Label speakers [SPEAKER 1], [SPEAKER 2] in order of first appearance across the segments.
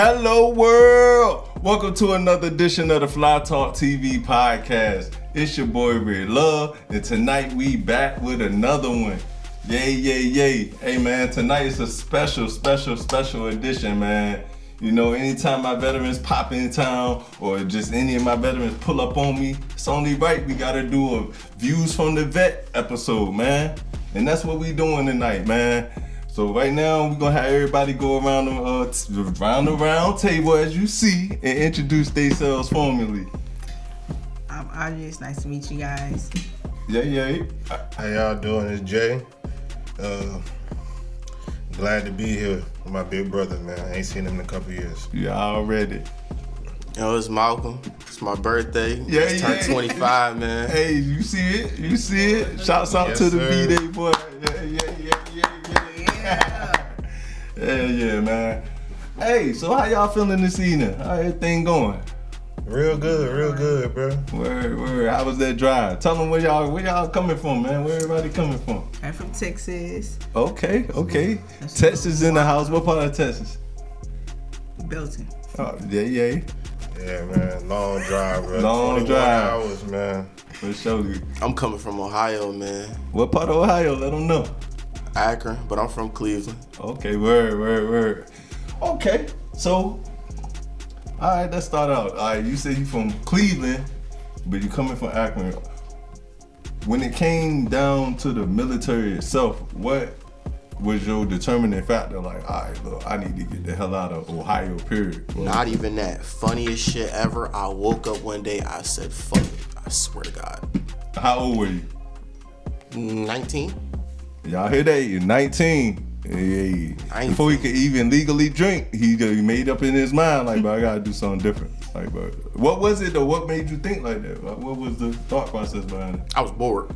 [SPEAKER 1] Hello world! Welcome to another edition of the Fly Talk TV podcast. It's your boy Red Love, and tonight we back with another one. Yay, yay, yay. Hey man, tonight is a special edition, man. You know, anytime my veterans pop in town or just any of my veterans pull up on me, it's only right we gotta do a Views from the Vet episode, man. And that's what we doing tonight, man. So right now, we're gonna have everybody go around the round table as you see and introduce themselves formally.
[SPEAKER 2] I'm Audrey. It's nice to meet you guys.
[SPEAKER 1] Yeah.
[SPEAKER 3] How y'all doing? It's Jay. Glad to be here with my big brother, man. I ain't seen him in a couple years.
[SPEAKER 1] Yeah, already.
[SPEAKER 4] Yo, it's Malcolm. It's my birthday.
[SPEAKER 1] Yeah,
[SPEAKER 4] Just turned 25, man.
[SPEAKER 1] Hey, you see it? Shouts out to the B-Day boy. Yeah, man. Hey, so how y'all feeling this evening? How everything going?
[SPEAKER 3] Real good, bro.
[SPEAKER 1] Word. How was that drive? Tell them where y'all coming from, man. Where everybody coming from?
[SPEAKER 2] I'm from Texas.
[SPEAKER 1] Okay. Texas in the house. What part of Texas?
[SPEAKER 2] Belton.
[SPEAKER 1] Oh, yeah.
[SPEAKER 3] Yeah, man. Long drive, bro.
[SPEAKER 1] Long
[SPEAKER 3] 21
[SPEAKER 1] drive.
[SPEAKER 3] hours, man.
[SPEAKER 1] For sure.
[SPEAKER 4] I'm coming from Ohio, man.
[SPEAKER 1] What part of Ohio? Let them know.
[SPEAKER 4] Akron, but I'm from Cleveland.
[SPEAKER 1] Okay, word. Okay, so, all right, let's start out. All right, you say you from Cleveland, but you coming from Akron. When it came down to the military itself, what was your determining factor? Like, all right, look, I need to get the hell out of Ohio, period.
[SPEAKER 4] Not even that. Funniest shit ever. I woke up one day, I said, fuck it. I swear to God.
[SPEAKER 1] How old were you?
[SPEAKER 4] 19?
[SPEAKER 1] Y'all hear that? You're 19. Hey. Before he could even legally drink, he made up in his mind, like, bro, I gotta do something different. Like, bro, what was it, or what made you think like that? What was the thought process behind it?
[SPEAKER 4] I was bored.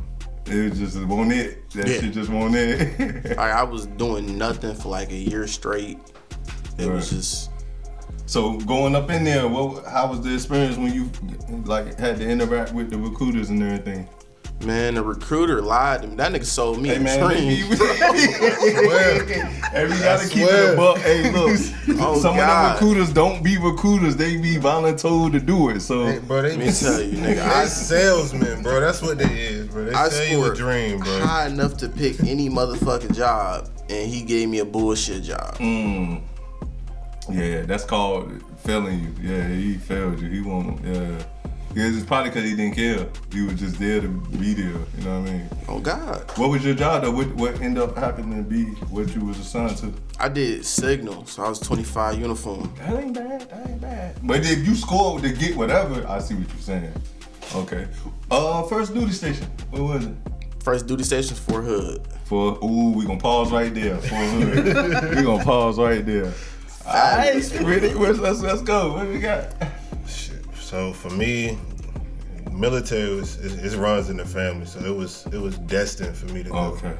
[SPEAKER 1] It was just, won't it? Shit just won't it.
[SPEAKER 4] I was doing nothing for like a year straight. It was just...
[SPEAKER 1] So going up in there, how was the experience when you like had to interact with the recruiters and everything?
[SPEAKER 4] Man, the recruiter lied to me. That nigga sold me a dream.
[SPEAKER 1] Hey, we gotta keep it a buck. Hey, look, some of the recruiters don't be recruiters. They be voluntold to do it. So,
[SPEAKER 3] hey, bro,
[SPEAKER 4] let me tell you, nigga.
[SPEAKER 3] They salesmen, bro. That's what they is, bro. They sell you a dream, bro.
[SPEAKER 4] High enough to pick any motherfucking job, and he gave me a bullshit job.
[SPEAKER 1] Yeah, that's called failing you. Yeah, he failed you. He won't. Yeah. It's probably because he didn't care. He was just there to be there. You know what I mean?
[SPEAKER 4] Oh, God.
[SPEAKER 1] What was your job, though? What ended up happening to be what you was assigned to?
[SPEAKER 4] I did signal, so I was 25 uniform.
[SPEAKER 1] That ain't bad. But if you score to get whatever, I see what you're saying. Okay. First duty station. What was it?
[SPEAKER 4] First duty station, Fort Hood.
[SPEAKER 1] We gonna pause right there. Fort Hood. We gonna pause right there. Alright, let's go. What we got?
[SPEAKER 3] So for me, military it runs in the family. So it was destined for me to go.
[SPEAKER 1] Okay.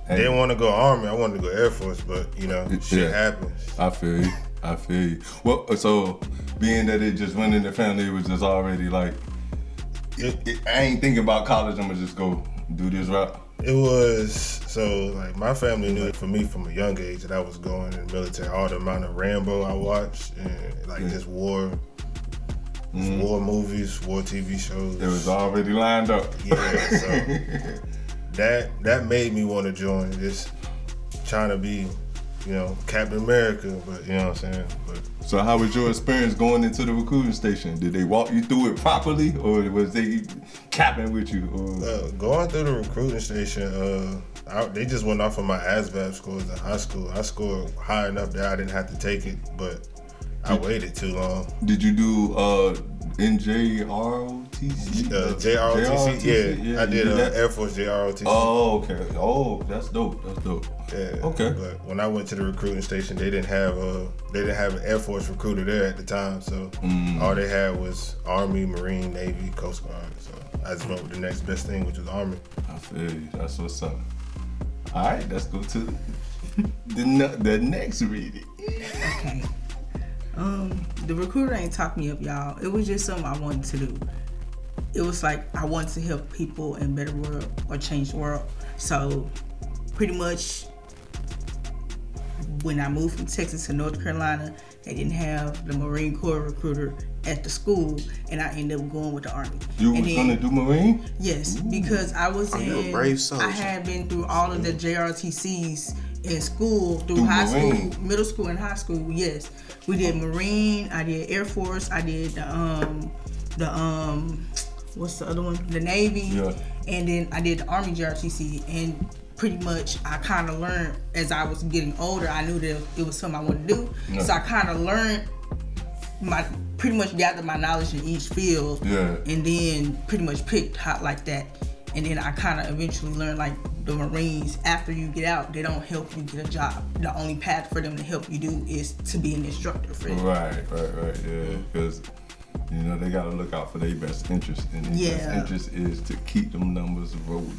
[SPEAKER 3] I didn't want to go Army. I wanted to go Air Force, but you know, shit happens.
[SPEAKER 1] I feel you. Well, so being that it just went in the family, it was just already like, I ain't thinking about college. I'm gonna just go do this route.
[SPEAKER 3] It was, so like my family knew for me from a young age that I was going in the military. All the amount of Rambo I watched and like just war movies, war TV shows.
[SPEAKER 1] It was already lined up.
[SPEAKER 3] Yeah, so that made me want to join. Just trying to be, you know, Captain America, but you know what I'm saying?
[SPEAKER 1] So how was your experience going into the recruiting station? Did they walk you through it properly, or was they capping with you?
[SPEAKER 3] Going through the recruiting station, they just went off of my ASVAB scores in high school. I scored high enough that I didn't have to take it, but I waited too long.
[SPEAKER 1] Did you do NJROTC?
[SPEAKER 3] JROTC? Yeah, I did Air Force JROTC.
[SPEAKER 1] Oh, okay. Oh, that's dope.
[SPEAKER 3] Yeah.
[SPEAKER 1] Okay.
[SPEAKER 3] But when I went to the recruiting station, they didn't have an Air Force recruiter there at the time. So all they had was Army, Marine, Navy, Coast Guard. So I just went with the next best thing, which was Army.
[SPEAKER 1] I feel you. That's what's up. All right, let's go to the next reading.
[SPEAKER 2] Okay. The recruiter ain't talk me up, y'all. It was just something I wanted to do. It was like I wanted to help people in a better world or change the world. So pretty much when I moved from Texas to North Carolina, They didn't have the Marine Corps recruiter at the school, and I ended up going with the Army.
[SPEAKER 1] You was gonna do Marine?
[SPEAKER 2] Yes, because I was
[SPEAKER 4] you a
[SPEAKER 2] in.
[SPEAKER 4] brave soldier.
[SPEAKER 2] I had been through all of the JRTCs in school, through high
[SPEAKER 1] Marine.
[SPEAKER 2] school, middle school, and high school. Yes, we did Marine. I did Air Force. I did the what's the other one? The Navy.
[SPEAKER 1] Yeah.
[SPEAKER 2] And then I did the Army JRTC, and pretty much I kind of learned as I was getting older. I knew that it was something I wanted to do,
[SPEAKER 1] Yeah.
[SPEAKER 2] so I kind of learned pretty much gathered my knowledge in each field,
[SPEAKER 1] Yeah.
[SPEAKER 2] and then pretty much picked hot like that. And then I kind of eventually learned, like, the Marines, after you get out, they don't help you get a job. The only path for them to help you do is to be an instructor for you.
[SPEAKER 1] Right, yeah. Because, you know, they got to look out for their best interest. And their best interest is to keep them numbers rolling.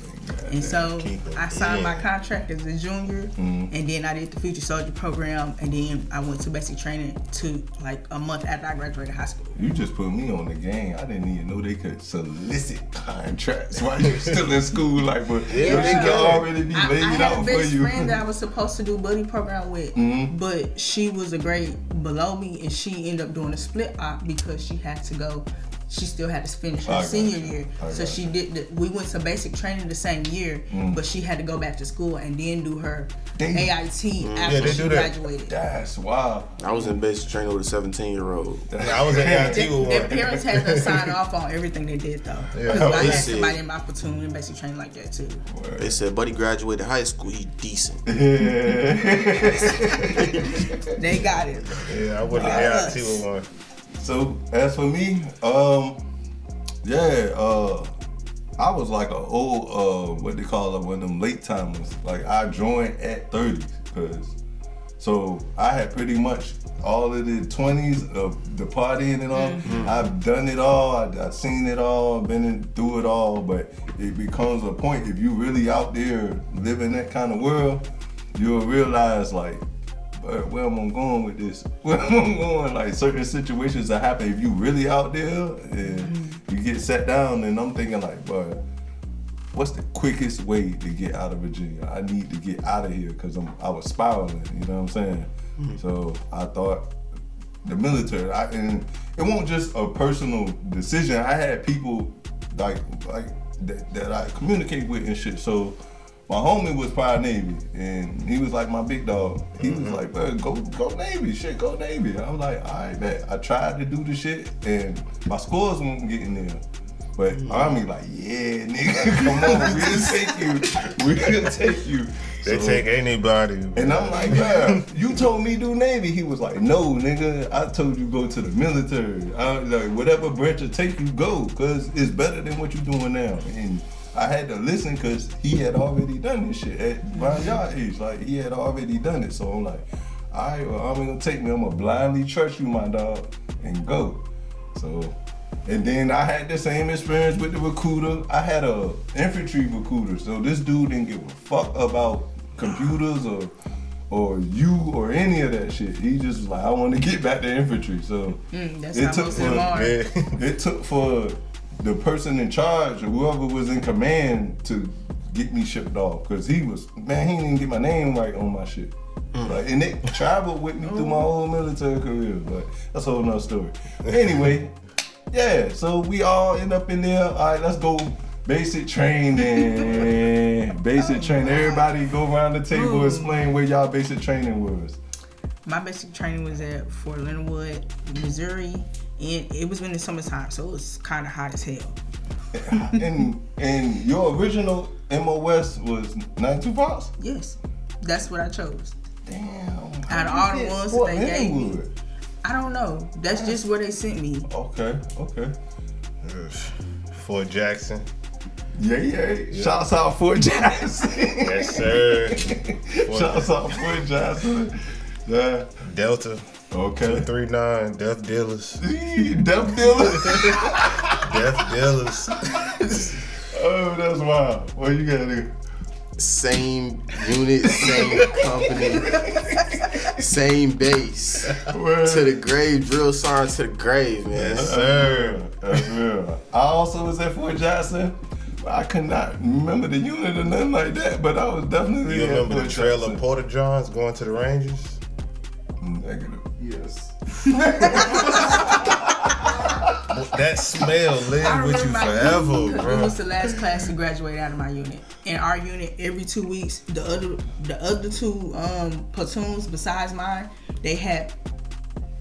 [SPEAKER 2] And so I signed my
[SPEAKER 3] Yeah.
[SPEAKER 2] contract as a junior, and then I did the Future Soldier program, and then I went to basic training to like a month after I graduated high school.
[SPEAKER 1] You just put me on the game. I didn't even know they could solicit contracts while you're still in school. Like, but
[SPEAKER 3] Yeah,
[SPEAKER 1] they could already be
[SPEAKER 2] I
[SPEAKER 1] laid
[SPEAKER 2] had
[SPEAKER 1] out
[SPEAKER 2] a
[SPEAKER 1] for
[SPEAKER 2] best
[SPEAKER 1] you.
[SPEAKER 2] friend that I was supposed to do buddy program with, but she was a grade below me, and she ended up doing a split op because she had to go. She still had to finish
[SPEAKER 1] I
[SPEAKER 2] her
[SPEAKER 1] got
[SPEAKER 2] senior
[SPEAKER 1] you.
[SPEAKER 2] year,
[SPEAKER 1] I
[SPEAKER 2] so
[SPEAKER 1] got
[SPEAKER 2] she
[SPEAKER 1] you.
[SPEAKER 2] did. We went to basic training the same year, but she had to go back to school and then do her
[SPEAKER 1] Damn.
[SPEAKER 2] AIT
[SPEAKER 3] Yeah,
[SPEAKER 2] after
[SPEAKER 3] they
[SPEAKER 2] she
[SPEAKER 3] do that.
[SPEAKER 2] graduated.
[SPEAKER 1] That's wild.
[SPEAKER 4] I was in basic training with a 17-year-old.
[SPEAKER 3] I was at AIT with
[SPEAKER 2] Their
[SPEAKER 3] one.
[SPEAKER 2] parents had to sign off on everything they did, though.
[SPEAKER 3] Yeah.
[SPEAKER 2] Because I
[SPEAKER 4] They
[SPEAKER 2] had
[SPEAKER 4] said-
[SPEAKER 2] somebody in my platoon in basic training like that too.
[SPEAKER 4] They said, buddy graduated high school, he decent.
[SPEAKER 2] They got it.
[SPEAKER 3] Yeah, I went to AIT with one.
[SPEAKER 1] So as for me, I was like a old what they call it, one of them late timers. Like I joined at 30, so I had pretty much all of the 20s of the partying and all. I've done it all. I've seen it all. Been through it all. But it becomes a point, if you really out there living that kind of world, you'll realize like, where am I going with this? Where am I going? Like certain situations that happen if you really out there and you get sat down, and I'm thinking like, but what's the quickest way to get out of Virginia? I need to get out of here because I was spiraling, you know what I'm saying? So I thought the military, and it wasn't just a personal decision. I had people like that I communicate with and shit. So my homie was prior Navy, and he was like my big dog. He was like, "Bro, go Navy, shit, go Navy." I was like, "All right, bet." I tried to do the shit, and my scores weren't getting there. But Army like, "Yeah, nigga, come on, we'll take you."
[SPEAKER 3] They
[SPEAKER 1] So-
[SPEAKER 3] take anybody.
[SPEAKER 1] and I'm like, "Bro, you told me do Navy." He was like, "No, nigga, I told you go to the military. I was like, whatever branch it take you, go, cause it's better than what you doing now." And I had to listen because he had already done this shit at around y'all age. Like he had already done it. So I'm like, all right, well, I'm gonna take me. I'm gonna blindly trust you, my dog, and go. So, and then I had the same experience with the recruiter. I had a infantry recruiter. So this dude didn't give a fuck about computers or you or any of that shit. He just was like, I want to get back to infantry. So
[SPEAKER 2] That's
[SPEAKER 1] it
[SPEAKER 2] how
[SPEAKER 1] took
[SPEAKER 2] most of them are.
[SPEAKER 3] Yeah.
[SPEAKER 1] it took for the person in charge or whoever was in command to get me shipped off, because he didn't even get my name right on my shit. Like, and it traveled with me through my whole military career, but that's a whole nother story. Anyway, yeah, so we all end up in there. All right, let's go basic training. Basic training. Everybody go around the table, explain where y'all basic training was.
[SPEAKER 2] My basic training was at Fort Leonard Wood, Missouri, and it was in the summertime, so it was kind of hot as hell.
[SPEAKER 1] And your original MOS was 92 Fox?
[SPEAKER 2] Yes, that's what I chose.
[SPEAKER 1] Damn.
[SPEAKER 2] Out of all the ones that
[SPEAKER 1] Fort
[SPEAKER 2] they gave me.
[SPEAKER 1] Leonard.
[SPEAKER 2] I don't know. That's just where they sent me.
[SPEAKER 1] Okay.
[SPEAKER 3] Fort Jackson.
[SPEAKER 1] Yeah. Shouts out Fort Jackson.
[SPEAKER 3] Yes, sir.
[SPEAKER 1] Shouts out Fort Jackson. Yeah.
[SPEAKER 3] Delta.
[SPEAKER 1] Okay.
[SPEAKER 3] 239. Death Dealers.
[SPEAKER 1] Death dealer.
[SPEAKER 3] Death Dealers.
[SPEAKER 1] Oh, that's wild. What you gotta do?
[SPEAKER 4] Same unit, same company, same base.
[SPEAKER 1] Word.
[SPEAKER 4] To the grave, drill sergeant to the grave, man.
[SPEAKER 3] Yes, sir.
[SPEAKER 1] That's real. I also was at Fort Jackson. I could not remember the unit or nothing like that, but I was definitely
[SPEAKER 3] You
[SPEAKER 1] at
[SPEAKER 3] remember
[SPEAKER 1] Fort
[SPEAKER 3] the trail
[SPEAKER 1] Jackson.
[SPEAKER 3] of Porter Johns going to the Rangers?
[SPEAKER 1] Negative. Yes.
[SPEAKER 3] That smell lives with you forever,
[SPEAKER 2] It
[SPEAKER 3] bro.
[SPEAKER 2] was the last class to graduate out of my unit. In our unit, every 2 weeks, the other two platoons besides mine, they had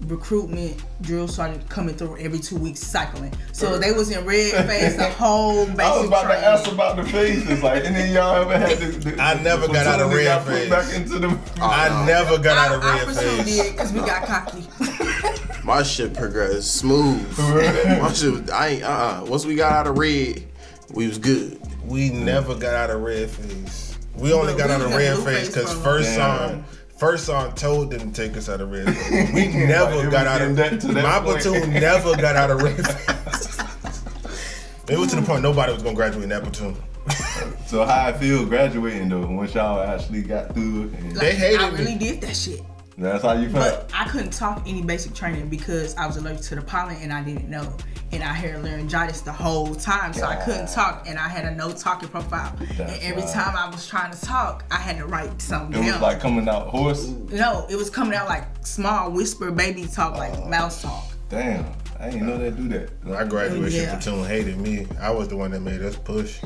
[SPEAKER 2] recruitment drill sergeant coming through every 2 weeks cycling. So they was in red phase the whole basic
[SPEAKER 1] I was about
[SPEAKER 2] training.
[SPEAKER 1] to ask about the phases. Like, any of y'all ever had the
[SPEAKER 3] I never got out of
[SPEAKER 1] platoon that got
[SPEAKER 3] red
[SPEAKER 1] put
[SPEAKER 3] phase.
[SPEAKER 1] back into the.
[SPEAKER 3] I never got out of
[SPEAKER 2] Our
[SPEAKER 3] red
[SPEAKER 2] platoon
[SPEAKER 3] phase.
[SPEAKER 2] did because we got cocky.
[SPEAKER 4] My shit progressed smooth. My shit, once we got out of red, we was good.
[SPEAKER 3] We never got out of red phase. We only
[SPEAKER 2] But
[SPEAKER 3] got
[SPEAKER 2] we
[SPEAKER 3] out of
[SPEAKER 2] was in
[SPEAKER 3] red
[SPEAKER 2] blue
[SPEAKER 3] phase
[SPEAKER 2] phase
[SPEAKER 3] because
[SPEAKER 2] for a
[SPEAKER 3] First Sergeant told them to take us out of red phase. We never
[SPEAKER 1] Like, it
[SPEAKER 3] got
[SPEAKER 1] was
[SPEAKER 3] out of
[SPEAKER 1] getting to that
[SPEAKER 3] my
[SPEAKER 1] point.
[SPEAKER 3] platoon never got out of red phase. It was to the point nobody was gonna graduate in that platoon.
[SPEAKER 1] So how I feel graduating though, once y'all actually got through it, and
[SPEAKER 3] They hated
[SPEAKER 2] I
[SPEAKER 3] me.
[SPEAKER 2] really did that shit.
[SPEAKER 1] that's how you felt.
[SPEAKER 2] But I couldn't talk any basic training because I was allergic to the pollen and I didn't know. And I had laryngitis the whole time, so I couldn't talk. And I had a no talking profile.
[SPEAKER 1] That's
[SPEAKER 2] and every
[SPEAKER 1] wild.
[SPEAKER 2] time I was trying to talk, I had to write something
[SPEAKER 1] It
[SPEAKER 2] down.
[SPEAKER 1] was like coming out hoarse.
[SPEAKER 2] No, it was coming out like small whisper baby talk, like mouse talk.
[SPEAKER 1] Damn, I didn't know they do that.
[SPEAKER 3] My graduation
[SPEAKER 2] Yeah.
[SPEAKER 3] platoon hated me. I was the one that made us push.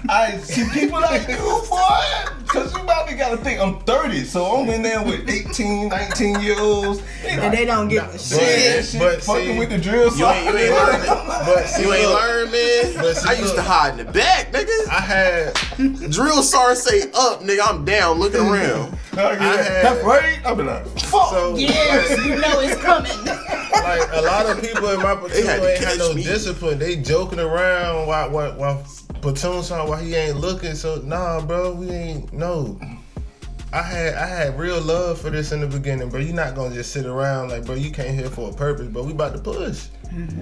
[SPEAKER 1] I see people like you, boy. Cause you about to gotta think I'm 30, so I'm in there with 18, 19-year-olds.
[SPEAKER 2] And they don't get the
[SPEAKER 1] Shit,
[SPEAKER 2] shit.
[SPEAKER 1] that shit,
[SPEAKER 3] but
[SPEAKER 1] fucking
[SPEAKER 3] see,
[SPEAKER 1] with the drill
[SPEAKER 4] You ain't
[SPEAKER 1] sergeant.
[SPEAKER 4] learned it.
[SPEAKER 3] But see,
[SPEAKER 4] You ain't
[SPEAKER 3] look,
[SPEAKER 4] learned, man.
[SPEAKER 3] but see,
[SPEAKER 4] I used to
[SPEAKER 3] look.
[SPEAKER 4] hide in the back, nigga.
[SPEAKER 3] I had
[SPEAKER 4] Drill sergeant say up, nigga. I'm down, looking around.
[SPEAKER 1] I
[SPEAKER 3] had-
[SPEAKER 1] that's right. I be like, fuck.
[SPEAKER 3] so
[SPEAKER 2] Yes, you know it's coming.
[SPEAKER 3] like a lot of people in my platoon
[SPEAKER 4] had to
[SPEAKER 3] ain't had no
[SPEAKER 4] catch me.
[SPEAKER 3] discipline. They joking around while platoon sergeant while he ain't looking. So nah, bro, we ain't no. I had real love for this in the beginning, bro. You're not gonna just sit around like, bro. You came here for a purpose, but we about to push.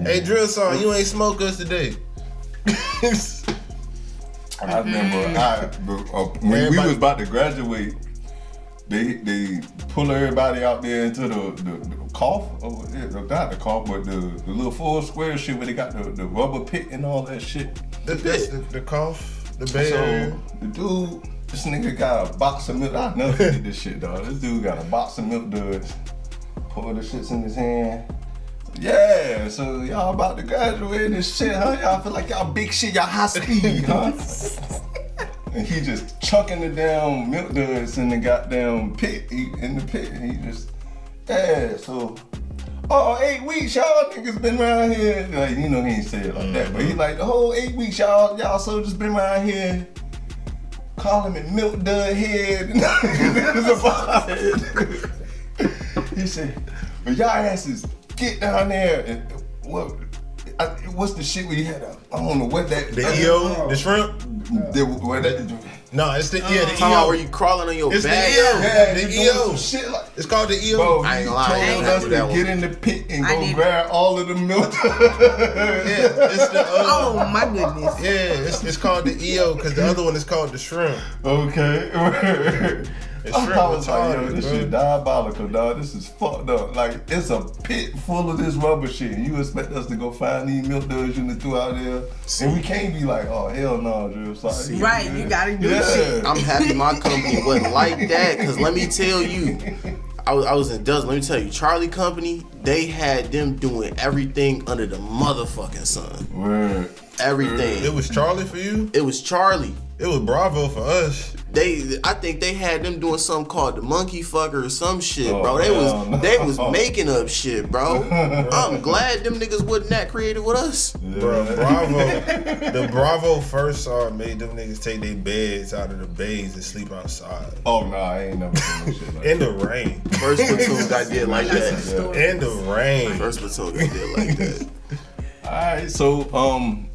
[SPEAKER 3] Hey, drill sergeant, you ain't smoke us today.
[SPEAKER 1] I remember when we
[SPEAKER 3] Everybody-
[SPEAKER 1] was about to graduate, they pull everybody out there into the cough, not the cough, but the little full square shit where they got the rubber pit and all that shit.
[SPEAKER 3] the cough, the
[SPEAKER 1] So
[SPEAKER 3] bed.
[SPEAKER 1] the dude, this nigga got a box of milk. I never did this shit, dog. This dude got a box of milk duds. Pour the shits in his hand. Yeah, so y'all about to graduate and shit, huh? Y'all feel like y'all big shit, y'all high speed, huh? And he just chucking the damn milk duds in the goddamn pit, in the pit. And he just, yeah, so, 8 weeks, y'all niggas been around here. Like, you know, he ain't say it like that, but he like, the whole 8 weeks, y'all soldiers been around here. Calling me milk dud head. He said, but y'all asses get down there and what's the shit where you had I don't know what that
[SPEAKER 3] The EO, the shrimp. No, it's the
[SPEAKER 4] Talking about
[SPEAKER 3] EO.
[SPEAKER 4] where you crawling on your
[SPEAKER 3] It's the
[SPEAKER 4] back.
[SPEAKER 3] EO.
[SPEAKER 1] Yeah,
[SPEAKER 3] The
[SPEAKER 1] you
[SPEAKER 3] EO.
[SPEAKER 1] doing some shit like
[SPEAKER 3] It's called the EO.
[SPEAKER 1] bro,
[SPEAKER 4] I ain't
[SPEAKER 1] you
[SPEAKER 4] gonna lie, I ain't
[SPEAKER 1] told
[SPEAKER 4] gonna
[SPEAKER 1] us
[SPEAKER 4] do
[SPEAKER 1] to
[SPEAKER 4] that
[SPEAKER 1] get
[SPEAKER 4] one.
[SPEAKER 1] in the pit and
[SPEAKER 2] I
[SPEAKER 1] go
[SPEAKER 2] did.
[SPEAKER 1] grab all of the milk.
[SPEAKER 3] Yeah, it's the
[SPEAKER 2] Oh my goodness.
[SPEAKER 3] yeah, it's called the EO because the other one is called the shrimp.
[SPEAKER 1] Okay.
[SPEAKER 3] It's
[SPEAKER 1] I
[SPEAKER 3] shrimp
[SPEAKER 1] was like, yo,
[SPEAKER 3] retarded,
[SPEAKER 1] this
[SPEAKER 3] bro.
[SPEAKER 1] shit diabolical, dog. This is fucked up. Like, it's a pit full of this rubber shit. And you expect us to go find these milk duds you done threw out there. And we can't be like, oh, hell no, Drew. Sorry.
[SPEAKER 2] Right, you gotta do
[SPEAKER 1] Yeah.
[SPEAKER 2] shit.
[SPEAKER 4] I'm happy my company wasn't like that, because let me tell you, I was in Dust. Let me tell you, Charlie Company, they had them doing everything under the motherfucking sun.
[SPEAKER 1] Word.
[SPEAKER 4] Everything.
[SPEAKER 3] It was Charlie for you.
[SPEAKER 4] It was Charlie.
[SPEAKER 3] It was Bravo for us.
[SPEAKER 4] I think they had them doing something called the monkey fucker or some shit,
[SPEAKER 1] Oh,
[SPEAKER 4] bro.
[SPEAKER 1] hell no.
[SPEAKER 4] They was making up shit, bro. I'm glad them niggas wasn't that creative with us.
[SPEAKER 3] Bro, the Bravo first sergeant made them niggas take their beds out of the bays and sleep outside.
[SPEAKER 1] Oh, no, I ain't never seen no shit like
[SPEAKER 3] In
[SPEAKER 1] that.
[SPEAKER 3] the rain.
[SPEAKER 4] First platoon got did like that.
[SPEAKER 3] In the rain.
[SPEAKER 4] First platoon got did like that.
[SPEAKER 1] Alright, so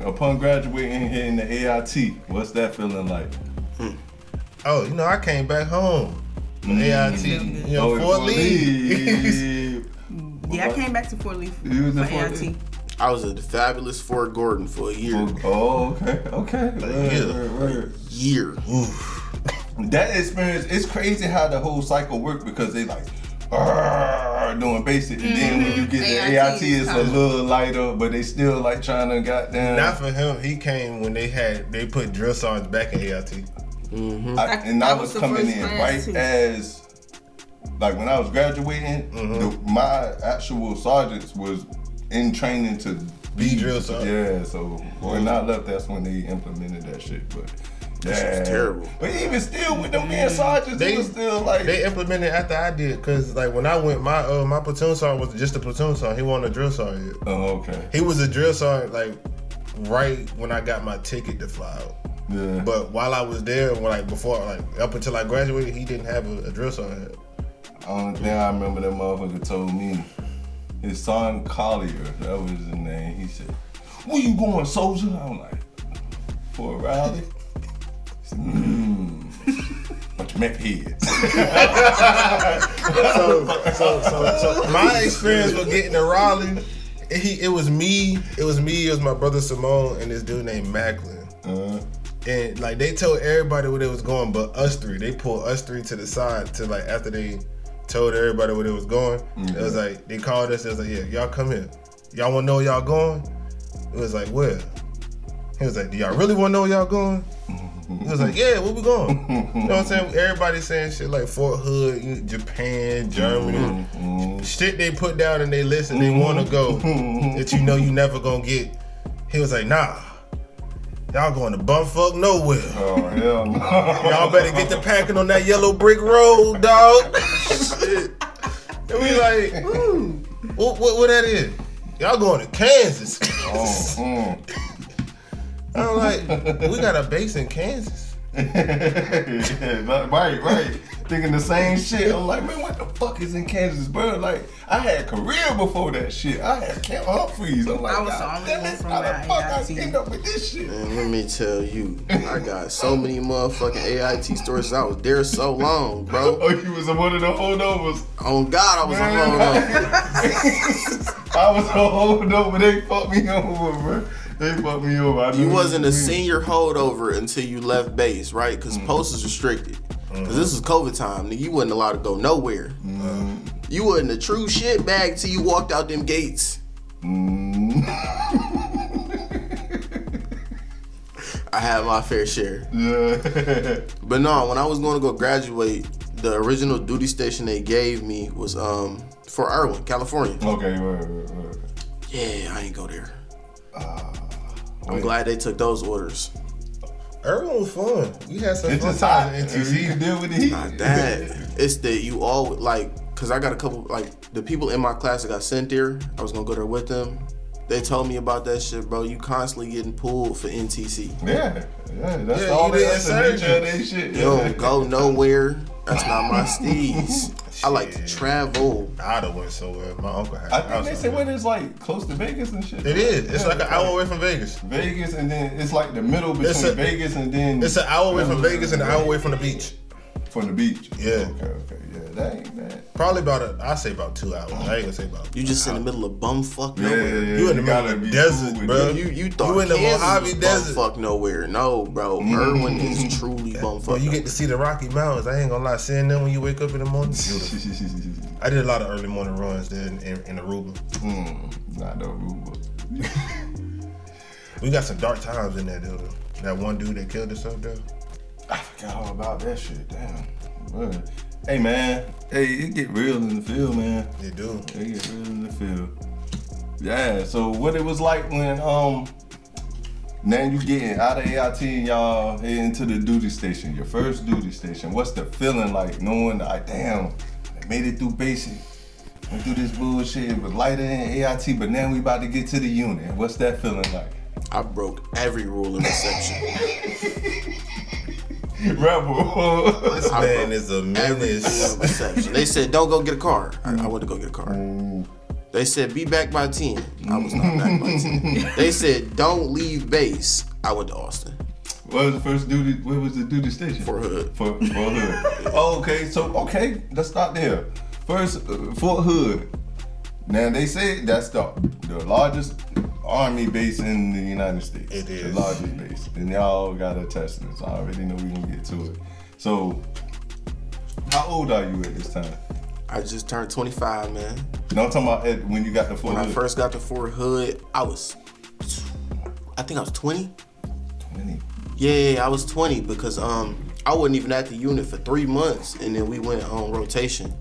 [SPEAKER 1] upon graduating here in the AIT, what's that feeling like?
[SPEAKER 3] Oh, you know, I came back home. AIT, you know,
[SPEAKER 1] in
[SPEAKER 3] Fort Lee.
[SPEAKER 1] Lee.
[SPEAKER 2] Yeah, I came back to Fort Lee
[SPEAKER 1] You was in
[SPEAKER 2] for
[SPEAKER 1] Fort
[SPEAKER 2] AIT.
[SPEAKER 1] Lee?
[SPEAKER 4] I was at the fabulous Fort Gordon for a year.
[SPEAKER 1] Oh, okay.
[SPEAKER 3] Yeah.
[SPEAKER 1] Word.
[SPEAKER 4] Year.
[SPEAKER 1] That experience, it's crazy how the whole cycle worked because they like doing basic, and then when you get the AIT, it's a little lighter, but they still like trying to goddamn.
[SPEAKER 3] Not for him. He came when they put drill sergeants back in AIT.
[SPEAKER 1] And
[SPEAKER 2] I
[SPEAKER 1] I was
[SPEAKER 2] was the
[SPEAKER 1] coming
[SPEAKER 2] first
[SPEAKER 1] in
[SPEAKER 2] class,
[SPEAKER 1] right
[SPEAKER 2] too.
[SPEAKER 1] as like when I was graduating, my actual sergeants was in training to
[SPEAKER 3] Be drill sergeant.
[SPEAKER 1] Yeah, so when I left, that's when they implemented that shit. But
[SPEAKER 4] That shit was terrible.
[SPEAKER 1] But even still, with them being sergeants, they was still like
[SPEAKER 3] they implemented after I did, cause like when I went, my platoon sergeant was just a platoon sergeant. He wasn't a drill sergeant.
[SPEAKER 1] Oh, okay.
[SPEAKER 3] He was a drill sergeant like right when I got my ticket to fly out.
[SPEAKER 1] Yeah.
[SPEAKER 3] But while I was there, up until I graduated, he didn't have a drill sergeant.
[SPEAKER 1] Only thing I remember that motherfucker told me, his son Collier, that was his name. He said, "Where you going, soldier?" I'm like, "For a rally." He said, bunch of meth heads.
[SPEAKER 3] So my experience with getting to Raleigh, it was me, it was my brother Simone, and this dude named Macklin. And like they told everybody where they was going but us three. They pulled us three to the side to like after they told everybody where they was going. It was like they called us. It was like, yeah, y'all come here. Y'all want to know where y'all going? It was like, where? He was like, do y'all really want to know where y'all going? He was like, yeah, where we going? You know what I'm saying? Everybody saying shit like Fort Hood, Japan, Germany, shit they put down in their list and they want to go that you know you never gonna get. He was like, nah. Y'all going to bumfuck nowhere.
[SPEAKER 1] Oh, hell no.
[SPEAKER 3] Y'all better get to packing on that yellow brick road, dog. Shit. And we like, what that is? Y'all going to Kansas. I'm like, we got a base in Kansas.
[SPEAKER 1] Yeah, right. Thinking the same shit. I'm like, man, what the fuck is in Kansas, bro? Like, I had a career before that shit. I had Camp Humphreys. I'm like,
[SPEAKER 2] I was the
[SPEAKER 1] God
[SPEAKER 2] only
[SPEAKER 1] damn
[SPEAKER 2] one
[SPEAKER 1] it,
[SPEAKER 2] from
[SPEAKER 1] how the
[SPEAKER 2] that
[SPEAKER 1] fuck I
[SPEAKER 2] AIT.
[SPEAKER 1] end up with this shit?
[SPEAKER 4] Man, let me tell you, I got so many motherfucking AIT stories. I was there so long, bro.
[SPEAKER 1] Oh, you was one of the holdovers.
[SPEAKER 4] On God, I was a holdover.
[SPEAKER 1] I was a holdover. They fucked me over, bro. They fucked me over. I
[SPEAKER 4] You
[SPEAKER 1] knew
[SPEAKER 4] wasn't a
[SPEAKER 1] it was me.
[SPEAKER 4] senior holdover until you left base, right? Because post is restricted. Because this was COVID time. Nigga, you wasn't allowed to go nowhere. You wasn't a true shit bag till you walked out them gates. I had my fair share.
[SPEAKER 1] Yeah.
[SPEAKER 4] But no, when I was going to go graduate, the original duty station they gave me was for Irwin, California.
[SPEAKER 1] Okay, right.
[SPEAKER 4] Yeah, I ain't go there. I'm glad they took those orders.
[SPEAKER 3] Everyone was fun. We had some
[SPEAKER 1] It's
[SPEAKER 3] fun
[SPEAKER 1] just hot.
[SPEAKER 3] times in
[SPEAKER 1] You
[SPEAKER 3] NTC.
[SPEAKER 1] can deal with the heat.
[SPEAKER 4] Not that. It's that you all like, cause I got a couple like the people in my class that got sent there. I was gonna go there with them. They told me about that shit, bro. You constantly getting pulled for NTC.
[SPEAKER 1] Yeah. That's
[SPEAKER 3] Yeah,
[SPEAKER 1] all
[SPEAKER 3] you
[SPEAKER 1] that's the
[SPEAKER 3] didn't
[SPEAKER 1] nature of that shit.
[SPEAKER 4] You don't go nowhere. That's not my steez. I like to travel.
[SPEAKER 3] I'd have went somewhere. My uncle had.
[SPEAKER 1] I think they say when it's like close to Vegas and shit.
[SPEAKER 3] It is. It's like an hour away from Vegas.
[SPEAKER 1] Vegas, and then it's like the middle between Vegas and then.
[SPEAKER 3] It's an hour away from Vegas and an hour away from the beach.
[SPEAKER 1] From the beach.
[SPEAKER 3] Yeah.
[SPEAKER 1] Okay. Yeah, that ain't bad.
[SPEAKER 3] Probably I say about 2 hours. I ain't gonna say about.
[SPEAKER 4] You just in the middle of bumfuck
[SPEAKER 1] Yeah,
[SPEAKER 4] nowhere.
[SPEAKER 3] You in the middle
[SPEAKER 1] gotta
[SPEAKER 3] of the
[SPEAKER 1] be
[SPEAKER 3] desert,
[SPEAKER 1] cool with
[SPEAKER 3] bro.
[SPEAKER 1] it.
[SPEAKER 4] You thought
[SPEAKER 3] You in the
[SPEAKER 4] Kansas
[SPEAKER 3] Mojave
[SPEAKER 4] was
[SPEAKER 3] Desert.
[SPEAKER 4] bumfuck nowhere. No, bro. Irwin is truly bumfuck.
[SPEAKER 3] But you get to see the Rocky Mountains. I ain't gonna lie. Seeing them when you wake up in the morning, beautiful. I did a lot of early morning runs there in Aruba.
[SPEAKER 1] Not the Aruba.
[SPEAKER 3] We got some dark times in there, though. That one dude that killed himself there.
[SPEAKER 1] I forgot all about that shit. Damn. Man. Hey man, it get real in the field, man.
[SPEAKER 3] They do.
[SPEAKER 1] It get real in the field. Yeah. So what it was like when now you getting out of AIT and y'all heading to the duty station, your first duty station. What's the feeling like knowing like, damn, I made it through basic, went through this bullshit, it was lighter than AIT, but now we about to get to the unit. What's that feeling like?
[SPEAKER 4] I broke every rule in the section.
[SPEAKER 1] Rebel.
[SPEAKER 3] This man is a
[SPEAKER 4] Every
[SPEAKER 3] menace.
[SPEAKER 4] rule in the section. They said, don't go get a car. I went to go get a car. They said, be back by 10. I was not back by 10. They said, don't leave base. I went to Austin.
[SPEAKER 1] What was the first duty? Where was the duty station?
[SPEAKER 4] Fort Hood.
[SPEAKER 1] For Hood. Oh, okay. So let's start there. First, Fort Hood. Now they say that's the largest army base in the United States.
[SPEAKER 3] It is.
[SPEAKER 1] The largest base, and y'all got to test this. I already know we gonna get to it. So, how old are you at this time?
[SPEAKER 4] I just turned 25, man.
[SPEAKER 1] No, I'm talking about when you got to Fort
[SPEAKER 4] When
[SPEAKER 1] Hood.
[SPEAKER 4] I first got to Fort Hood, I think I was 20.
[SPEAKER 1] 20.
[SPEAKER 4] Yeah, I was 20 because I wasn't even at the unit for 3 months, and then we went on rotation.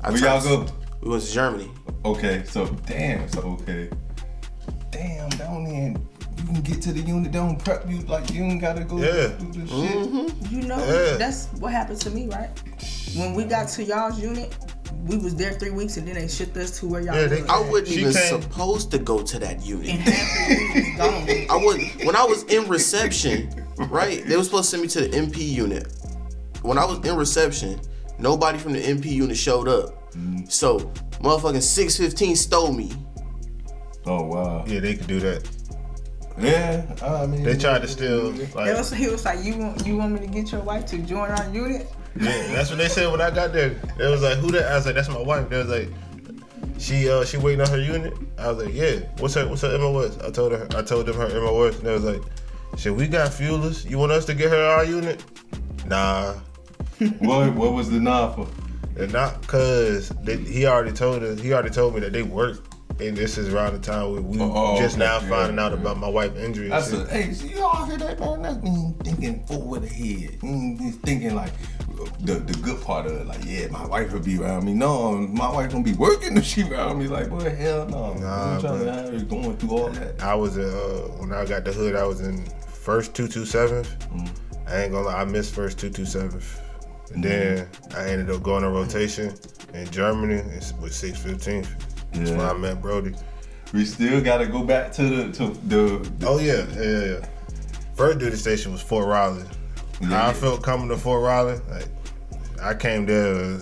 [SPEAKER 1] Where y'all go?
[SPEAKER 4] We went to Germany.
[SPEAKER 1] Okay, so damn, that don't even. You can get to the unit, they don't prep you like you ain't gotta go
[SPEAKER 3] Yeah.
[SPEAKER 1] do the shit.
[SPEAKER 2] You know,
[SPEAKER 3] Yeah.
[SPEAKER 2] that's what happened to me, right? When we got to y'all's unit, we was there 3 weeks and then they shipped us to where y'all
[SPEAKER 3] Yeah, they-
[SPEAKER 2] was.
[SPEAKER 4] I wasn't
[SPEAKER 3] She
[SPEAKER 4] even
[SPEAKER 3] came-
[SPEAKER 4] supposed to go to that unit.
[SPEAKER 2] And half the unit was gone.
[SPEAKER 4] I wasn't. When I was in reception, right? They were supposed to send me to the MP unit. When I was in reception, nobody from the MP unit showed up. So, motherfucking 615 stole me.
[SPEAKER 1] Oh wow.
[SPEAKER 3] Yeah, they could do that.
[SPEAKER 1] Yeah, I mean
[SPEAKER 3] They tried to steal. Like,
[SPEAKER 2] He was like, you want me to get your wife to join our unit?
[SPEAKER 3] yeah, that's what they said when I got there. They was like, "Who that?" I was like, "That's my wife." They was like, "She waiting on her unit." I was like, "Yeah." What's her MOS? I told them her MOS. And they was like, "Shit, we got fuelers. You want us to get her our unit?" Nah.
[SPEAKER 1] what was the nod for?
[SPEAKER 3] And not cause he already told me that they work, and this is around the time we just now finding out about my wife's injury. And
[SPEAKER 1] That's
[SPEAKER 3] shit.
[SPEAKER 1] hey, see, y'all hear that, man? That's me thinking forward ahead. He's thinking like the good part of it, like, yeah, my wife will be around me. No, my wife gonna be working if she around me. Like, boy, hell no.
[SPEAKER 3] Nah,
[SPEAKER 1] I'm trying
[SPEAKER 3] bro.
[SPEAKER 1] to have her going through all that.
[SPEAKER 3] I was when I got the hood, I was in first 227th. I ain't gonna lie, I missed first 227th. And then I ended up going on rotation in Germany with 615th. That's
[SPEAKER 1] Yeah.
[SPEAKER 3] when I met Brody.
[SPEAKER 1] We still gotta go back to the
[SPEAKER 3] Oh yeah. First duty station was Fort Riley. How I felt coming to Fort Riley, like I came there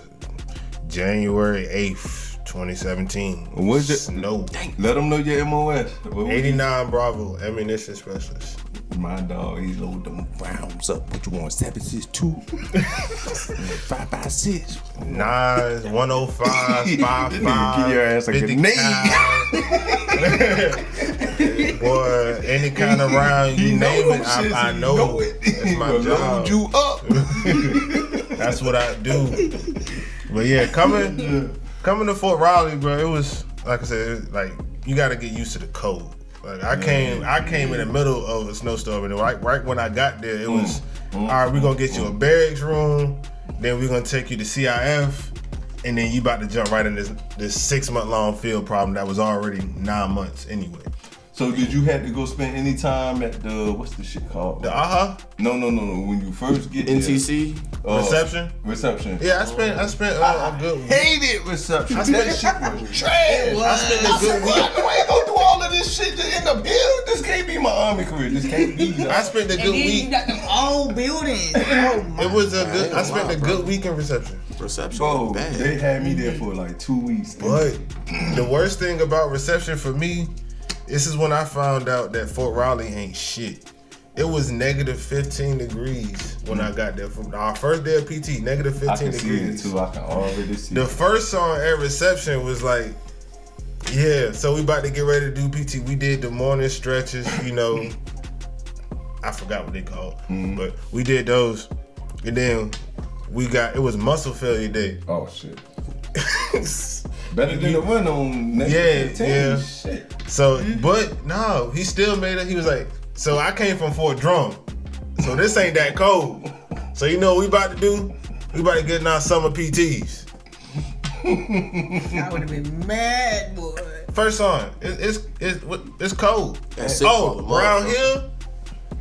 [SPEAKER 3] January 8th, 2017.
[SPEAKER 1] What's it?
[SPEAKER 3] Snow.
[SPEAKER 1] Let them know your MOS.
[SPEAKER 3] 89 Bravo ammunition specialist.
[SPEAKER 1] My dog, he load them rounds up. What you want? 7.62, 5.56.
[SPEAKER 3] Nines, 105, 55.
[SPEAKER 1] Give your ass a
[SPEAKER 3] 50
[SPEAKER 1] grenade.
[SPEAKER 3] cal. Boy, any kind of round you name it, I know. That's my
[SPEAKER 1] He'll
[SPEAKER 3] job.
[SPEAKER 1] load you up.
[SPEAKER 3] That's what I do. But yeah, coming to Fort Riley, bro, it was like I said, like you got to get used to the cold. Like I came in the middle of a snowstorm, and right when I got there, it was all right. We're gonna get you a barracks room, then we're gonna take you to CIF, and then you about to jump right in this 6-month long field problem that was already 9 months anyway.
[SPEAKER 1] So did you have to go spend any time at the what's the shit called?
[SPEAKER 3] The
[SPEAKER 1] No. When you first get there.
[SPEAKER 4] NTC.
[SPEAKER 3] reception.
[SPEAKER 1] Reception.
[SPEAKER 3] Yeah, I spent a good.
[SPEAKER 1] Hated reception.
[SPEAKER 3] I spent-
[SPEAKER 1] That shit was trash.
[SPEAKER 3] I spent a good week.
[SPEAKER 1] I ain't gonna do all of this shit to end up here. This can't be my army career. This can't be.
[SPEAKER 3] I spent a
[SPEAKER 2] And
[SPEAKER 3] good
[SPEAKER 2] then you
[SPEAKER 3] week.
[SPEAKER 2] got them old buildings. Oh my.
[SPEAKER 3] It was a good.
[SPEAKER 4] ain't
[SPEAKER 3] I
[SPEAKER 4] gonna
[SPEAKER 3] spent
[SPEAKER 4] lie,
[SPEAKER 3] a
[SPEAKER 4] bro.
[SPEAKER 3] good week in reception.
[SPEAKER 4] Reception
[SPEAKER 1] Bro,
[SPEAKER 4] was bad.
[SPEAKER 1] they had me there for like 2 weeks.
[SPEAKER 3] But the worst thing about reception for me, this is when I found out that Fort Riley ain't shit. It was negative 15 degrees when I got there from our first day of PT. Negative
[SPEAKER 1] I
[SPEAKER 3] 15
[SPEAKER 1] can see it
[SPEAKER 3] degrees.
[SPEAKER 1] too. I can already see
[SPEAKER 3] The
[SPEAKER 1] it.
[SPEAKER 3] first song at reception was like, yeah, so we about to get ready to do PT. We did the morning stretches, you know. I forgot what they called, but we did those. And then it was muscle failure day.
[SPEAKER 1] Oh shit. Better than the run on next
[SPEAKER 3] Yeah,
[SPEAKER 1] 15.
[SPEAKER 3] yeah.
[SPEAKER 1] Shit.
[SPEAKER 3] So, but no, he still made it. He was like, so I came from Fort Drum. So this ain't that cold. So you know what we about to do? We about to get in our summer PTs.
[SPEAKER 2] I would have been mad, boy.
[SPEAKER 3] First song, it's cold.
[SPEAKER 4] That sick for the
[SPEAKER 3] around
[SPEAKER 4] motherfucker.
[SPEAKER 3] here,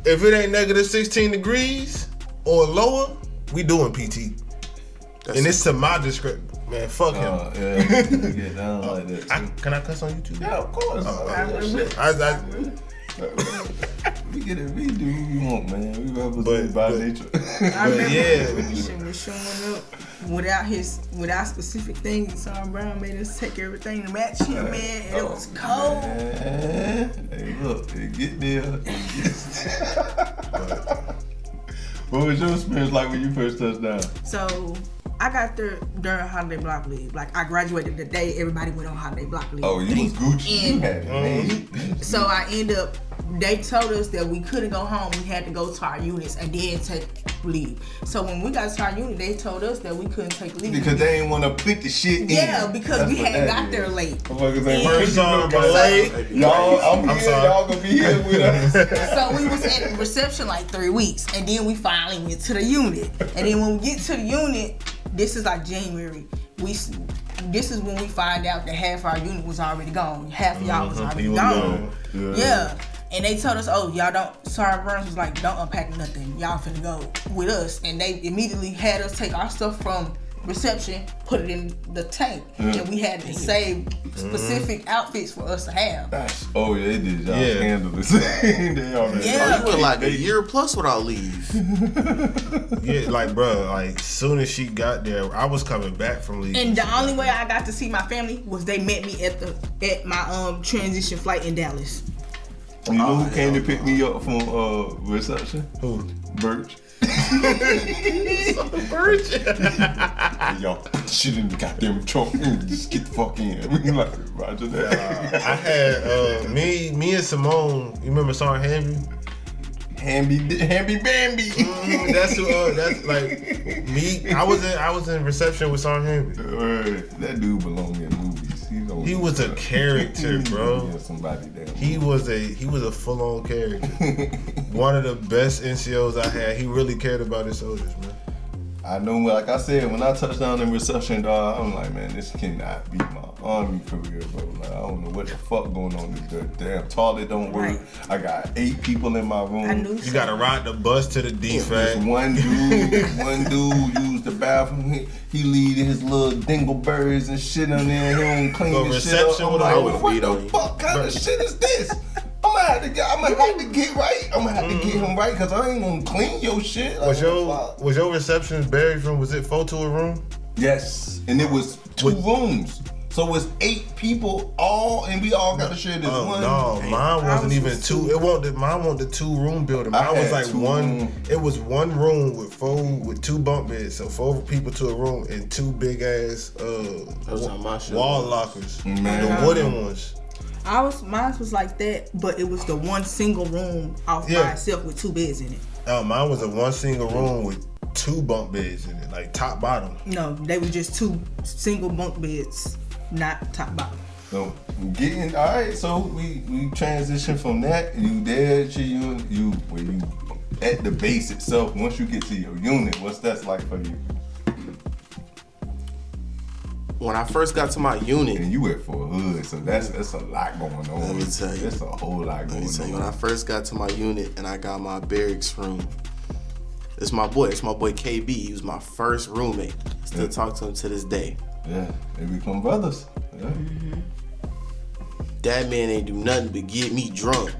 [SPEAKER 3] if it ain't negative 16 degrees or lower, we doing PT.
[SPEAKER 4] That's
[SPEAKER 3] And it's to my discretion. Man, fuck him.
[SPEAKER 1] Yeah, you get down like that.
[SPEAKER 3] Can I cuss on YouTube?
[SPEAKER 1] Yeah, of course. We get it. We do what we want, man. We represent by nature.
[SPEAKER 2] I remember
[SPEAKER 3] yeah.
[SPEAKER 2] when this shit was showing up without specific things. Son Brown made us take everything to match him, man. And it was cold.
[SPEAKER 1] Man. Hey, look, it get there. What was your experience like when you first touched down?
[SPEAKER 2] So I got there during holiday block leave. Like I graduated the day everybody went on holiday block leave.
[SPEAKER 1] Oh, you was Gucci. You
[SPEAKER 2] And-
[SPEAKER 1] had it made.
[SPEAKER 2] So I end up. They told us that we couldn't go home. We had to go to our units and then take leave. So when we got to our unit, they told us that we couldn't take leave.
[SPEAKER 1] Because they ain't want to put the shit in.
[SPEAKER 2] Yeah, because
[SPEAKER 1] That's
[SPEAKER 2] we
[SPEAKER 1] what
[SPEAKER 2] had
[SPEAKER 1] that
[SPEAKER 2] got
[SPEAKER 1] is.
[SPEAKER 2] there late.
[SPEAKER 1] Motherfuckers ain't
[SPEAKER 3] First song,
[SPEAKER 1] guys.
[SPEAKER 3] Malay.
[SPEAKER 1] Y'all, I'm here.
[SPEAKER 3] sorry.
[SPEAKER 1] Y'all gonna be here with us.
[SPEAKER 2] So we was at reception like 3 weeks, and then we finally went to the unit. And then when we get to the unit, this is like January. this is when we find out that half our unit was already gone. Half of y'all was already
[SPEAKER 3] He was
[SPEAKER 2] gone.
[SPEAKER 3] gone.
[SPEAKER 2] Yeah. And they told us, oh, y'all don't, Sergeant Burns was like, don't unpack nothing. Y'all finna go with us. And they immediately had us take our stuff from reception, put it in the tank. And we had to save specific outfits for us to have.
[SPEAKER 1] Oh, yeah, they did. Y'all
[SPEAKER 3] Yeah.
[SPEAKER 1] handle this. They already.
[SPEAKER 2] Yeah.
[SPEAKER 4] You went like a year plus without leave.
[SPEAKER 3] Yeah, like, bro, like, soon as she got there, I was coming back from leave.
[SPEAKER 2] And the only way I got to see my family was they met me at my transition flight in Dallas.
[SPEAKER 1] You know who came to pick me up from reception?
[SPEAKER 3] Who?
[SPEAKER 1] Birch.
[SPEAKER 3] Birch.
[SPEAKER 1] Y'all put shit in the goddamn trunk and just get the fuck in. We like, Roger that.
[SPEAKER 3] I had me and Simone. You remember Sergeant Henry?
[SPEAKER 1] Hamby Bambi.
[SPEAKER 3] That's who. That's like me. I was in reception with Sergeant Henry.
[SPEAKER 1] That dude belong in movies.
[SPEAKER 3] He was a character, bro.
[SPEAKER 1] Yeah, somebody damn.
[SPEAKER 3] He was a full on character. One of the best NCOs I had. He really cared about his soldiers, man.
[SPEAKER 1] I know, like I said, when I touched down in reception, dog, I'm like, man, this cannot be my Army career, bro. Like, I don't know what the fuck going on. The damn toilet don't work.
[SPEAKER 2] Right.
[SPEAKER 1] I got 8 people in my room.
[SPEAKER 2] I knew
[SPEAKER 3] You gotta ride the bus to the
[SPEAKER 1] This
[SPEAKER 3] defect.
[SPEAKER 1] one dude used the bathroom. He leave his little dingleberries and shit on there. He don't clean
[SPEAKER 3] But
[SPEAKER 1] the shit up.
[SPEAKER 3] reception
[SPEAKER 1] I'm
[SPEAKER 3] was
[SPEAKER 1] like,
[SPEAKER 3] like,
[SPEAKER 1] what the fuck kind of shit is this? I'm gonna have to get right. I'm gonna have to get him right because I ain't gonna clean your shit. Like,
[SPEAKER 3] Was your receptionist buried from? Was it 4 to a room?
[SPEAKER 1] Yes, and it was 2 rooms. So it's 8 people all, and we all got to share this one.
[SPEAKER 3] No, mine wasn't even 2. Mine wasn't the 2-room building. Mine was like 1. It was 1 room with 2 bunk beds, so 4 people to a room and 2 big ass
[SPEAKER 4] was on my shit.
[SPEAKER 3] wall lockers,
[SPEAKER 1] Man.
[SPEAKER 3] the wooden ones.
[SPEAKER 2] Mine was like that, but it was the one single room off by
[SPEAKER 3] Yeah.
[SPEAKER 2] itself with 2 beds in it.
[SPEAKER 3] Mine was a 1 single room with 2 bunk beds in it, like top bottom.
[SPEAKER 2] No, they were just 2 single bunk beds, not top bottom.
[SPEAKER 1] So getting all right. So we transition from that. You there at your unit. You at the base itself. Once you get to your unit, what's that like for you?
[SPEAKER 4] When I first got to my unit,
[SPEAKER 1] And you at Fort Hood, so that's a lot going on.
[SPEAKER 4] Let me tell you.
[SPEAKER 1] That's a whole lot going
[SPEAKER 4] when I
[SPEAKER 1] on.
[SPEAKER 4] first got to my unit and I got my barracks room, it's my boy KB. He was my first roommate. Still talk to him to this day.
[SPEAKER 1] Yeah, they become brothers. Yeah.
[SPEAKER 4] That man ain't do nothing but get me drunk.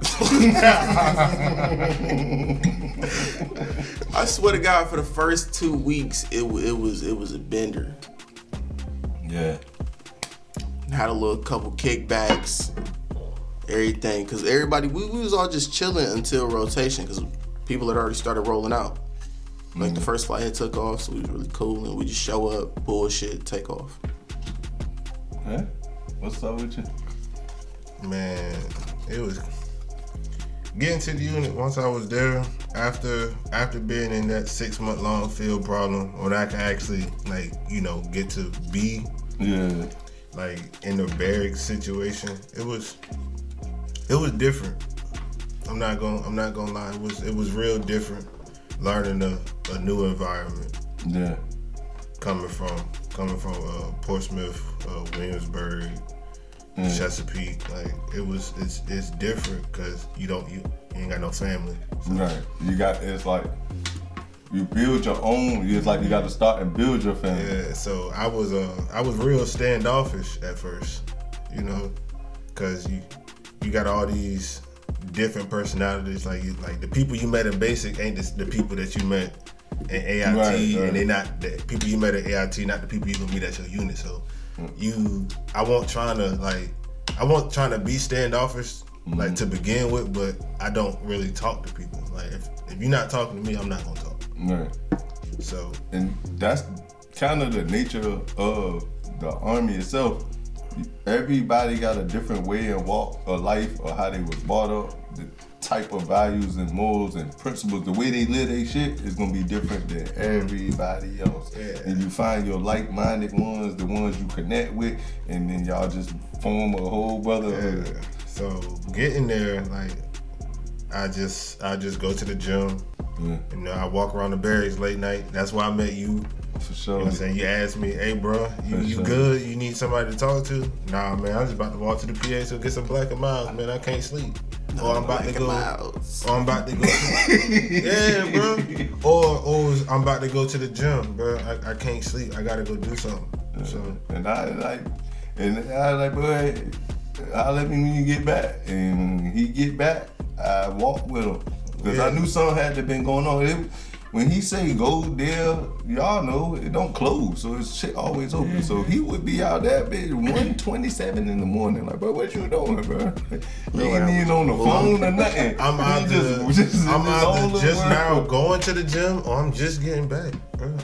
[SPEAKER 4] I swear to God, for the first 2 weeks, it was a bender.
[SPEAKER 1] Yeah.
[SPEAKER 4] Had a little couple kickbacks, everything, cause everybody we was all just chilling until rotation, cause people had already started rolling out. Like the first flight had took off, so we was really cool, and we just show up, bullshit, take off.
[SPEAKER 1] Yeah. What's up with you?
[SPEAKER 3] Man, it was getting to the unit once I was there. After being in that 6-month-long field problem, when I can actually get to be like in the barracks situation, it was different. I'm not gonna lie, it was real different. Learning a new environment.
[SPEAKER 1] Yeah.
[SPEAKER 3] Coming from Portsmouth, Williamsburg, Chesapeake, like it's different because you ain't got no family. So.
[SPEAKER 1] Right. It's like you build your own. It's like you got to start and build your family.
[SPEAKER 3] Yeah. So I was real standoffish at first, because you got all these different personalities. Like the people you met in basic ain't the people that you met in AIT,
[SPEAKER 1] Right.
[SPEAKER 3] and they not the people you met at AIT, not the people you gonna meet at your unit. So I wasn't trying to be standoffish like to begin with, but I don't really talk to people. Like if you're not talking to me, I'm not gonna talk.
[SPEAKER 1] Right.
[SPEAKER 3] So
[SPEAKER 1] And that's kind of the nature of the Army itself. Everybody got a different way and walk of life or how they was brought up. The type of values and morals and principles, the way they live their shit is gonna be different than everybody else.
[SPEAKER 3] Yeah.
[SPEAKER 1] And you find your like-minded ones, the ones you connect with, and then y'all just form a whole brotherhood.
[SPEAKER 3] yeah. So getting there, like I just go to the gym. I walk around the barracks late night. That's why I met you.
[SPEAKER 1] For
[SPEAKER 3] You
[SPEAKER 1] sure.
[SPEAKER 3] know what I'm saying? You ask me, hey, bro, you
[SPEAKER 1] sure.
[SPEAKER 3] good? You need somebody to talk to? Nah, man, I'm just about to walk to the PA to get some Black and Miles, man. I can't sleep. Or I'm about to go. Or I'm about to go. Yeah, bro. Or I'm about to go to the gym, bro. I can't sleep. I gotta go do something. So
[SPEAKER 1] And I like, boy, I'll let me when you get back. And when he get back, I walk with him. Because I knew something had to been going on. When he say go there, y'all know it don't close, so his shit always open. So he would be out there, bitch, 1:27 in the morning. Like, bro, what you doing, bro? You ain't even on the phone or nothing.
[SPEAKER 3] I'm either
[SPEAKER 1] just
[SPEAKER 3] now going to the gym or I'm just getting back, bro.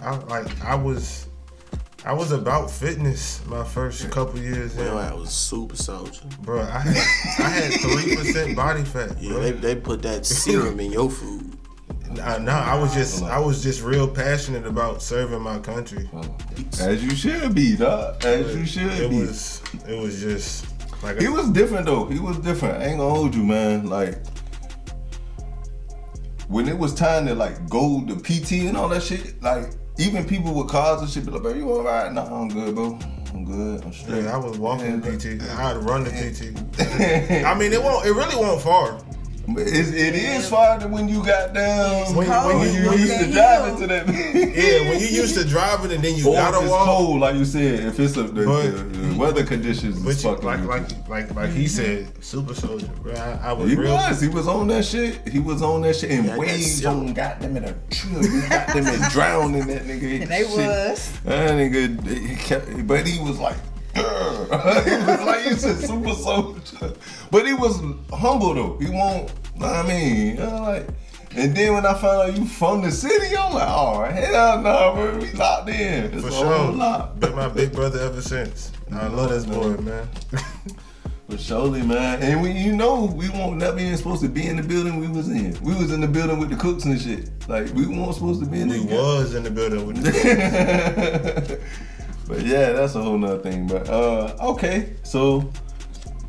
[SPEAKER 3] I was about fitness my first couple years.
[SPEAKER 4] Man, I was super soldier.
[SPEAKER 3] Bro, I had 3% body fat.
[SPEAKER 4] Yeah,
[SPEAKER 3] bro.
[SPEAKER 4] they put that serum in your food.
[SPEAKER 3] I was just real passionate about serving my country.
[SPEAKER 1] As you should be, dog. As you should be.
[SPEAKER 3] It was just like
[SPEAKER 1] He was different though. He was different. I ain't gonna hold you, man. Like when it was time to like go to PT and all that shit, like even people with cars and shit be like, bro, you alright? Nah, I'm good, bro. I'm good. I'm straight.
[SPEAKER 3] I was walking the PT. I had to run the PT. I mean, it really won't far.
[SPEAKER 1] It is farther when you got down.
[SPEAKER 3] When
[SPEAKER 1] you used to drive into that.
[SPEAKER 3] Yeah, when you used to driving and then you
[SPEAKER 1] Or
[SPEAKER 3] gotta
[SPEAKER 1] if it's
[SPEAKER 3] walk.
[SPEAKER 1] cold, like you said, if it's the weather conditions
[SPEAKER 3] But
[SPEAKER 1] is fucking.
[SPEAKER 3] like he said, super soldier, bro. I was
[SPEAKER 1] He
[SPEAKER 3] real.
[SPEAKER 1] was on that shit. He was on that shit. And
[SPEAKER 4] Yeah,
[SPEAKER 1] waves
[SPEAKER 4] that's
[SPEAKER 1] on got them in a trill. You got them in drowning that nigga.
[SPEAKER 2] And they was.
[SPEAKER 1] That nigga, he kept, but he was like, he was like you said, super soldier. But he was humble though. He won't. I mean, you know, like. And then when I found out you from the city, I'm like, oh hell no, bro, we locked in. It's
[SPEAKER 3] For
[SPEAKER 1] a
[SPEAKER 3] sure.
[SPEAKER 1] whole lot.
[SPEAKER 3] Been my big brother ever since. I love this boy, man.
[SPEAKER 1] But surely, man. And we won't never even supposed to be in the building we was in. We was in the building with the cooks and shit. Like we weren't supposed to be in
[SPEAKER 3] We
[SPEAKER 1] the
[SPEAKER 3] was in the building with the
[SPEAKER 1] But yeah, that's a whole nother thing. But okay, so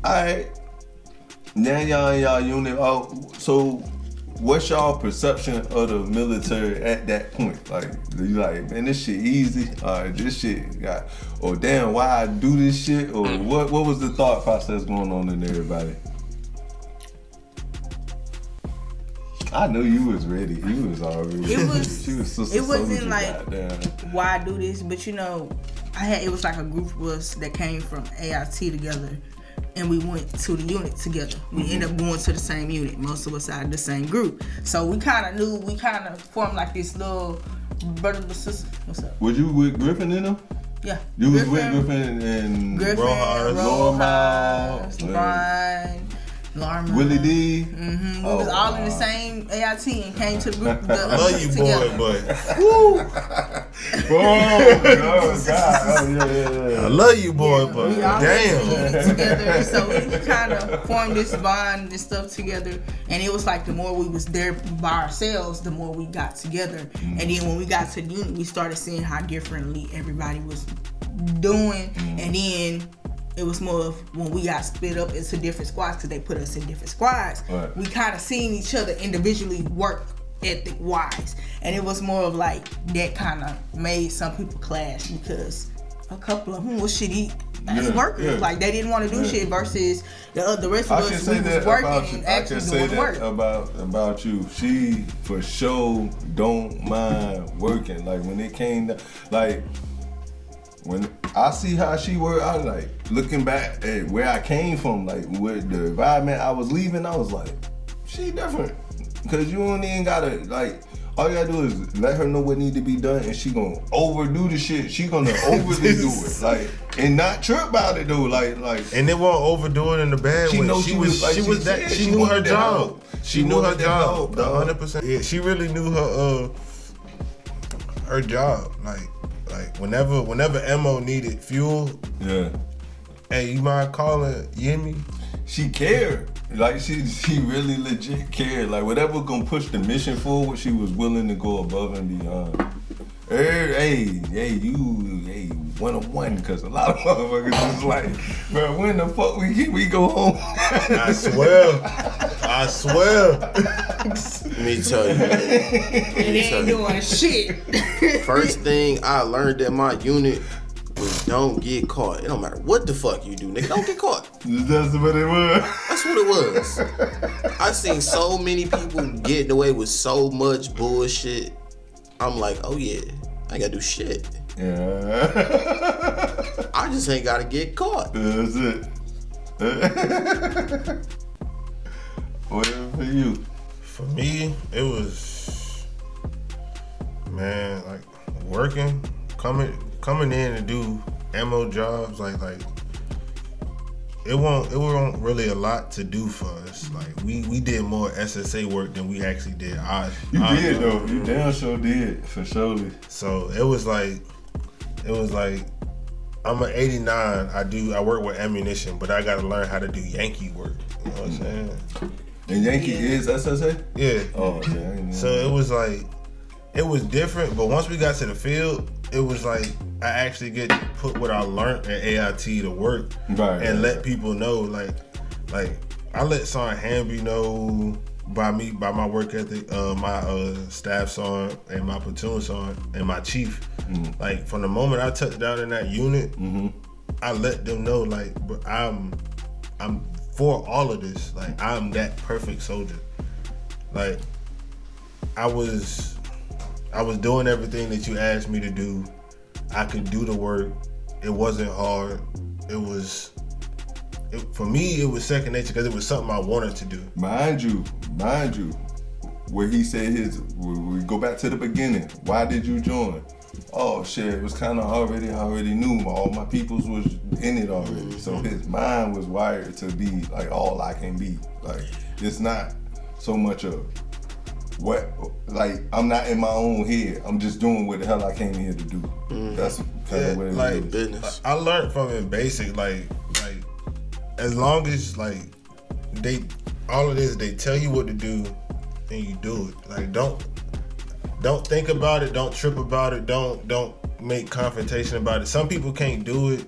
[SPEAKER 1] alright. Now y'all in y'all unit. So what's y'all perception of the military at that point? Like you like, man, this shit easy. This shit got. Or damn, why I do this shit? Or what was the thought process going on in everybody? I know you was ready. You was already. She was sister
[SPEAKER 2] It wasn't
[SPEAKER 1] soldier,
[SPEAKER 2] like
[SPEAKER 1] goddamn.
[SPEAKER 2] why I do this, but you know, it was like a group of us that came from AIT together, and we went to the unit together. We ended up going to the same unit. Most of us out of the same group, so we kind of formed like this little brother and sister. What's up?
[SPEAKER 1] Was you with Griffin in them?
[SPEAKER 2] Yeah.
[SPEAKER 1] You was with Griffin and
[SPEAKER 2] Griffin,
[SPEAKER 3] Rojas,
[SPEAKER 2] Rojas, Brian, Larman,
[SPEAKER 1] Willie D.
[SPEAKER 2] We was all in the same AIT and came to the group.
[SPEAKER 3] I love you,
[SPEAKER 2] together.
[SPEAKER 3] boy, but
[SPEAKER 1] Oh God! Oh yeah.
[SPEAKER 3] I love you, boy,
[SPEAKER 2] Yeah,
[SPEAKER 3] but
[SPEAKER 2] we all
[SPEAKER 3] damn.
[SPEAKER 2] together, so we kind of formed this bond and stuff together. And it was like the more we was there by ourselves, the more we got together. And then when we got to the unit, we started seeing how differently everybody was doing. And then it was more of when we got split up into different squads because they put us in different squads.
[SPEAKER 1] Right.
[SPEAKER 2] We kind of seen each other individually work ethic wise, and it was more of like that kind of made some people clash because a couple of them was shitty workers.
[SPEAKER 1] Yeah.
[SPEAKER 2] Like they didn't want to do shit versus the rest of
[SPEAKER 1] I
[SPEAKER 2] us
[SPEAKER 1] can
[SPEAKER 2] we
[SPEAKER 1] say
[SPEAKER 2] was
[SPEAKER 1] that
[SPEAKER 2] working
[SPEAKER 1] about you.
[SPEAKER 2] and
[SPEAKER 1] I can
[SPEAKER 2] actually
[SPEAKER 1] say
[SPEAKER 2] doing the work.
[SPEAKER 1] that about you. She for sure don't mind working. Like when it came to like. When I see how she worked, I was like looking back at where I came from, like with the environment I was leaving, I was like, she different. Cause you don't even gotta like all you gotta do is let her know what need to be done and she gonna overdo the shit. She gonna overly do it. Like and not trip about it though. Like
[SPEAKER 3] And they won't overdo it in the bad
[SPEAKER 1] She
[SPEAKER 3] way.
[SPEAKER 1] know
[SPEAKER 3] She
[SPEAKER 1] she
[SPEAKER 3] was
[SPEAKER 1] was like
[SPEAKER 3] she
[SPEAKER 1] she
[SPEAKER 3] was that
[SPEAKER 1] said,
[SPEAKER 3] she
[SPEAKER 1] she
[SPEAKER 3] knew her
[SPEAKER 1] wanted that
[SPEAKER 3] job.
[SPEAKER 1] help.
[SPEAKER 3] She
[SPEAKER 1] She
[SPEAKER 3] knew her
[SPEAKER 1] wanted that
[SPEAKER 3] job.
[SPEAKER 1] help, dog.
[SPEAKER 3] 100%. Yeah, she really knew her job. Like whenever Mo needed fuel,
[SPEAKER 1] yeah.
[SPEAKER 3] hey, you mind calling Yemi?
[SPEAKER 1] She cared. Like she really legit cared. Like whatever gonna push the mission forward, she was willing to go above and beyond. Hey, you 101 because a lot of motherfuckers is like, bro, when the fuck we go home?
[SPEAKER 3] I swear. I swear.
[SPEAKER 4] Let me tell you.
[SPEAKER 2] They ain't doing shit.
[SPEAKER 4] First thing I learned in my unit was don't get caught. It don't matter what the fuck you do, nigga. Don't get caught.
[SPEAKER 1] That's what it was.
[SPEAKER 4] That's what it was. I seen so many people getting away with so much bullshit. I'm like, oh yeah, I ain't gotta do shit.
[SPEAKER 1] Yeah.
[SPEAKER 4] I just ain't gotta get caught.
[SPEAKER 1] That's it. Whatever for you.
[SPEAKER 3] For me, it was, man, like working, coming in to do ammo jobs, like it wasn't really a lot to do for us. Like we did more SSA work than we actually did.
[SPEAKER 1] You did though. You damn sure did, for surely.
[SPEAKER 3] So it was like I'm an 89. I work with ammunition, but I gotta learn how to do Yankee work. You know what I'm saying?
[SPEAKER 1] And Yankee is SSA?
[SPEAKER 3] Yeah.
[SPEAKER 1] Oh, okay.
[SPEAKER 3] So it was like, it was different, but once we got to the field, it was like I actually get to put what I learned at AIT to work, and let people know. Like I let Sergeant Hamby know by my work ethic, my staff sergeant and my platoon sergeant and my chief. Mm-hmm. Like from the moment I touched down in that unit, I let them know like, but I'm for all of this. Like I'm that perfect soldier. Like I was doing everything that you asked me to do. I could do the work. It wasn't hard. For me, it was second nature because it was something I wanted to do.
[SPEAKER 1] Mind you, where he said we go back to the beginning. Why did you join? Oh shit, it was kind of already knew. All my peoples was in it already. So his mind was wired to be like all I can be. Like it's not so much of what, like I'm not in my own head. I'm just doing what the hell I came here to do. That's kind of what it is.
[SPEAKER 4] Business.
[SPEAKER 3] I learned from it basic, like as long as like all it is, they tell you what to do and you do it. Like don't think about it, don't trip about it, don't make confrontation about it. Some people can't do it.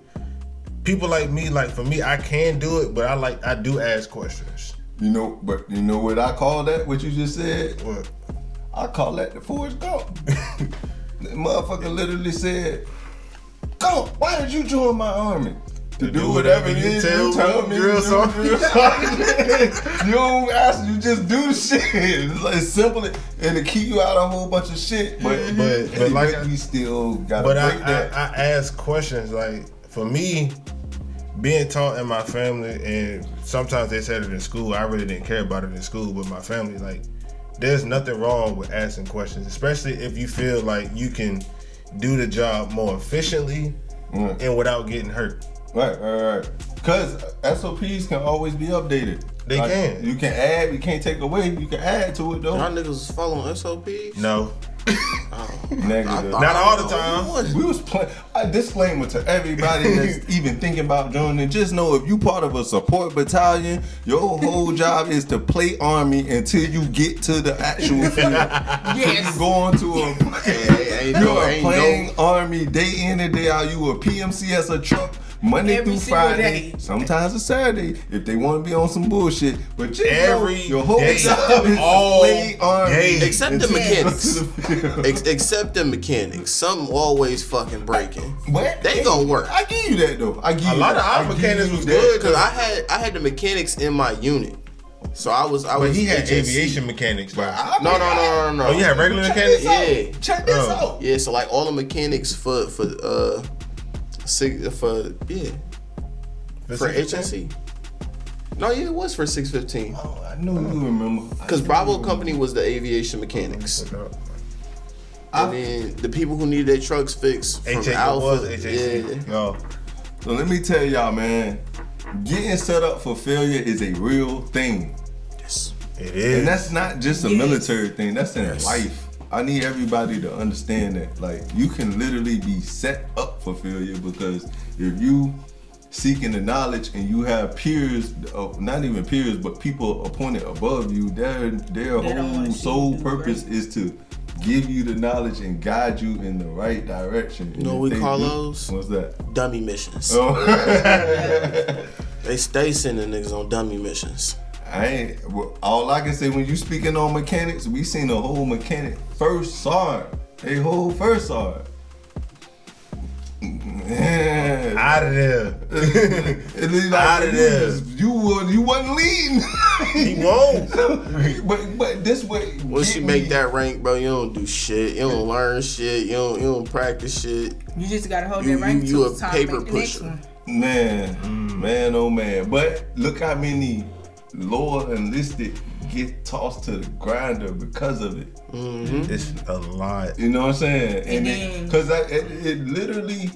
[SPEAKER 3] People like me, like for me, I can do it, but I do ask questions.
[SPEAKER 1] You know what I call that? What you just said?
[SPEAKER 3] What?
[SPEAKER 1] I call that the Forrest Gump. The motherfucker literally said, "Gump, why did you join my army? To do whatever it is you tell me to do." You don't ask, you just do the shit. It's like simple, and to keep you out of a whole bunch of shit. But like we still gotta break that.
[SPEAKER 3] I ask questions. Like for me, being taught in my family, and sometimes they said it in school. I really didn't care about it in school, but my family, like, there's nothing wrong with asking questions, especially if you feel like you can do the job more efficiently and without getting hurt.
[SPEAKER 1] Right. Because SOPs can always be updated.
[SPEAKER 3] They can.
[SPEAKER 1] You can add, you can't take away. You can add to it though.
[SPEAKER 4] Y'all niggas following SOPs?
[SPEAKER 3] No.
[SPEAKER 1] Negative.
[SPEAKER 3] Not all the time.
[SPEAKER 1] We was playing. A disclaimer to everybody that's even thinking about joining. Just know if you part of a support battalion, your whole job is to play army until you get to the actual field.
[SPEAKER 2] Yes.
[SPEAKER 1] You go on to a playing army day in and day out. You a PMC as a truck. Monday
[SPEAKER 2] Every
[SPEAKER 1] through
[SPEAKER 2] single
[SPEAKER 1] Friday,
[SPEAKER 2] day.
[SPEAKER 1] sometimes a Saturday, if they want to be on some bullshit. But just
[SPEAKER 3] Every
[SPEAKER 1] know your whole
[SPEAKER 3] day.
[SPEAKER 1] job is
[SPEAKER 3] All
[SPEAKER 1] to play army.
[SPEAKER 3] day.
[SPEAKER 4] Except the
[SPEAKER 1] until you go
[SPEAKER 4] mechanics.
[SPEAKER 1] to the field.
[SPEAKER 4] Except the mechanics. Some always fucking breaking.
[SPEAKER 1] But
[SPEAKER 4] They gonna work.
[SPEAKER 1] I give you that though. I give you
[SPEAKER 3] A lot
[SPEAKER 1] that.
[SPEAKER 3] of our
[SPEAKER 1] I give
[SPEAKER 3] mechanics
[SPEAKER 1] you
[SPEAKER 3] was
[SPEAKER 1] that.
[SPEAKER 3] good.
[SPEAKER 4] Cause I had the mechanics in my unit. So I was
[SPEAKER 3] But he had
[SPEAKER 4] HSC.
[SPEAKER 3] aviation mechanics.
[SPEAKER 1] But
[SPEAKER 3] Like,
[SPEAKER 4] No.
[SPEAKER 3] oh, you had regular
[SPEAKER 1] Check
[SPEAKER 3] mechanics?
[SPEAKER 1] this out.
[SPEAKER 4] Yeah.
[SPEAKER 1] Check this
[SPEAKER 3] Oh.
[SPEAKER 1] out.
[SPEAKER 4] Yeah, so like all the mechanics for HSC. No, yeah, it was for 615.
[SPEAKER 1] Oh, I knew you remember.
[SPEAKER 4] Because Bravo Company was the aviation mechanics. And then the people who needed their trucks fixed from Alpha.
[SPEAKER 3] HSC.
[SPEAKER 4] Yeah.
[SPEAKER 3] No.
[SPEAKER 1] So let me tell y'all, man, getting set up for failure is a real thing.
[SPEAKER 4] Yes.
[SPEAKER 3] It is.
[SPEAKER 1] And that's not just a
[SPEAKER 2] Yes.
[SPEAKER 1] military thing, that's in life. I need everybody to understand that. Like, you can literally be set up for failure because if you seeking the knowledge and you have peers, not even peers, but people appointed above you, their
[SPEAKER 2] don't wanna
[SPEAKER 1] whole
[SPEAKER 2] see
[SPEAKER 1] sole
[SPEAKER 2] you do
[SPEAKER 1] purpose
[SPEAKER 2] great.
[SPEAKER 1] is to give you the knowledge and guide you in the right direction.
[SPEAKER 4] You know what we call those?
[SPEAKER 1] What's that?
[SPEAKER 4] Dummy missions.
[SPEAKER 1] Oh.
[SPEAKER 4] They stay sending niggas on dummy missions.
[SPEAKER 1] All I can say when you speaking on mechanics, we seen a whole mechanic first sergeant. A whole first sergeant. Man.
[SPEAKER 3] Out of there. Out of there.
[SPEAKER 1] You wasn't leading.
[SPEAKER 3] He won't.
[SPEAKER 1] but this way.
[SPEAKER 4] Once you make that rank, bro, you don't do shit. You don't learn shit. You don't practice shit.
[SPEAKER 2] You just gotta hold that rank
[SPEAKER 4] you
[SPEAKER 2] till it's
[SPEAKER 4] a
[SPEAKER 2] time
[SPEAKER 4] paper
[SPEAKER 2] to make the next
[SPEAKER 4] pusher.
[SPEAKER 2] one.
[SPEAKER 1] Man, oh man. But look how many lower enlisted get tossed to the grinder because of it.
[SPEAKER 4] Mm-hmm.
[SPEAKER 3] It's a lot.
[SPEAKER 1] You know what I'm saying?
[SPEAKER 2] And then-
[SPEAKER 1] Because it literally,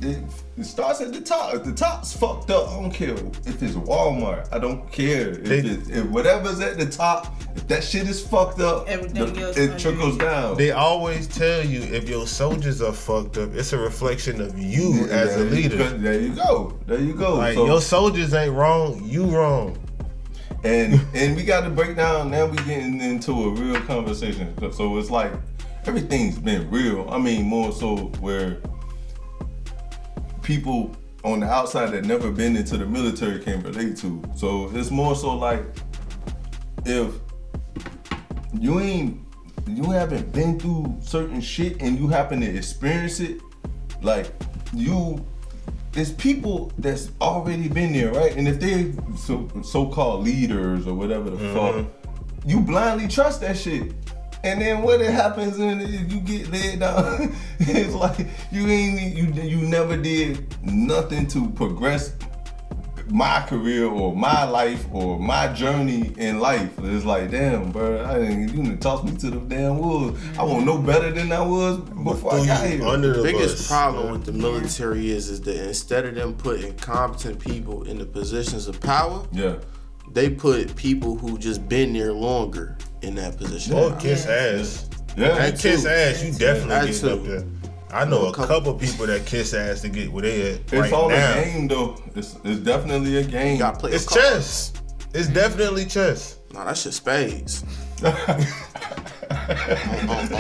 [SPEAKER 1] it starts at the top. If the top's fucked up, I don't care if it's Walmart. I don't care. If whatever's at the top, if that shit is fucked up,
[SPEAKER 2] Everything else
[SPEAKER 1] it trickles
[SPEAKER 2] underneath.
[SPEAKER 1] down.
[SPEAKER 3] They always tell you if your soldiers are fucked up, it's a reflection of you as a leader.
[SPEAKER 1] There you go. There you go.
[SPEAKER 3] Like
[SPEAKER 1] So-
[SPEAKER 3] your soldiers ain't wrong, you wrong.
[SPEAKER 1] And we got to break down. Now we getting into a real conversation. So it's like everything's been real. I mean, more so where people on the outside that never been into the military can relate to. So it's more so like if you haven't been through certain shit and you happen to experience it, like it's people that's already been there, right? And if they so-called leaders or whatever the fuck, you blindly trust that shit. And then when it happens and you get laid down, it's like you never did nothing to progress my career or my life or my journey in life. It's like, damn, bro, you done tossed me to the damn woods. I won't know better than I was before I got here.
[SPEAKER 3] Under the
[SPEAKER 4] Biggest
[SPEAKER 3] bus.
[SPEAKER 4] problem with the military is that instead of them putting competent people in the positions of power,
[SPEAKER 1] Yeah.
[SPEAKER 4] they put people who just been there longer in that position.
[SPEAKER 3] Or kiss ass.
[SPEAKER 1] Yeah.
[SPEAKER 3] That kiss ass, you definitely
[SPEAKER 4] That
[SPEAKER 3] get
[SPEAKER 4] too.
[SPEAKER 3] up there. I know a couple people that kiss ass to get where they at
[SPEAKER 1] It's
[SPEAKER 3] right
[SPEAKER 1] all
[SPEAKER 3] now.
[SPEAKER 1] a game though. It's definitely a game.
[SPEAKER 4] You gotta play
[SPEAKER 3] It's
[SPEAKER 4] a card.
[SPEAKER 3] chess. It's definitely chess.
[SPEAKER 4] Nah, that shit spades.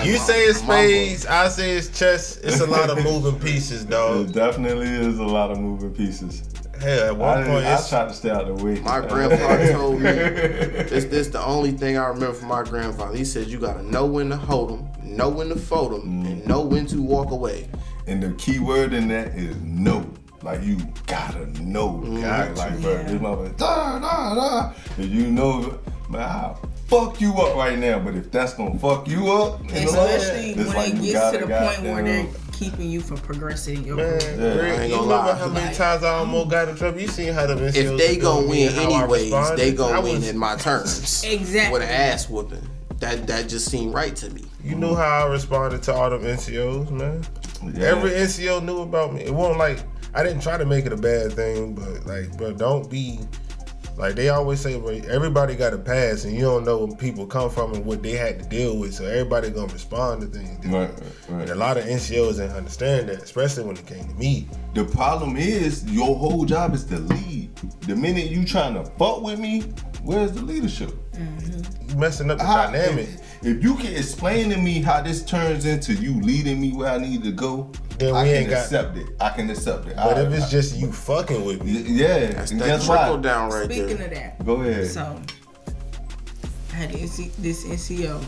[SPEAKER 3] You say it's spades, I say it's chess. It's a lot of moving pieces,
[SPEAKER 1] It
[SPEAKER 3] dog.
[SPEAKER 1] definitely is a lot of moving pieces.
[SPEAKER 3] Hell, at one point,
[SPEAKER 1] I
[SPEAKER 3] it's
[SPEAKER 1] tried to stay out of the way.
[SPEAKER 4] My grandfather told me, this the only thing I remember from my grandfather. He said you gotta know when to hold them, know when to fold them, and know when to walk away.
[SPEAKER 1] And the key word in that is no. Like you gotta know. Like bro, this motherfucker, da. If you know, man, I'll fuck you up right now. But if that's gonna fuck you up, in the long
[SPEAKER 2] Especially
[SPEAKER 1] run, it's
[SPEAKER 2] when
[SPEAKER 1] like
[SPEAKER 2] it
[SPEAKER 1] you
[SPEAKER 2] gets to
[SPEAKER 1] gotta
[SPEAKER 2] the point where they're
[SPEAKER 1] goddamn-
[SPEAKER 2] keeping you from progressing in your
[SPEAKER 3] man,
[SPEAKER 2] career.
[SPEAKER 3] Rick,
[SPEAKER 4] I ain't
[SPEAKER 3] you
[SPEAKER 4] gonna
[SPEAKER 3] remember
[SPEAKER 4] lie.
[SPEAKER 3] how many times I almost got in trouble? You seen how the NCOs
[SPEAKER 4] If they
[SPEAKER 3] do
[SPEAKER 4] gonna
[SPEAKER 3] me
[SPEAKER 4] win
[SPEAKER 3] and how I
[SPEAKER 4] anyways,
[SPEAKER 3] responded?
[SPEAKER 4] they
[SPEAKER 3] I
[SPEAKER 4] gonna win
[SPEAKER 3] was-
[SPEAKER 4] in my terms.
[SPEAKER 2] Exactly.
[SPEAKER 4] With an ass whooping. That just seemed right to me.
[SPEAKER 3] You knew how I responded to all them NCOs, man.
[SPEAKER 1] Yeah.
[SPEAKER 3] Every NCO knew about me. It wasn't like I didn't try to make it a bad thing, but like, bro, don't be like they always say, bro, everybody got a past, and you don't know where people come from and what they had to deal with. So everybody gonna respond to things.
[SPEAKER 1] Right.
[SPEAKER 3] And a lot of NCOs didn't understand that, especially when it came to me.
[SPEAKER 1] The problem is your whole job is to lead. The minute you trying to fuck with me, where's the leadership?
[SPEAKER 3] You messing up the dynamic.
[SPEAKER 1] If you can explain to me how this turns into you leading me where I need to go,
[SPEAKER 3] Then we
[SPEAKER 1] I
[SPEAKER 3] ain't
[SPEAKER 1] can
[SPEAKER 3] got-
[SPEAKER 1] accept it. I can accept it.
[SPEAKER 3] But if it's just you fucking with me,
[SPEAKER 1] yeah,
[SPEAKER 4] That's
[SPEAKER 1] and
[SPEAKER 4] that
[SPEAKER 1] guess
[SPEAKER 4] trickle
[SPEAKER 1] what?
[SPEAKER 4] down right
[SPEAKER 2] Speaking
[SPEAKER 4] there.
[SPEAKER 2] of that,
[SPEAKER 1] Go ahead.
[SPEAKER 2] so I had this NCO.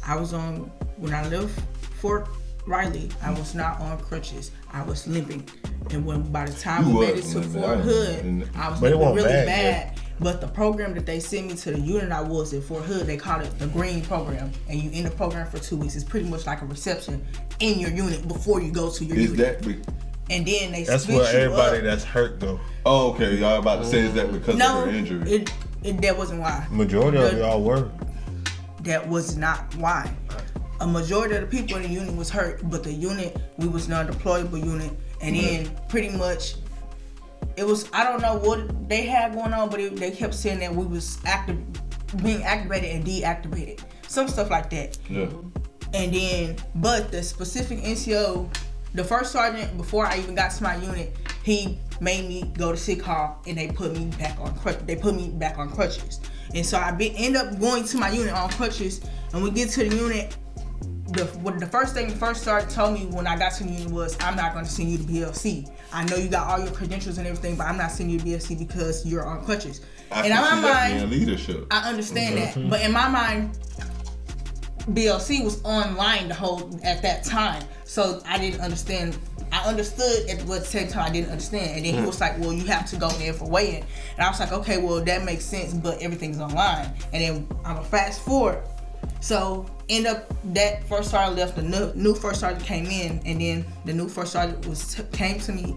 [SPEAKER 2] I was on when I left Fort Riley. I was not on crutches. I was limping, and when by the time
[SPEAKER 1] You
[SPEAKER 2] we made it
[SPEAKER 1] was
[SPEAKER 2] to
[SPEAKER 1] limping.
[SPEAKER 2] Fort Hood, I was
[SPEAKER 3] But it
[SPEAKER 2] limping
[SPEAKER 3] wasn't
[SPEAKER 2] really
[SPEAKER 3] bad,
[SPEAKER 2] bad. But the program that they sent me to the unit I was at Fort Hood, they called it the Green Program, and you in the program for 2 weeks. It's pretty much like a reception in your unit before you go to your
[SPEAKER 1] Is
[SPEAKER 2] unit.
[SPEAKER 1] that?
[SPEAKER 2] And then they
[SPEAKER 3] that's
[SPEAKER 2] switch
[SPEAKER 3] where
[SPEAKER 2] you
[SPEAKER 3] everybody
[SPEAKER 2] up.
[SPEAKER 3] that's hurt though.
[SPEAKER 1] Oh, okay. Y'all about to say is that because
[SPEAKER 2] No,
[SPEAKER 1] of her injury?
[SPEAKER 2] that wasn't why.
[SPEAKER 3] Majority of y'all were.
[SPEAKER 2] That was not why. A majority of the people in the unit was hurt, but the unit, we was non-deployable unit, and then pretty much, it was, I don't know what they had going on, but they kept saying that we was being activated and deactivated. Some stuff like that.
[SPEAKER 1] Yeah.
[SPEAKER 2] And then, but the specific NCO, the first sergeant, before I even got to my unit, he made me go to sick hall, and they put me back on crutches. And so I end up going to my unit on crutches, and we get to the unit. The first thing the first sergeant told me when I got to the unit was, I'm not going to send you to BLC. I know you got all your credentials and everything, but I'm not sending you to BLC because you're on crutches.
[SPEAKER 1] I
[SPEAKER 2] And in
[SPEAKER 1] can
[SPEAKER 2] my
[SPEAKER 1] see that
[SPEAKER 2] mind,
[SPEAKER 1] being leadership.
[SPEAKER 2] I understand that, but in my mind, BLC was online the whole at that time, so I didn't understand. I understood at the same time I didn't understand, and then he was like, "Well, you have to go there for weigh-in," and I was like, "Okay, well that makes sense, but everything's online." And then I'm a fast forward, so end up that first sergeant left, the new first sergeant came in, and then the new first sergeant came to me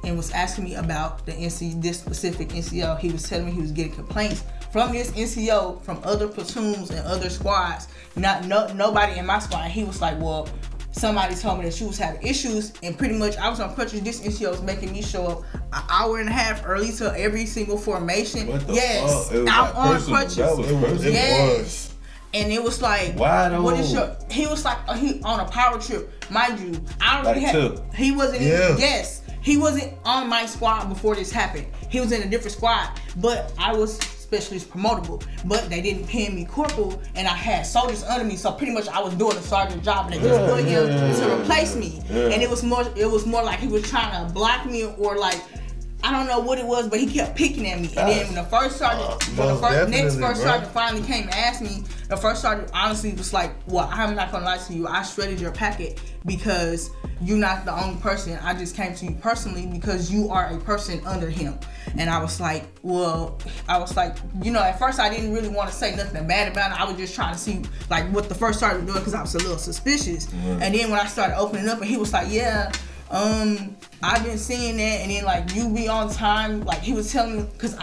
[SPEAKER 2] and was asking me about this specific NCO. He was telling me he was getting complaints from this NCO from other platoons and other squads. Nobody in my squad. And he was like, well, somebody told me that you was having issues, and pretty much I was on crutches. This NCO was making me show up an hour and a half early to every single formation.
[SPEAKER 1] What the
[SPEAKER 2] yes,
[SPEAKER 1] fuck? It was
[SPEAKER 2] I'm
[SPEAKER 1] like
[SPEAKER 2] on
[SPEAKER 1] personal.
[SPEAKER 2] crutches.
[SPEAKER 1] That was personal.
[SPEAKER 2] Yes. And it was like,
[SPEAKER 1] why though?
[SPEAKER 2] what is your? He was like, he on a power trip, mind you. I don't
[SPEAKER 1] Like
[SPEAKER 2] really
[SPEAKER 1] too.
[SPEAKER 2] He wasn't.
[SPEAKER 3] Yeah.
[SPEAKER 2] Yes, he wasn't on my squad before this happened. He was in a different squad, but I was specialist promotable. But they didn't pin me corporal, and I had soldiers under me, so pretty much I was doing the sergeant job, and they just put him to replace me.
[SPEAKER 1] Yeah.
[SPEAKER 2] And it was more like he was trying to block me, or like, I don't know what it was, but he kept picking at me. And then when the first sergeant, when the next first sergeant finally came and asked me, the first sergeant honestly was like, well, I'm not gonna lie to you, I shredded your packet because you're not the only person. I just came to you personally because you are a person under him. And I was like, at first I didn't really want to say nothing bad about it. I was just trying to see like what the first sergeant was doing because I was a little suspicious. And then when I started opening up, and he was like, yeah, I've been seeing that, and then like you be on time, like he was telling me, because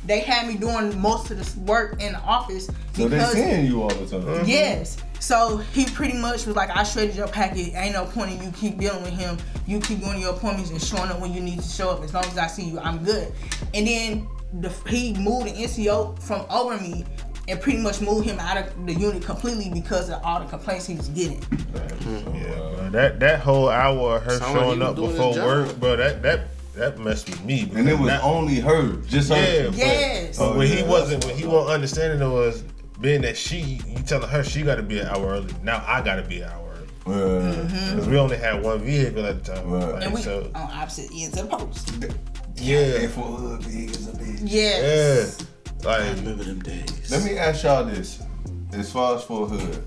[SPEAKER 2] they had me doing most of this work in the office.
[SPEAKER 1] So they seeing you all the time.
[SPEAKER 2] Yes. So he pretty much was like, I shredded your packet. Ain't no point in you keep dealing with him. You keep going to your appointments and showing up when you need to show up. As long as I see you, I'm good. And then he moved the NCO from over me and pretty much moved him out of the unit completely because of all the complaints he was getting.
[SPEAKER 3] Yeah, bro. That whole hour of her
[SPEAKER 4] Sound like
[SPEAKER 3] showing
[SPEAKER 4] he was
[SPEAKER 3] up
[SPEAKER 4] doing
[SPEAKER 3] before
[SPEAKER 4] his job.
[SPEAKER 3] work, bro, that messed with me.
[SPEAKER 1] And it was
[SPEAKER 3] Not-
[SPEAKER 1] only her, just her.
[SPEAKER 3] Yeah, but,
[SPEAKER 2] Yes.
[SPEAKER 3] but when he
[SPEAKER 1] yeah,
[SPEAKER 3] wasn't understanding it was being that you telling her she got to be an hour early. Now I got to be an hour early because we only had one vehicle at the time.
[SPEAKER 1] Right.
[SPEAKER 3] Like,
[SPEAKER 2] And we
[SPEAKER 3] so
[SPEAKER 2] on opposite ends of the post.
[SPEAKER 3] yeah,
[SPEAKER 1] And for hood big as a bitch.
[SPEAKER 2] Yes.
[SPEAKER 3] yeah. Like
[SPEAKER 4] Remember them days.
[SPEAKER 1] Let me ask y'all this, as far as for hood,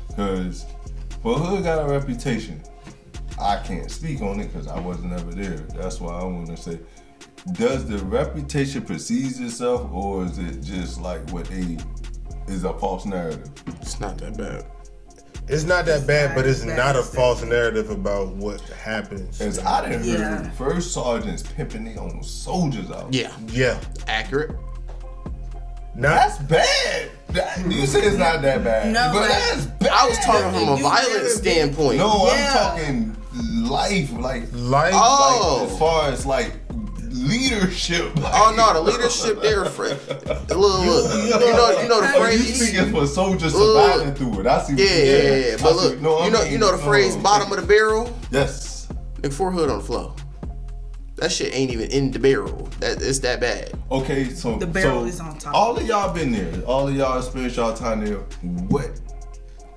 [SPEAKER 1] because for hood got a reputation. I can't speak on it because I wasn't ever there. That's why I want to say, does the reputation precedes itself, or is it just like is a false narrative?
[SPEAKER 4] It's not that bad.
[SPEAKER 3] it's not that bad, but it's
[SPEAKER 2] bad
[SPEAKER 3] not a
[SPEAKER 2] as that.
[SPEAKER 3] false narrative about what happens.
[SPEAKER 1] As I didn't
[SPEAKER 2] Yeah.
[SPEAKER 1] hear first sergeants pimping their own soldiers out.
[SPEAKER 4] Yeah,
[SPEAKER 3] Yeah,
[SPEAKER 4] accurate.
[SPEAKER 1] That's bad. You say it's not that bad,
[SPEAKER 2] No,
[SPEAKER 1] but
[SPEAKER 2] like-
[SPEAKER 1] that's bad.
[SPEAKER 4] I was talking from a
[SPEAKER 2] You
[SPEAKER 4] violent
[SPEAKER 2] never been-
[SPEAKER 4] standpoint.
[SPEAKER 1] No,
[SPEAKER 2] Yeah.
[SPEAKER 1] I'm talking life, like
[SPEAKER 4] Oh.
[SPEAKER 1] as far as like leadership. Like,
[SPEAKER 4] Oh no, the leadership there, Fred. Look, you know the
[SPEAKER 1] Oh, you
[SPEAKER 4] phrase.
[SPEAKER 1] speaking for soldiers surviving through it. I see. What
[SPEAKER 4] Yeah,
[SPEAKER 1] you're saying.
[SPEAKER 4] yeah.
[SPEAKER 1] I
[SPEAKER 4] But
[SPEAKER 1] see-
[SPEAKER 4] look,
[SPEAKER 1] no, I mean,
[SPEAKER 4] you know the phrase "bottom of the barrel."
[SPEAKER 1] Yes.
[SPEAKER 4] Nigga, 4 hood on the floor. That shit ain't even in the barrel. It's that bad.
[SPEAKER 1] Okay, so
[SPEAKER 2] The barrel
[SPEAKER 1] so
[SPEAKER 2] is on top.
[SPEAKER 1] All of y'all been there. All of y'all experienced y'all time there. What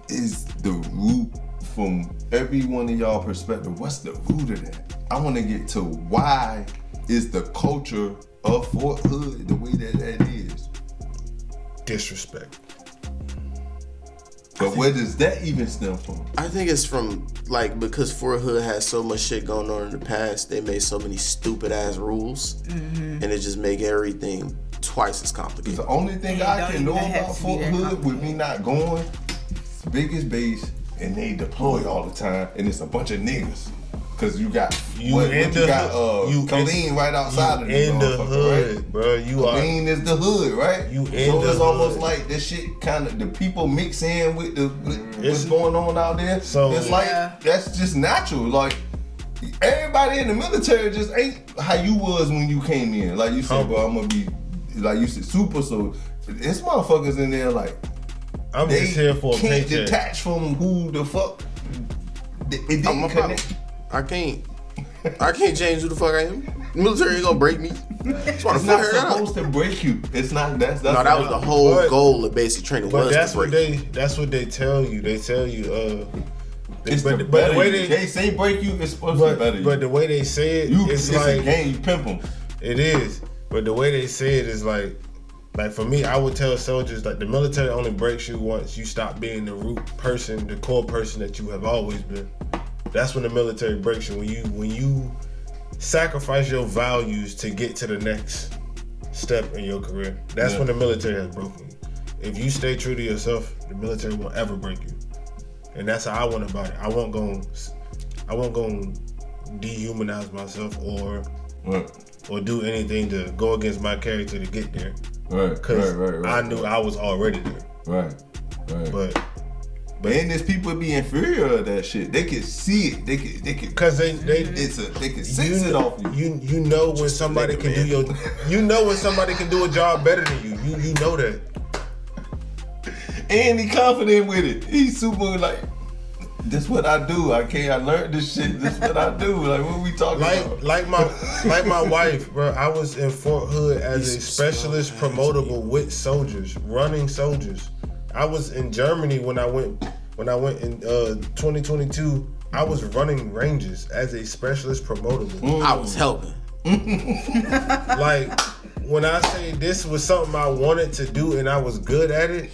[SPEAKER 1] is the root from every one of y'all perspective? What's the root of that? I want to get to why is the culture of Fort Hood the way that is.
[SPEAKER 3] disrespect.
[SPEAKER 1] But where does that even stem from?
[SPEAKER 4] I think it's from because Fort Hood has so much shit going on in the past. They made so many stupid ass rules, and it just make everything twice as complicated.
[SPEAKER 1] The only thing
[SPEAKER 2] Yeah,
[SPEAKER 1] I
[SPEAKER 2] don't
[SPEAKER 1] can know
[SPEAKER 2] even have
[SPEAKER 1] about
[SPEAKER 2] to be
[SPEAKER 1] Fort
[SPEAKER 2] that
[SPEAKER 1] Hood with me not going, biggest base, and they deploy all the time, and it's a bunch of niggas. Cause you got
[SPEAKER 3] You
[SPEAKER 1] what
[SPEAKER 3] in
[SPEAKER 1] you
[SPEAKER 3] the
[SPEAKER 1] got
[SPEAKER 3] hood. You
[SPEAKER 1] Colleen right outside of this
[SPEAKER 3] in the
[SPEAKER 1] motherfucker,
[SPEAKER 3] hood,
[SPEAKER 1] right?
[SPEAKER 3] bro. You are.
[SPEAKER 1] Colleen is the hood, right?
[SPEAKER 3] You in
[SPEAKER 1] so
[SPEAKER 3] the
[SPEAKER 1] it's almost
[SPEAKER 3] hood.
[SPEAKER 1] like this shit kind of the people mix in with what's
[SPEAKER 3] It's-
[SPEAKER 1] going on out there.
[SPEAKER 3] So-
[SPEAKER 1] it's
[SPEAKER 2] Yeah.
[SPEAKER 1] like that's just natural. Like everybody in the military just ain't how you was when you came in. Like you said,
[SPEAKER 3] Humble.
[SPEAKER 1] bro, I'm gonna be like you said, super. So it's motherfuckers in there like
[SPEAKER 3] I'm
[SPEAKER 1] they
[SPEAKER 3] just here for a
[SPEAKER 1] can't
[SPEAKER 3] paycheck.
[SPEAKER 1] detach from who the fuck it
[SPEAKER 4] I'm
[SPEAKER 1] didn't
[SPEAKER 4] a problem.
[SPEAKER 1] connect.
[SPEAKER 4] I can't change who the fuck I am. The military ain't gonna break me. That's why the
[SPEAKER 1] It's not
[SPEAKER 4] fuck I got.
[SPEAKER 1] supposed to break you. It's not. That's
[SPEAKER 4] No, that was the whole
[SPEAKER 3] But-
[SPEAKER 4] goal of basic training
[SPEAKER 3] But
[SPEAKER 4] was
[SPEAKER 3] that's
[SPEAKER 4] to
[SPEAKER 3] what
[SPEAKER 4] break.
[SPEAKER 3] that's what they tell you. They tell you.
[SPEAKER 1] It's
[SPEAKER 3] but
[SPEAKER 1] the
[SPEAKER 3] the
[SPEAKER 1] better
[SPEAKER 3] way
[SPEAKER 1] you. They say break you. It's supposed to be better.
[SPEAKER 3] but the way they say it,
[SPEAKER 1] you
[SPEAKER 3] it's
[SPEAKER 1] it's a
[SPEAKER 3] like
[SPEAKER 1] game. You pimp them.
[SPEAKER 3] it is. But the way they say it is like for me, I would tell soldiers like the military only breaks you once you stop being the root person, the core person that you have always been. That's when the military breaks you. When you sacrifice your values to get to the next step in your career. That's when the military has broken you. If you stay true to yourself, the military won't ever break you. And that's how I went about it. I won't go dehumanize myself or do anything to go against my character to get there.
[SPEAKER 1] Right.
[SPEAKER 3] Because I knew I was already there.
[SPEAKER 1] Right.
[SPEAKER 3] But
[SPEAKER 1] and there's people be inferior of that shit. They can see it. They can
[SPEAKER 3] because they
[SPEAKER 1] can sense it off you.
[SPEAKER 3] You know when somebody can do when somebody can do a job better than you. You know that.
[SPEAKER 1] And he confident with it. He's super like, this what I do. I learned this shit. This what I do. Like, what we talking about?
[SPEAKER 3] Like my wife, bro. I was in Fort Hood as a specialist promotable with soldiers, running soldiers. I was in Germany when I went in 2022. I was running ranges as a specialist promotable.
[SPEAKER 4] I was helping.
[SPEAKER 3] Like, when I say this was something I wanted to do and I was good at it,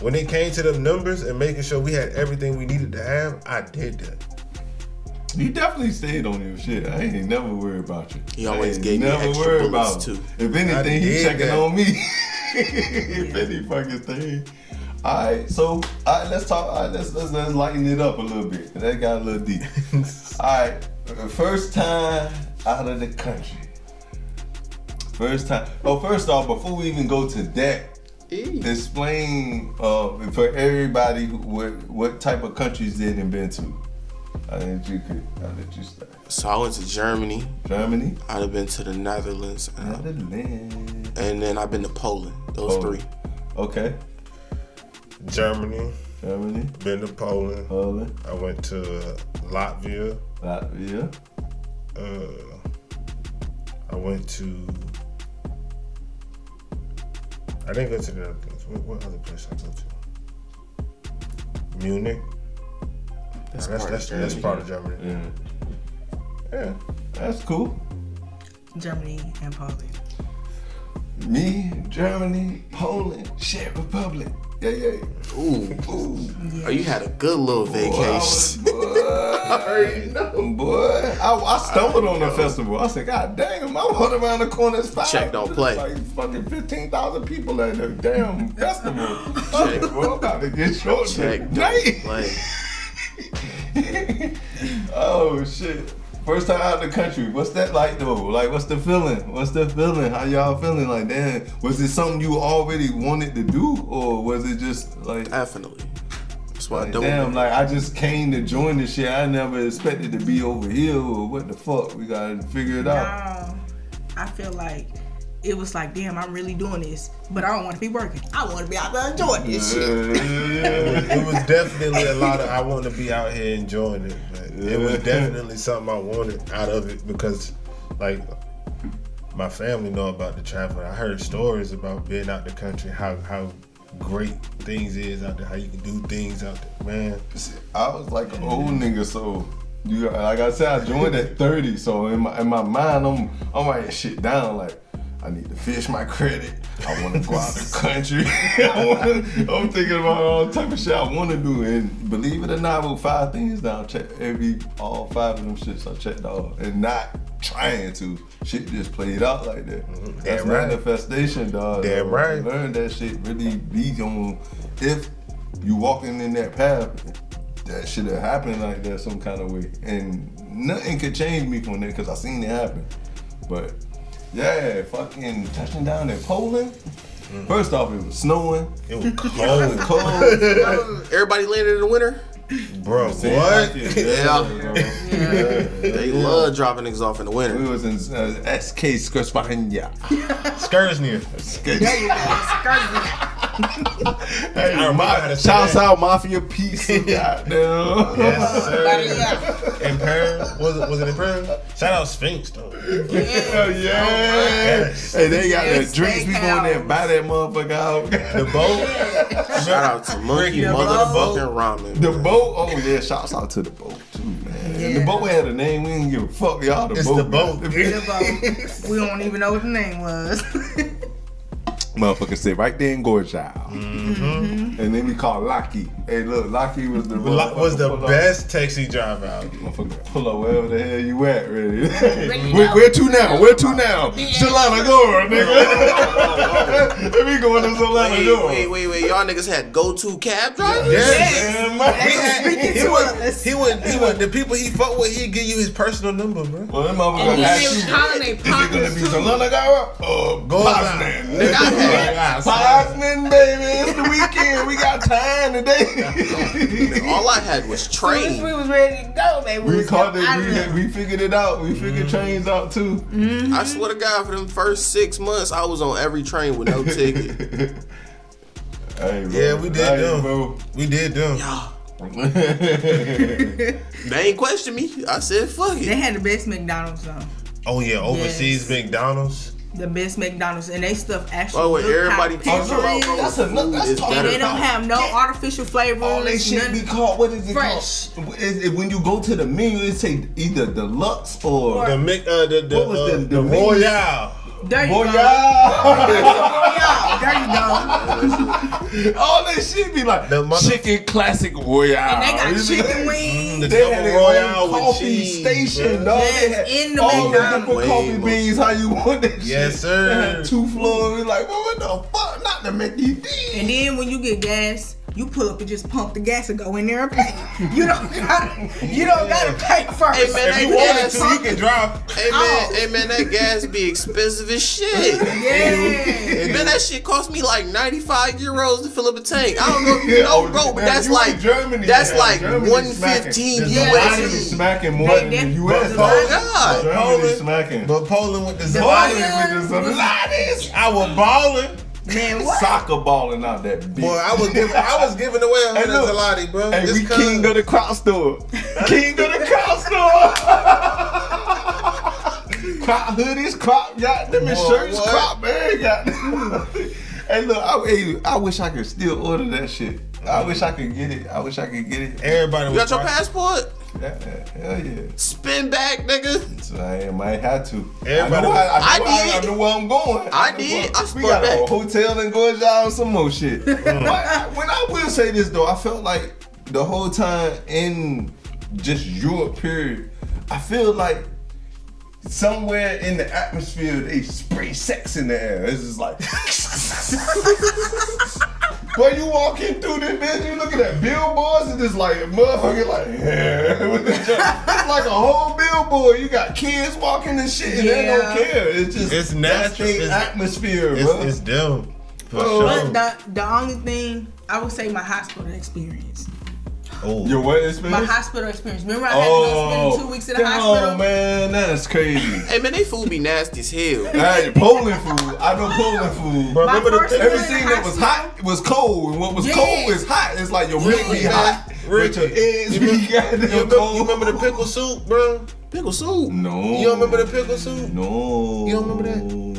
[SPEAKER 3] when it came to them numbers and making sure we had everything we needed to have, I did that.
[SPEAKER 1] You definitely stayed on your shit. I ain't never worried about you.
[SPEAKER 4] He always
[SPEAKER 1] I
[SPEAKER 4] gave me extra bullets too.
[SPEAKER 1] If anything, he checking
[SPEAKER 3] that.
[SPEAKER 1] on me. If any fucking thing. Alright, so let's talk. Let's lighten it up a little bit. That got a little deep. Alright, first time out of the country. First time. Oh, first off, before we even go to that, explain for everybody what type of countries they done been to. I'll let you start.
[SPEAKER 4] So I went to Germany.
[SPEAKER 1] Germany.
[SPEAKER 4] I'd have been to the Netherlands.
[SPEAKER 1] Netherlands.
[SPEAKER 4] And then I've been to Poland. Those three.
[SPEAKER 1] Okay.
[SPEAKER 3] Germany.
[SPEAKER 1] Been
[SPEAKER 3] to Poland. I went to Latvia. I went to. I didn't go to the other things. What other place I go to? Munich. That's part of Germany.
[SPEAKER 1] Yeah, that's cool.
[SPEAKER 2] Germany and Poland.
[SPEAKER 1] Me, Germany, Poland, Czech Republic. Yeah. Ooh.
[SPEAKER 2] Yeah.
[SPEAKER 4] Oh, you had a good little vacation.
[SPEAKER 1] Boy, I stumbled on the festival. I said, God damn, I walked around the corner.
[SPEAKER 4] Check don't play.
[SPEAKER 1] Like fucking 15,000 people at the damn festival. Check, bro, I'm about to get short.
[SPEAKER 4] Check don't play.
[SPEAKER 1] Oh shit. First time out the country. What's that like though? Like, what's the feeling? How y'all feeling? Like, damn, was it something you already wanted to do, or was it just like?
[SPEAKER 4] Definitely. That's why
[SPEAKER 1] Like,
[SPEAKER 4] I don't.
[SPEAKER 1] damn, like I just came to join this shit. I never expected to be over here, or what the fuck? We gotta figure it out.
[SPEAKER 2] I feel like it was like, damn, I'm really doing this, but I don't want to be working. I want to be out there enjoying this shit.
[SPEAKER 3] It was definitely a lot of I want to be out here enjoying it, but it was definitely something I wanted out of it because, like, my family know about the traveling. I heard stories about being out the country, how great things is out there, how you can do things out there, man.
[SPEAKER 1] I was like an old nigga, so like I said, I joined at 30. So in my mind, I'm writing shit down like. I need to fish my credit. I want to go out the country. I'm thinking about all type of shit I want to do. And believe it or not, I wrote 5 things down. Check all 5 of them shits I checked off. And not trying to. Shit just played out like that. That's
[SPEAKER 3] right.
[SPEAKER 1] Manifestation, dog.
[SPEAKER 3] Damn right.
[SPEAKER 1] Learn that shit really be on. If you walking in that path, that should have happened like that some kind of way. And nothing could change me from that because I seen it happen. But yeah, fucking touching down in Poland. First off, it was snowing.
[SPEAKER 3] It was cold.
[SPEAKER 4] Everybody landed in the winter.
[SPEAKER 3] Bro, what?
[SPEAKER 4] Yeah. They love dropping niggas off in the winter.
[SPEAKER 1] We was in SK Skrsvania.
[SPEAKER 3] Skersnear.
[SPEAKER 2] There you go.
[SPEAKER 1] Hey, shouts out Mafia Peace. Goddamn.
[SPEAKER 3] Yes, sir.
[SPEAKER 2] Yeah.
[SPEAKER 3] In Paris? Was it in Paris? Shout out Sphinx, though.
[SPEAKER 1] Hell yeah. Hey, they got the drinks. We going there and buy that motherfucker out.
[SPEAKER 3] The boat.
[SPEAKER 4] Shout out to Monkey
[SPEAKER 3] The
[SPEAKER 4] motherfucking ramen.
[SPEAKER 1] The boat. Oh, yeah. Shouts out to the boat, too, man. And the boat had a name. We didn't give a fuck, y'all.
[SPEAKER 3] It's the boat.
[SPEAKER 2] The boat. We don't even know what the name was.
[SPEAKER 1] Motherfucker sit right there in Gorgeau. And then we called Locky. Hey, look, Locky was the
[SPEAKER 3] best taxi driver out.
[SPEAKER 1] Motherfucker, pull up wherever the hell you at, ready. Where to now? Where to now? Solana Gore, nigga. Let me go into Solana Gore.
[SPEAKER 4] Wait. Y'all niggas had go-to cab drivers?
[SPEAKER 3] Yes. He would. The people he fuck with, he'd give you his personal number, bro.
[SPEAKER 1] Well, that motherfucker asked you, is it gonna be Solana Gore? Poznan. Poznan, baby. It's the weekend. We got time today.
[SPEAKER 4] All I had was train.
[SPEAKER 2] We was ready to go, baby.
[SPEAKER 1] We caught it. We figured it out. We figured trains out too.
[SPEAKER 4] I swear to God, for them first 6 months, I was on every train with no ticket.
[SPEAKER 3] Hey, bro. Yeah, we did them.
[SPEAKER 1] Bro.
[SPEAKER 3] We did them.
[SPEAKER 4] They ain't question me. I said, fuck it.
[SPEAKER 2] They had the best McDonald's though.
[SPEAKER 3] Oh yeah, overseas McDonald's.
[SPEAKER 2] The best McDonald's, and they stuff actually.
[SPEAKER 4] Oh, everybody talks about
[SPEAKER 1] that's
[SPEAKER 2] and they don't have no artificial flavors.
[SPEAKER 1] All they shit be called, what is it
[SPEAKER 2] fresh.
[SPEAKER 1] called? When you go to the menu, it say either deluxe or
[SPEAKER 3] the Royale.
[SPEAKER 2] There you
[SPEAKER 1] Royale.
[SPEAKER 2] There you go.
[SPEAKER 1] All that shit be like chicken classic Royale.
[SPEAKER 2] And they got chicken wings.
[SPEAKER 3] The
[SPEAKER 1] they had their
[SPEAKER 3] Royale
[SPEAKER 1] own coffee
[SPEAKER 3] cheese,
[SPEAKER 1] station,
[SPEAKER 3] bro.
[SPEAKER 1] dog.
[SPEAKER 2] Yes,
[SPEAKER 1] They had
[SPEAKER 2] in the
[SPEAKER 1] all the
[SPEAKER 2] McDonald's.
[SPEAKER 1] different coffee beans. How you want that shit?
[SPEAKER 3] Yes, sir.
[SPEAKER 1] They had 2 floors. We like, well, what the fuck? Not to make you think.
[SPEAKER 2] And then when you get gas, you pull up and just pump the gas and go in there and pay. You don't gotta pay first.
[SPEAKER 4] Hey man,
[SPEAKER 3] If you wanted to, you can drive.
[SPEAKER 4] Hey man, that gas be expensive as shit.
[SPEAKER 2] Yeah.
[SPEAKER 4] Man, that shit cost me like 95 euros to fill up a tank. I don't know if you know, bro, but that's like
[SPEAKER 1] Germany,
[SPEAKER 4] like
[SPEAKER 1] Germany
[SPEAKER 4] 115
[SPEAKER 1] Germany
[SPEAKER 4] USD.
[SPEAKER 1] smacking more than the US.
[SPEAKER 4] Oh God.
[SPEAKER 1] Germany smacking.
[SPEAKER 3] But Poland with the
[SPEAKER 1] Poland with the Zalatis.
[SPEAKER 3] I was balling.
[SPEAKER 2] Man, what?
[SPEAKER 1] Soccer balling out that bitch.
[SPEAKER 3] Boy, I was giving away a
[SPEAKER 1] Hey, look.
[SPEAKER 3] Zalati, bro.
[SPEAKER 1] Hey,
[SPEAKER 3] Just
[SPEAKER 1] we
[SPEAKER 3] cause.
[SPEAKER 1] king of the crop store. King of the crop store. Crop hoodies, crop goddamn shirts,
[SPEAKER 3] what?
[SPEAKER 1] crop man goddamn. Hey, look, I wish I could still order that shit. I wish I could get it.
[SPEAKER 3] Everybody
[SPEAKER 4] You
[SPEAKER 3] was
[SPEAKER 4] got your passport?
[SPEAKER 1] Hell yeah.
[SPEAKER 4] Spin back, nigga.
[SPEAKER 1] So I might have to.
[SPEAKER 3] Everybody
[SPEAKER 1] I know where I'm going.
[SPEAKER 4] I did. I
[SPEAKER 1] We
[SPEAKER 4] spun
[SPEAKER 1] got
[SPEAKER 4] back.
[SPEAKER 1] a hotel in Gorgeau and some more shit. But when I will say this though, I felt like the whole time in just Europe period, I feel like somewhere in the atmosphere they spray sex in the air. It's just like Boy, you walking through this bitch, you look at that billboards and it's like a motherfucker like, it's like a whole billboard. You got kids walking and shit and they don't care. It's just
[SPEAKER 3] It's natural.
[SPEAKER 1] It's atmosphere, bro.
[SPEAKER 3] It's them. For
[SPEAKER 1] Oh.
[SPEAKER 3] sure.
[SPEAKER 2] But the only thing I would say my hospital experience.
[SPEAKER 3] Oh.
[SPEAKER 1] Your what
[SPEAKER 2] My
[SPEAKER 1] experience?
[SPEAKER 2] hospital experience. Remember I had to go spend 2 weeks in the hospital?
[SPEAKER 1] Oh man, that's crazy.
[SPEAKER 4] Hey man, they food be nasty as hell.
[SPEAKER 1] Hey, Poland food. I know Poland food.
[SPEAKER 3] Bro,
[SPEAKER 2] My
[SPEAKER 3] remember
[SPEAKER 2] first
[SPEAKER 3] the
[SPEAKER 2] year-
[SPEAKER 1] Everything that was hot was cold, and what was
[SPEAKER 2] Yeah.
[SPEAKER 1] cold is hot. It's like your milk be
[SPEAKER 3] Yeah.
[SPEAKER 1] hot, but your eggs be goddamn cold.
[SPEAKER 3] You remember the pickle soup, bro?
[SPEAKER 4] Pickle soup.
[SPEAKER 1] No.
[SPEAKER 3] You don't remember the pickle soup?
[SPEAKER 1] No.
[SPEAKER 3] You don't remember that?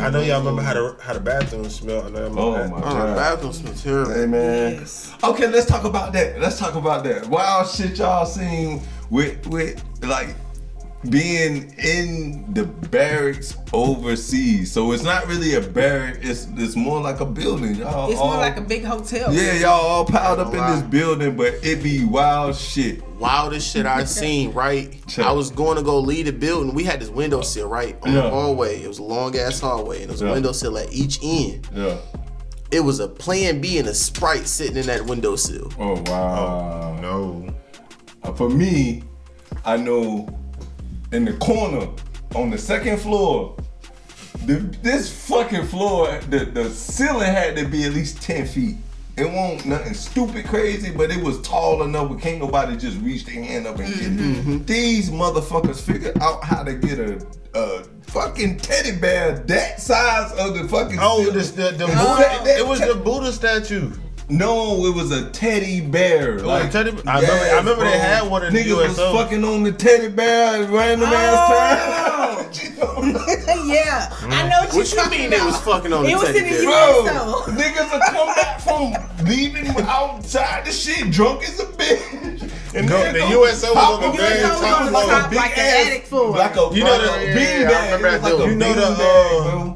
[SPEAKER 3] I know y'all remember how the bathroom smelled. I know y'all remember
[SPEAKER 1] Oh
[SPEAKER 3] that.
[SPEAKER 1] my
[SPEAKER 4] Oh, the
[SPEAKER 1] god.
[SPEAKER 4] bathroom smells terrible.
[SPEAKER 1] Hey man.
[SPEAKER 2] Yes.
[SPEAKER 1] Okay, let's talk about that. Wild shit y'all seen with like being in the barracks overseas. So it's not really a barrack. It's more like a building. Y'all
[SPEAKER 2] It's more like a big hotel.
[SPEAKER 1] Yeah, y'all all piled up in
[SPEAKER 4] Wow.
[SPEAKER 1] this building, but it be wild shit.
[SPEAKER 4] Wildest shit I seen, right?
[SPEAKER 1] Check.
[SPEAKER 4] I was going to go leave the building. We had this windowsill, right? On
[SPEAKER 1] Yeah.
[SPEAKER 4] the hallway. It was a long ass hallway. And there was
[SPEAKER 1] Yeah.
[SPEAKER 4] a windowsill at each end.
[SPEAKER 1] Yeah.
[SPEAKER 4] It was a Plan B and a Sprite sitting in that windowsill.
[SPEAKER 1] Oh wow.
[SPEAKER 3] No.
[SPEAKER 1] For me, I know in the corner on the second floor, this fucking floor, the ceiling had to be at least 10 feet. It wasn't nothing stupid crazy, but it was tall enough where can't nobody just reach their hand up and get it. These motherfuckers figured out how to get a fucking teddy bear that size of the fucking
[SPEAKER 3] Oh,
[SPEAKER 1] ceiling.
[SPEAKER 3] it was the Buddha statue.
[SPEAKER 1] No, it was a teddy bear. Like
[SPEAKER 3] I remember they had one in the
[SPEAKER 1] Niggas was
[SPEAKER 3] USO.
[SPEAKER 1] fucking on the teddy bear at random ass time.
[SPEAKER 2] Yeah, I know what you're
[SPEAKER 4] What you
[SPEAKER 2] talking
[SPEAKER 4] mean
[SPEAKER 2] about.
[SPEAKER 4] they was fucking on the
[SPEAKER 2] It was
[SPEAKER 4] teddy
[SPEAKER 2] in the
[SPEAKER 4] bear?
[SPEAKER 2] US.
[SPEAKER 1] Bro, niggas will come back from leaving outside the shit drunk as a bitch. And
[SPEAKER 3] No,
[SPEAKER 1] then
[SPEAKER 3] the
[SPEAKER 1] go
[SPEAKER 3] USO was on the
[SPEAKER 1] hop
[SPEAKER 3] very
[SPEAKER 2] USO was
[SPEAKER 3] top
[SPEAKER 2] on the
[SPEAKER 3] floor.
[SPEAKER 2] top like an attic floor.
[SPEAKER 1] Like a
[SPEAKER 3] You know the-
[SPEAKER 1] beanbag.
[SPEAKER 4] I remember that building.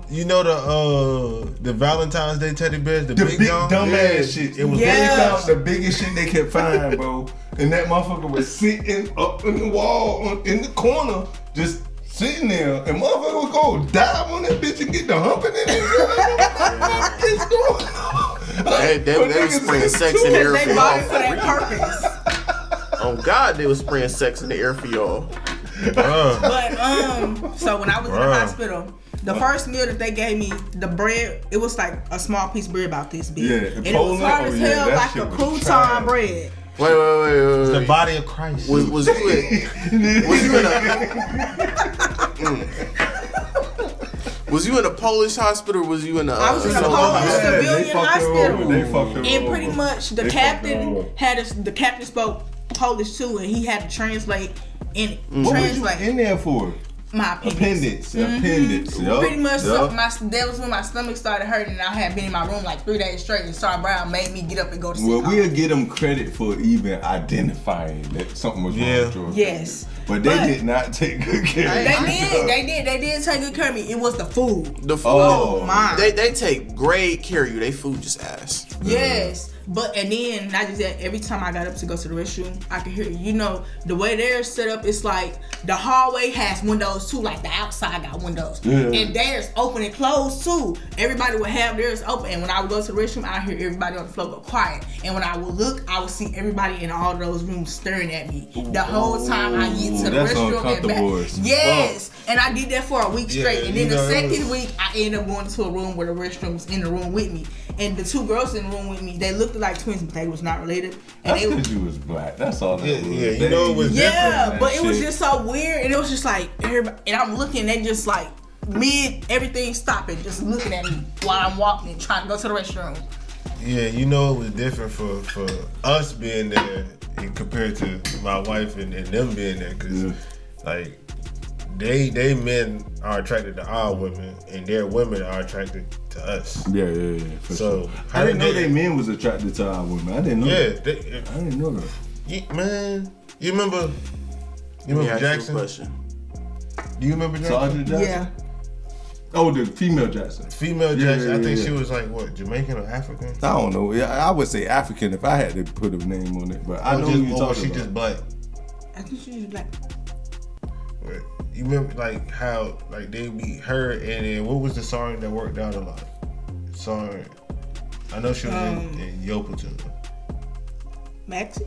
[SPEAKER 3] You know
[SPEAKER 1] bro.
[SPEAKER 3] the Valentine's Day teddy bears, the
[SPEAKER 1] The
[SPEAKER 3] big
[SPEAKER 1] big
[SPEAKER 3] John?
[SPEAKER 1] dumbass shit.
[SPEAKER 3] It was
[SPEAKER 2] Yeah.
[SPEAKER 1] They
[SPEAKER 3] really
[SPEAKER 1] found the biggest shit they could find, bro. And that motherfucker was sitting up in the wall in the corner, just sitting there. And motherfucker would go dive on that bitch and get the humping in it. What the fuck is going on?
[SPEAKER 4] They was spraying sex in the air
[SPEAKER 2] They
[SPEAKER 4] for
[SPEAKER 2] bought
[SPEAKER 4] y'all.
[SPEAKER 2] it for that
[SPEAKER 4] For real.
[SPEAKER 2] purpose.
[SPEAKER 4] Oh God, they was spraying sex in the air for y'all.
[SPEAKER 3] Bruh.
[SPEAKER 2] But so when I was in the hospital, the first meal that they gave me, the bread, it was like a small piece of bread about this big.
[SPEAKER 1] Yeah,
[SPEAKER 2] and it was
[SPEAKER 1] Poland,
[SPEAKER 2] hard as hell,
[SPEAKER 1] that
[SPEAKER 2] like
[SPEAKER 1] shit
[SPEAKER 2] a
[SPEAKER 1] was
[SPEAKER 2] crouton
[SPEAKER 1] trash.
[SPEAKER 2] bread.
[SPEAKER 4] Wait.
[SPEAKER 3] The body of Christ.
[SPEAKER 4] Was you was you in a Polish hospital? Or was you in a?
[SPEAKER 2] I was in a
[SPEAKER 4] some-
[SPEAKER 2] Polish
[SPEAKER 1] Yeah,
[SPEAKER 2] civilian
[SPEAKER 1] they fucked her
[SPEAKER 2] hospital.
[SPEAKER 1] over. They fucked her
[SPEAKER 2] And
[SPEAKER 1] over.
[SPEAKER 2] pretty much the
[SPEAKER 1] They fucked her
[SPEAKER 2] captain
[SPEAKER 1] over.
[SPEAKER 2] had us. The captain spoke Polish too, and he had to translate in
[SPEAKER 1] What was you
[SPEAKER 2] translate
[SPEAKER 1] in there for?
[SPEAKER 2] my
[SPEAKER 1] Appendix. Appendix. Yup.
[SPEAKER 2] Pretty much,
[SPEAKER 1] Yup.
[SPEAKER 2] that was when my stomach started hurting, and I had been in my room like 3 days straight. And Star Brown made me get up and go to sleep.
[SPEAKER 1] Well, we'll give them credit for even identifying that something was wrong with George.
[SPEAKER 2] Yes.
[SPEAKER 1] But they did not take good care of
[SPEAKER 2] They did take good care of me. It was the food.
[SPEAKER 4] The food.
[SPEAKER 1] Oh.
[SPEAKER 2] My.
[SPEAKER 4] They take great care of you. They food just ass.
[SPEAKER 2] Yes. But and then not just that, every time I got up to go to the restroom, I could hear, you know, the way they're set up, it's like the hallway has windows too, like the outside got windows.
[SPEAKER 1] Yeah.
[SPEAKER 2] And theirs open and closed too. Everybody would have theirs open. And when I would go to the restroom, I hear everybody on the floor go quiet. And when I would look, I would see everybody in all those rooms staring at me the whole time I get to the
[SPEAKER 1] that's
[SPEAKER 2] restroom and
[SPEAKER 1] uncomfortable
[SPEAKER 2] back.
[SPEAKER 1] as
[SPEAKER 2] Yes. And I did that for a week
[SPEAKER 3] Yeah,
[SPEAKER 2] straight. And then
[SPEAKER 3] you
[SPEAKER 2] the
[SPEAKER 3] know, it
[SPEAKER 2] second
[SPEAKER 3] was-
[SPEAKER 2] week, I ended up going to a room where the restroom was in the room with me. And the two girls in the room with me, they looked like twins, but they was not related. And
[SPEAKER 1] That's
[SPEAKER 2] they
[SPEAKER 1] because you was black. That's all that
[SPEAKER 3] Yeah,
[SPEAKER 1] was.
[SPEAKER 3] yeah, you know it was
[SPEAKER 2] yeah,
[SPEAKER 1] different,
[SPEAKER 2] but
[SPEAKER 1] that
[SPEAKER 2] it was
[SPEAKER 1] shit.
[SPEAKER 2] just so weird, and it was just like everybody, and I'm looking, they just like mid everything stopping, just looking at me while I'm walking, trying to go to the restroom.
[SPEAKER 3] Yeah, you know it was different for us being there and compared to my wife and them being there, because like they men are attracted to our women and their women are attracted to us.
[SPEAKER 1] Yeah. For
[SPEAKER 3] So,
[SPEAKER 1] sure. I didn't know
[SPEAKER 3] her
[SPEAKER 1] they
[SPEAKER 3] nigga-
[SPEAKER 1] men was attracted to our women. I didn't know.
[SPEAKER 3] Yeah,
[SPEAKER 1] that.
[SPEAKER 3] they,
[SPEAKER 1] I didn't know that.
[SPEAKER 3] man, you remember
[SPEAKER 4] Let me ask you a
[SPEAKER 3] Jackson?
[SPEAKER 4] question.
[SPEAKER 3] Do you remember Jackson?
[SPEAKER 1] Sergeant Jackson.
[SPEAKER 2] Yeah,
[SPEAKER 1] Oh, the female Jackson.
[SPEAKER 3] Female
[SPEAKER 1] Yeah,
[SPEAKER 3] Jackson. I think
[SPEAKER 1] yeah.
[SPEAKER 3] she was like what, Jamaican or African?
[SPEAKER 1] I don't know. Yeah, I would say African if I had to put a name on it, but I know who you
[SPEAKER 3] or was
[SPEAKER 1] talking
[SPEAKER 3] she
[SPEAKER 1] about.
[SPEAKER 3] just black?
[SPEAKER 2] I think she's black.
[SPEAKER 3] You remember like how like they be her and then what was the sergeant that worked out a lot? Sergeant. I know she was in Yo Platoon.
[SPEAKER 2] Maxie?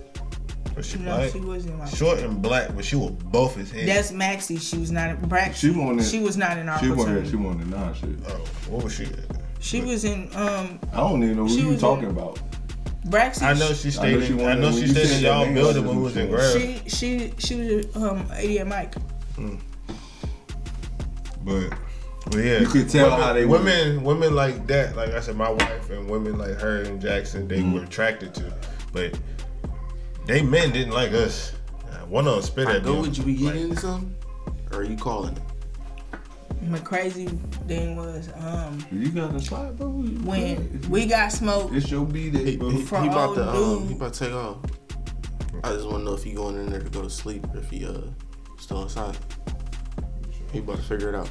[SPEAKER 3] Was she
[SPEAKER 2] No,
[SPEAKER 3] black?
[SPEAKER 2] she wasn't like.
[SPEAKER 3] Short and black, but she was both his head.
[SPEAKER 2] That's Maxie. She was not in Braxton.
[SPEAKER 1] She wanted-
[SPEAKER 2] She was not in our
[SPEAKER 1] She
[SPEAKER 2] platoon.
[SPEAKER 1] wanted. She wanted nah shit.
[SPEAKER 3] Oh, what was she?
[SPEAKER 2] She was in
[SPEAKER 1] I don't even know who
[SPEAKER 2] She
[SPEAKER 1] you
[SPEAKER 2] was
[SPEAKER 1] talking
[SPEAKER 2] in-
[SPEAKER 1] about.
[SPEAKER 2] Braxton.
[SPEAKER 3] I know she
[SPEAKER 1] I
[SPEAKER 3] stayed.
[SPEAKER 1] know she
[SPEAKER 3] I
[SPEAKER 1] wanted-
[SPEAKER 3] know
[SPEAKER 1] when
[SPEAKER 3] she
[SPEAKER 1] you
[SPEAKER 3] stayed
[SPEAKER 1] said
[SPEAKER 3] in
[SPEAKER 1] that
[SPEAKER 3] y'all
[SPEAKER 1] name,
[SPEAKER 3] building
[SPEAKER 1] I
[SPEAKER 3] when we was in
[SPEAKER 1] knew
[SPEAKER 3] grad.
[SPEAKER 2] She was 80 at Mike.
[SPEAKER 3] But yeah,
[SPEAKER 1] You could tell how they
[SPEAKER 3] women like that. Like I said, my wife and women like her and Jackson, they were attracted to. But they men didn't like us. One of them spit
[SPEAKER 4] I
[SPEAKER 3] at
[SPEAKER 4] go
[SPEAKER 3] me.
[SPEAKER 4] with you. We get
[SPEAKER 3] Like,
[SPEAKER 4] into something, or are you calling it?
[SPEAKER 2] My crazy thing was
[SPEAKER 1] You got a slide, bro.
[SPEAKER 2] when we got smoked.
[SPEAKER 1] It's your B-Day, bro.
[SPEAKER 4] He
[SPEAKER 2] From
[SPEAKER 4] about to
[SPEAKER 2] old dude.
[SPEAKER 4] he about to take off. I just want to know if he going in there to go to sleep or if he still inside. He about to figure it out.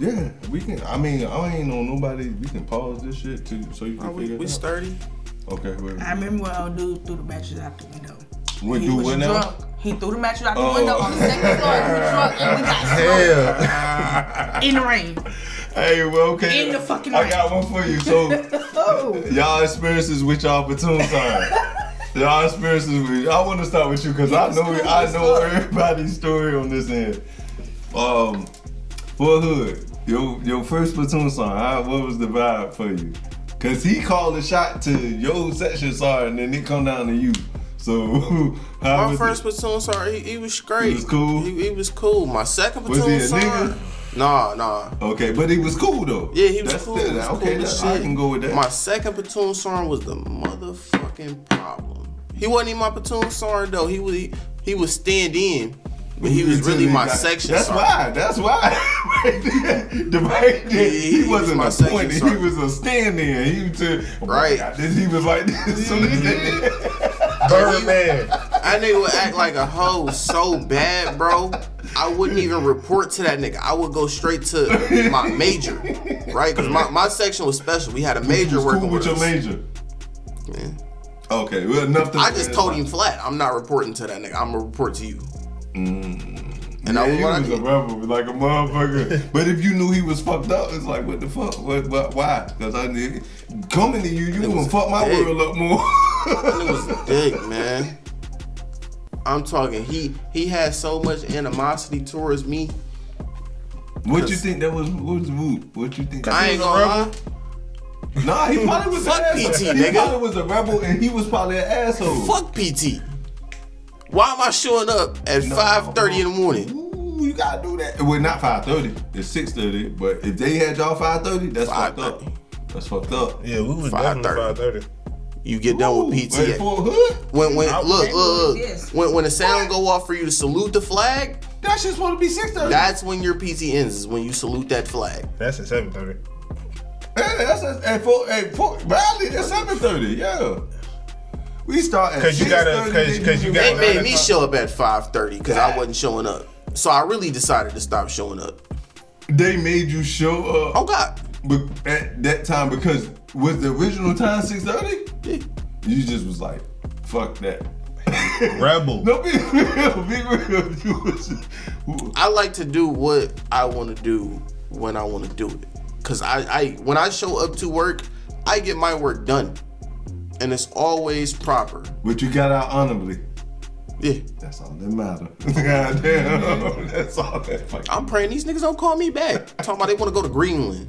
[SPEAKER 1] Yeah, we can. I mean, I ain't on nobody. We can pause this shit too, so you can
[SPEAKER 4] We
[SPEAKER 1] figure it out.
[SPEAKER 4] sturdy.
[SPEAKER 1] Okay, wait.
[SPEAKER 2] I remember when old dude threw the mattress out the window.
[SPEAKER 1] What
[SPEAKER 2] He
[SPEAKER 1] do
[SPEAKER 2] was
[SPEAKER 1] what now?
[SPEAKER 2] drunk. He threw the mattress out the
[SPEAKER 1] Oh.
[SPEAKER 2] window on the second floor. He was drunk and we got smoked in the rain.
[SPEAKER 1] Hey, well, okay.
[SPEAKER 2] In the fucking
[SPEAKER 1] I
[SPEAKER 2] rain.
[SPEAKER 1] got one for you. So,
[SPEAKER 2] Oh.
[SPEAKER 1] y'all experiences with y'all platoon time. Y'all experiences with. I want to start with you because I know everybody's story on this end. For Hood, your first platoon song, what was the vibe for you? Cause he called a shot to your section sergeant, and then it come down to you. So how
[SPEAKER 4] My
[SPEAKER 1] was
[SPEAKER 4] first
[SPEAKER 1] it?
[SPEAKER 4] platoon sergeant, he was great.
[SPEAKER 1] He was cool?
[SPEAKER 4] He was cool. My second
[SPEAKER 1] Was he
[SPEAKER 4] platoon
[SPEAKER 1] a
[SPEAKER 4] sergeant, nah.
[SPEAKER 1] Okay, but he was cool though.
[SPEAKER 4] Yeah, he was
[SPEAKER 1] That's
[SPEAKER 4] cool.
[SPEAKER 1] the-
[SPEAKER 4] He was
[SPEAKER 1] okay,
[SPEAKER 4] cool as
[SPEAKER 1] I
[SPEAKER 4] shit.
[SPEAKER 1] can go with that.
[SPEAKER 4] My second platoon sergeant was the motherfucking problem. He wasn't even my platoon sergeant though. He was stand in, but he was really my section sergeant.
[SPEAKER 1] That's why. Right there. Right there. He wasn't
[SPEAKER 4] my
[SPEAKER 1] a
[SPEAKER 4] section
[SPEAKER 1] point. He
[SPEAKER 4] sergeant.
[SPEAKER 1] was a stand-in. He was
[SPEAKER 4] Right.
[SPEAKER 1] He was like this. So
[SPEAKER 3] Birdman.
[SPEAKER 4] That nigga would act like a hoe so bad, bro. I wouldn't even report to that nigga. I would go straight to my major, right? Because my section was special. We had a major
[SPEAKER 1] was
[SPEAKER 4] working
[SPEAKER 1] cool with
[SPEAKER 4] with
[SPEAKER 1] your
[SPEAKER 4] us.
[SPEAKER 1] major.
[SPEAKER 4] Man.
[SPEAKER 1] Okay, well, enough to
[SPEAKER 4] I just told him flat. I'm not reporting to that nigga. I'm gonna report to you. And I was
[SPEAKER 1] you
[SPEAKER 4] what I
[SPEAKER 1] was a
[SPEAKER 4] did.
[SPEAKER 1] rebel, like a motherfucker. But if you knew he was fucked up, it's like, what the fuck? Why? Because I need coming to you gonna fuck my
[SPEAKER 4] dick.
[SPEAKER 1] world up more.
[SPEAKER 4] That nigga was a dick, man. I'm talking. He had so much animosity towards me.
[SPEAKER 1] What you think that was? What was the move? What you think?
[SPEAKER 4] I ain't gonna lie.
[SPEAKER 1] Nah, he probably was
[SPEAKER 4] Fuck
[SPEAKER 1] an asshole.
[SPEAKER 4] PT,
[SPEAKER 1] He
[SPEAKER 4] nigga.
[SPEAKER 1] probably was a rebel, and he was probably an asshole.
[SPEAKER 4] Fuck PT. Why am I showing up at 5:30 in the morning?
[SPEAKER 1] Ooh, you gotta do that. Well, not 5:30. It's 6:30. But if they had y'all 5:30, that's fucked up.
[SPEAKER 4] 5:30.
[SPEAKER 1] That's fucked up.
[SPEAKER 3] Yeah, we was definitely 5:30.
[SPEAKER 4] You get done with PT.
[SPEAKER 1] Wait, for a hood?
[SPEAKER 4] When look,
[SPEAKER 2] Yes.
[SPEAKER 4] when the sound go off for you to salute the flag,
[SPEAKER 1] That shit's supposed to be 6:30.
[SPEAKER 4] that's when your PT ends. Is when you salute that flag.
[SPEAKER 3] That's at 7:30.
[SPEAKER 1] Hey, that's at 4. Rally at 7:30. Yeah. We start at
[SPEAKER 3] 'Cause you gotta-
[SPEAKER 1] 6:30,
[SPEAKER 3] cause you
[SPEAKER 1] then
[SPEAKER 3] gotta-
[SPEAKER 4] They made me show up at 5:30 because I wasn't showing up. So I really decided to stop showing up.
[SPEAKER 1] They made you show up.
[SPEAKER 4] Oh God.
[SPEAKER 1] But at that time, because was the original time 6:30?
[SPEAKER 4] Yeah.
[SPEAKER 1] You just was like, fuck that.
[SPEAKER 3] Rebel.
[SPEAKER 1] No, be real, be real. You was,
[SPEAKER 4] I like to do what I want to do when I want to do it. Cause I when I show up to work, I get my work done, and it's always proper.
[SPEAKER 1] but you got out honorably.
[SPEAKER 4] Yeah.
[SPEAKER 1] That's all that matter. Goddamn, that's all that fucking.
[SPEAKER 4] I'm praying these niggas don't call me back. Talking about they want to go to Greenland.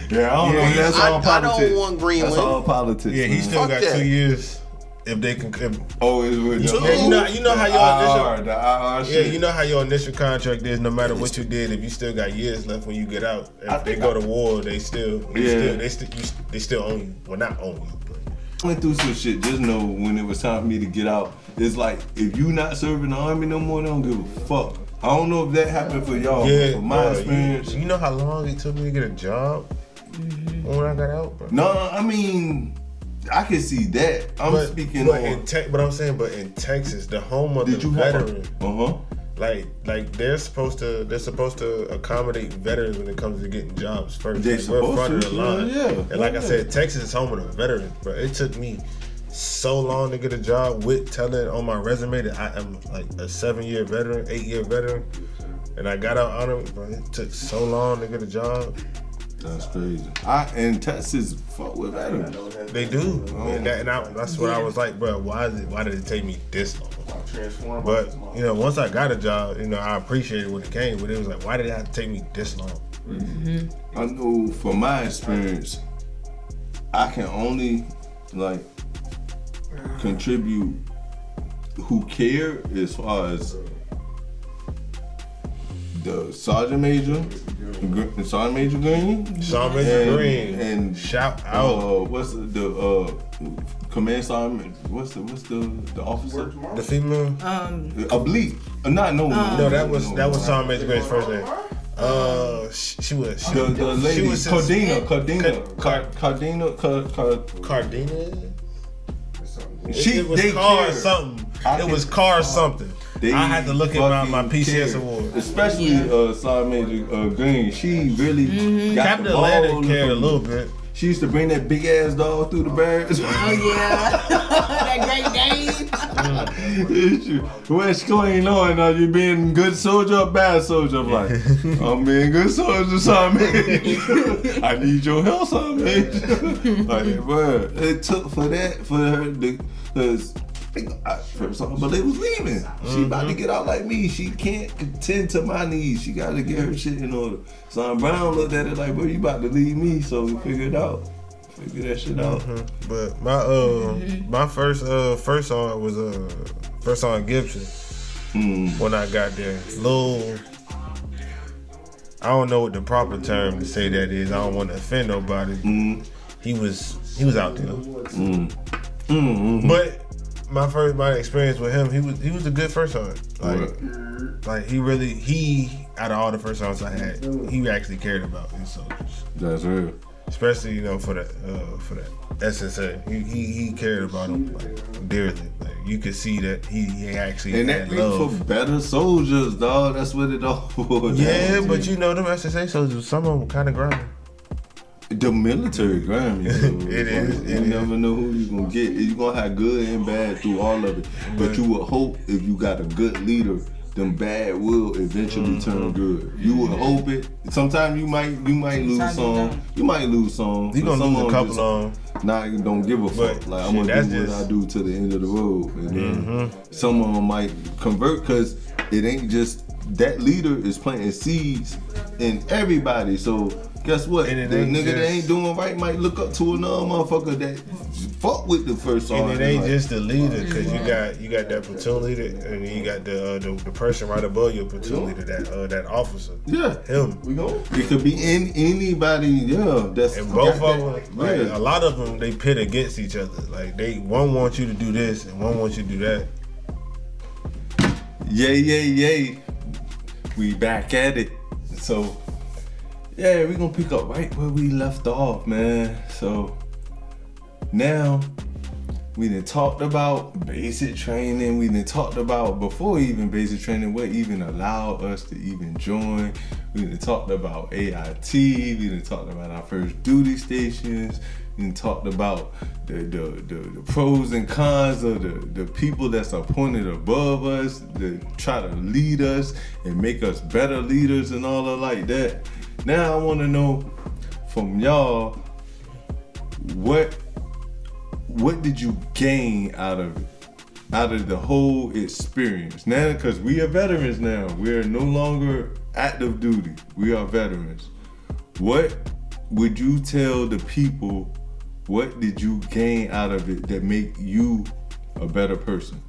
[SPEAKER 1] Yeah, I don't know. That's
[SPEAKER 4] I
[SPEAKER 1] all politics.
[SPEAKER 4] don't want Greenland.
[SPEAKER 1] That's all politics.
[SPEAKER 3] Yeah, he
[SPEAKER 1] man.
[SPEAKER 3] still
[SPEAKER 4] Fuck
[SPEAKER 3] got
[SPEAKER 4] that.
[SPEAKER 3] 2 years. If they can,
[SPEAKER 1] Oh, it's with
[SPEAKER 3] yeah, you know how your initial,
[SPEAKER 1] the IR
[SPEAKER 3] yeah,
[SPEAKER 1] shit.
[SPEAKER 3] you know how your initial contract is. No matter what you did, if you still got years left when you get out,
[SPEAKER 1] I
[SPEAKER 3] if they
[SPEAKER 1] think
[SPEAKER 3] go to war, they still,
[SPEAKER 1] Yeah.
[SPEAKER 3] they still own you. Well, not own you, but
[SPEAKER 1] I went through some shit. Just know when it was time for me to get out, it's like if you not serving the army no more, they don't give a fuck. I don't know if that happened for y'all.
[SPEAKER 3] yeah,
[SPEAKER 1] but for my
[SPEAKER 3] bro,
[SPEAKER 1] experience,
[SPEAKER 3] you know how long it took me to get a job when I got out, bro.
[SPEAKER 1] no, I mean, I can see that. I'm speaking
[SPEAKER 3] but
[SPEAKER 1] on.
[SPEAKER 3] but I'm saying, but in Texas, the home of
[SPEAKER 1] Did
[SPEAKER 3] the
[SPEAKER 1] you have
[SPEAKER 3] veteran, like they're supposed to accommodate veterans when it comes to getting jobs first.
[SPEAKER 1] They
[SPEAKER 3] Like, we're
[SPEAKER 1] supposed
[SPEAKER 3] front of
[SPEAKER 1] to,
[SPEAKER 3] the line.
[SPEAKER 1] yeah.
[SPEAKER 3] And like I
[SPEAKER 1] Yeah.
[SPEAKER 3] said, Texas is home of the veterans, but it took me so long to get a job with telling on my resume that I am like a 7-year veteran, 8-year veteran, and I got out on it, but it took so long to get a job.
[SPEAKER 1] That's crazy. In Texas, fuck with veterans.
[SPEAKER 3] They do, and that's what I was like, bro. Why did it take me this long? But you know, once I got a job, you know, I appreciated when it came. But it was like, why did it have to take me this long?
[SPEAKER 1] I know from my experience, I can only like contribute who care as far as the Sergeant Major Green,
[SPEAKER 3] Sergeant Major Green,
[SPEAKER 1] and
[SPEAKER 3] shout out
[SPEAKER 1] what's the command sergeant? What's the officer?
[SPEAKER 3] the female.
[SPEAKER 1] Oblique. Not no.
[SPEAKER 3] No, that was Sergeant Major Green's first name. She was
[SPEAKER 1] The lady
[SPEAKER 3] she was
[SPEAKER 1] Cardina.
[SPEAKER 3] Cardina.
[SPEAKER 1] She
[SPEAKER 3] It was
[SPEAKER 1] they
[SPEAKER 3] car
[SPEAKER 1] cared.
[SPEAKER 3] something.
[SPEAKER 1] I
[SPEAKER 3] It was
[SPEAKER 1] can-
[SPEAKER 3] car something.
[SPEAKER 1] They
[SPEAKER 3] I had to look at my
[SPEAKER 1] fucking
[SPEAKER 3] PCS
[SPEAKER 1] cared.
[SPEAKER 3] award.
[SPEAKER 1] Especially Sergeant Major Green. She really got
[SPEAKER 3] Captain
[SPEAKER 1] the ball
[SPEAKER 3] Atlanta
[SPEAKER 1] rolling
[SPEAKER 3] cared a
[SPEAKER 1] from-
[SPEAKER 3] little bit.
[SPEAKER 1] She used to bring that big ass dog through the barracks.
[SPEAKER 2] Oh yeah, that Great Dane.
[SPEAKER 1] What's going on? Are you being good soldier or bad soldier? I'm like, I'm being good soldier, Sergeant. I need your help, Sergeant. Like, bro, it took for her to, because first off, but they was leaving. She about to get out like me. She can't contend to my needs. She got to get her shit in order. Son Brown looked at it like, bro, you about to leave me. So we figured that shit out.
[SPEAKER 3] But my first song was first song Gibson when I got there. Lil, I don't know what the proper term to say that is. I don't want to offend nobody. He was out there. But my experience with him, he was a good first song. Like he out of all the first songs I had, he actually cared about his soldiers.
[SPEAKER 1] That's real.
[SPEAKER 3] especially for that SSA. He cared about him like dearly. Like you could see that he actually
[SPEAKER 1] And
[SPEAKER 3] had
[SPEAKER 1] that
[SPEAKER 3] love.
[SPEAKER 1] for better soldiers, dog. That's what it all was.
[SPEAKER 3] Yeah, but them SSA soldiers, some of them kind of grimy.
[SPEAKER 1] The military grimy.
[SPEAKER 3] It is.
[SPEAKER 1] You never know who you gonna get. You gonna have good and bad through all of it. But you would hope if you got a good leader, them bad will eventually turn good. You would hope it. Sometimes you might lose
[SPEAKER 2] Sometimes you
[SPEAKER 1] some.
[SPEAKER 2] don't.
[SPEAKER 1] You might lose some.
[SPEAKER 3] You gonna
[SPEAKER 1] Some
[SPEAKER 3] lose a
[SPEAKER 1] of them
[SPEAKER 3] couple
[SPEAKER 1] just
[SPEAKER 3] of them.
[SPEAKER 1] Not don't give a fuck.
[SPEAKER 3] But
[SPEAKER 1] Like
[SPEAKER 3] shit,
[SPEAKER 1] I'm gonna
[SPEAKER 3] that's
[SPEAKER 1] do what
[SPEAKER 3] just-
[SPEAKER 1] I do to the end of the road. And then some of them might convert because it ain't just that leader is planting seeds in everybody. So guess what? The
[SPEAKER 3] And it ain't
[SPEAKER 1] nigga that
[SPEAKER 3] just-
[SPEAKER 1] ain't doing right might look up to another motherfucker that fuck with the first
[SPEAKER 3] And
[SPEAKER 1] sergeant.
[SPEAKER 3] it ain't
[SPEAKER 1] like,
[SPEAKER 3] just the leader, cause you got that platoon leader, and then you got the person right above your platoon leader, that officer.
[SPEAKER 1] yeah.
[SPEAKER 3] Him.
[SPEAKER 1] It could be in anybody. Yeah, that's
[SPEAKER 3] And both
[SPEAKER 1] got
[SPEAKER 3] of
[SPEAKER 1] that-
[SPEAKER 3] them, like,
[SPEAKER 1] yeah.
[SPEAKER 3] a lot of them, they pit against each other. Like one wants you to do this, and one wants you to do that.
[SPEAKER 1] Yay. We back at it. So, yeah, we gonna pick up right where we left off, man. So, now, we done talked about basic training. We done talked about, before even basic training, what even allowed us to even join. We done talked about AIT. We done talked about our first duty stations. We done talked about the pros and cons of the people that's appointed above us to try to lead us and make us better leaders and all of like that. Now I want to know from y'all, what did you gain out of it? Out of the whole experience? Now, because we are veterans now. We are no longer active duty. We are veterans. What would you tell the people? What did you gain out of it that make you a better person?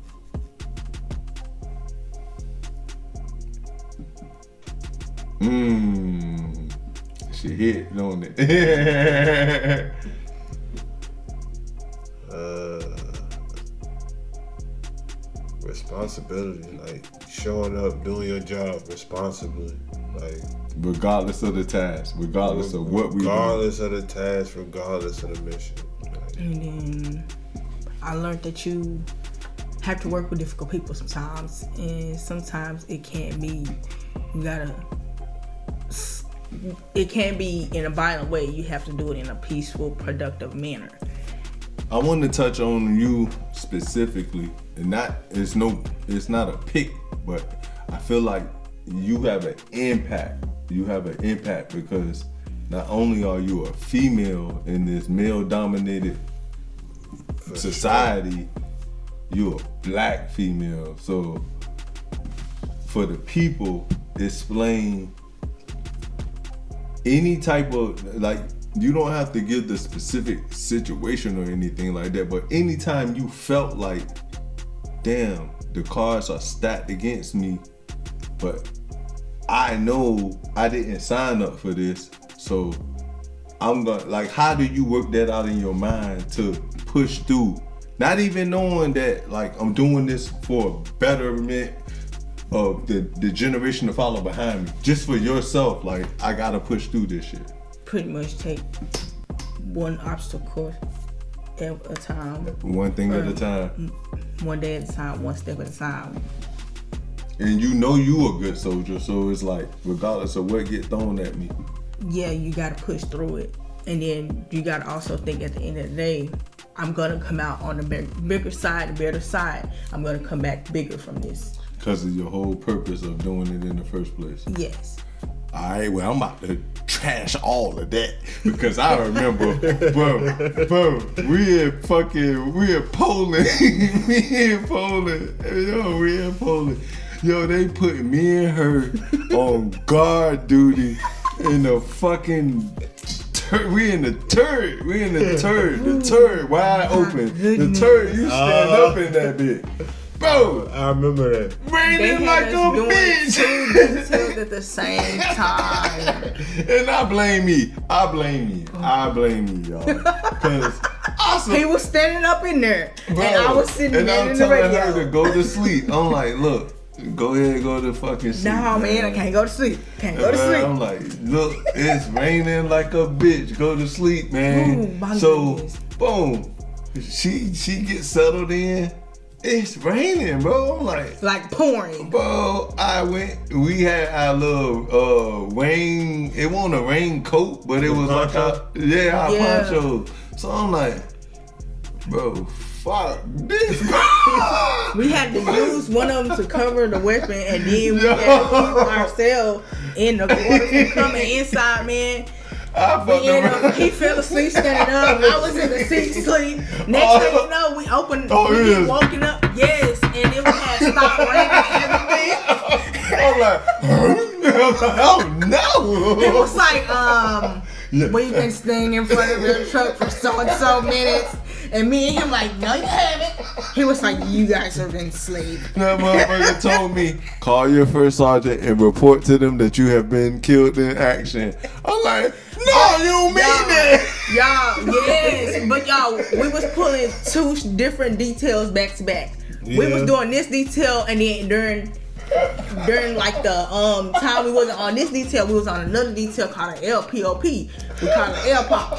[SPEAKER 1] She hit, don't it?
[SPEAKER 3] Responsibility, like showing up, doing your job responsibly, like
[SPEAKER 1] Regardless of the task, regardless of what we do.
[SPEAKER 3] regardless of the task, regardless of the mission. Like,
[SPEAKER 2] And then I learned that you have to work with difficult people sometimes, and sometimes it can't be. It can't be in a violent way. You have to do it in a peaceful, productive manner.
[SPEAKER 1] I want to touch on you specifically, and it's not a pick, but I feel like you have an impact. You have an impact because not only are you a female in this male-dominated society, you're a black female. So for the people, explain any type of, like, you don't have to give the specific situation or anything like that, but anytime you felt like, damn, the cards are stacked against me, but I know I didn't sign up for this, so I'm gonna, like, how do you work that out in your mind to push through? Not even knowing that, like, I'm doing this for a betterment of the generation to follow behind me. Just for yourself, like, I gotta push through this shit.
[SPEAKER 2] Pretty much take one obstacle at a time,
[SPEAKER 1] One thing at a time.
[SPEAKER 2] one day at a time, one step at a time.
[SPEAKER 1] And you know you a good soldier, so it's like, regardless of what get thrown at me.
[SPEAKER 2] Yeah, you gotta push through it. And then you gotta also think at the end of the day, I'm gonna come out on the bigger side, the better side. I'm gonna come back bigger from this.
[SPEAKER 1] Because of your whole purpose of doing it in the first place.
[SPEAKER 2] Yes.
[SPEAKER 1] Alright, well, I'm about to trash all of that because I remember, bro, we in Poland. we in Poland. Yo, they put me and her on guard duty in the fucking we in the turret. The turret wide open. The turret, you stand up in that bit. Bro,
[SPEAKER 3] I remember that.
[SPEAKER 1] raining like a bitch.
[SPEAKER 2] two details at the same time.
[SPEAKER 1] And I blame me, y'all. Cause
[SPEAKER 2] He was standing up in there, and I was sitting there
[SPEAKER 1] I'm
[SPEAKER 2] in the
[SPEAKER 1] telling her
[SPEAKER 2] radio.
[SPEAKER 1] to go to sleep. I'm like, look, Go ahead, go to fucking sleep.
[SPEAKER 2] No, man, I can't go to sleep. Can't go to
[SPEAKER 1] Man,
[SPEAKER 2] sleep.
[SPEAKER 1] I'm like, look, it's raining like a bitch. Go to sleep, man.
[SPEAKER 2] Ooh, my
[SPEAKER 1] So,
[SPEAKER 2] goodness.
[SPEAKER 1] boom, she gets settled in. It's raining, bro. I'm like,
[SPEAKER 2] Pouring.
[SPEAKER 1] bro, we had our little rain, it wasn't a raincoat, but it was like our
[SPEAKER 2] Yeah.
[SPEAKER 1] poncho. So I'm like, bro, fuck this.
[SPEAKER 2] We had to use one of them to cover the weapon, and then we
[SPEAKER 1] Yo.
[SPEAKER 2] had to keep ourselves in the water from coming inside, man.
[SPEAKER 1] I fucked around.
[SPEAKER 2] He fell asleep standing up. I was in the seat sleep. Next thing you know, we opened, we
[SPEAKER 1] it
[SPEAKER 2] get
[SPEAKER 1] is.
[SPEAKER 2] woken up. Yes, and it had stopped raining and everything.
[SPEAKER 1] I'm like, oh no.
[SPEAKER 2] It was like, we've been staying in front of the truck for so and so minutes. And me and him like, no, you haven't. He was like, you guys are enslaved.
[SPEAKER 1] That motherfucker told me, call your first sergeant and report to them that you have been killed in action. I'm like, no, you don't mean that.
[SPEAKER 2] Y'all, yes. But y'all, we was pulling two different details back to back. We was
[SPEAKER 3] Yeah.
[SPEAKER 2] doing this detail, and then during like the time we wasn't on this detail, we was on another detail called an LPOP. We called it LPOP.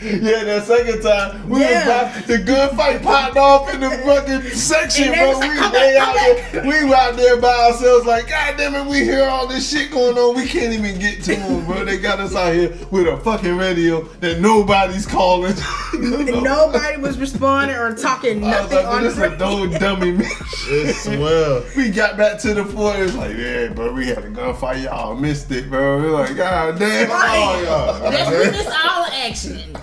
[SPEAKER 1] Yeah, that second time,
[SPEAKER 2] Yeah.
[SPEAKER 1] the gunfight popped off in the fucking section,
[SPEAKER 2] And they
[SPEAKER 1] bro.
[SPEAKER 2] was like,
[SPEAKER 1] We
[SPEAKER 2] come
[SPEAKER 1] way
[SPEAKER 2] back,
[SPEAKER 1] out
[SPEAKER 2] come
[SPEAKER 1] there. We were out there by ourselves, like, God damn it, we hear all this shit going on. We can't even get to them, bro. They got us out here with a fucking radio that nobody's calling.
[SPEAKER 2] Nobody was responding or talking
[SPEAKER 1] I was
[SPEAKER 2] nothing
[SPEAKER 1] like,
[SPEAKER 2] on
[SPEAKER 1] this
[SPEAKER 2] the
[SPEAKER 1] is a dumb dummy man.
[SPEAKER 3] It's well.
[SPEAKER 1] We got back to the fort. It's like, yeah, bro, we had a gunfight. Y'all missed it, bro. We're like, God damn.
[SPEAKER 3] Oh, y'all.
[SPEAKER 2] That's when it's all action.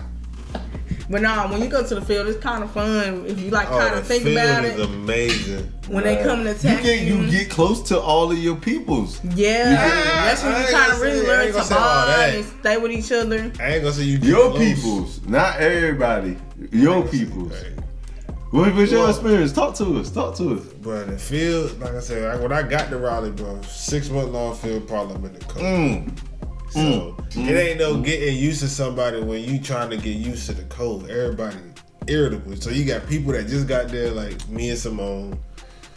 [SPEAKER 2] But nah, when you go to the field, it's kind of fun if you like kind of think about
[SPEAKER 3] is
[SPEAKER 2] it.
[SPEAKER 3] amazing.
[SPEAKER 2] When they come to attack
[SPEAKER 1] You get close to all of your peoples.
[SPEAKER 2] yeah, that's when
[SPEAKER 3] I
[SPEAKER 2] you
[SPEAKER 3] ain't
[SPEAKER 2] kind
[SPEAKER 3] gonna
[SPEAKER 2] of really
[SPEAKER 3] say- I
[SPEAKER 2] learn
[SPEAKER 3] ain't
[SPEAKER 2] to
[SPEAKER 3] gonna say all
[SPEAKER 2] bond
[SPEAKER 3] that.
[SPEAKER 2] and stay with each other.
[SPEAKER 3] I ain't gonna say you get
[SPEAKER 1] Your
[SPEAKER 3] close.
[SPEAKER 1] peoples, not everybody. Your peoples. What was your
[SPEAKER 3] Well-
[SPEAKER 1] experience? Talk to us.
[SPEAKER 3] But the field, like I said, when I got to Raleigh, bro, 6 month long field problem in the cold. So it ain't no getting used to somebody when you trying to get used to the cold. Everybody irritable. So you got people that just got there, like me and Simone,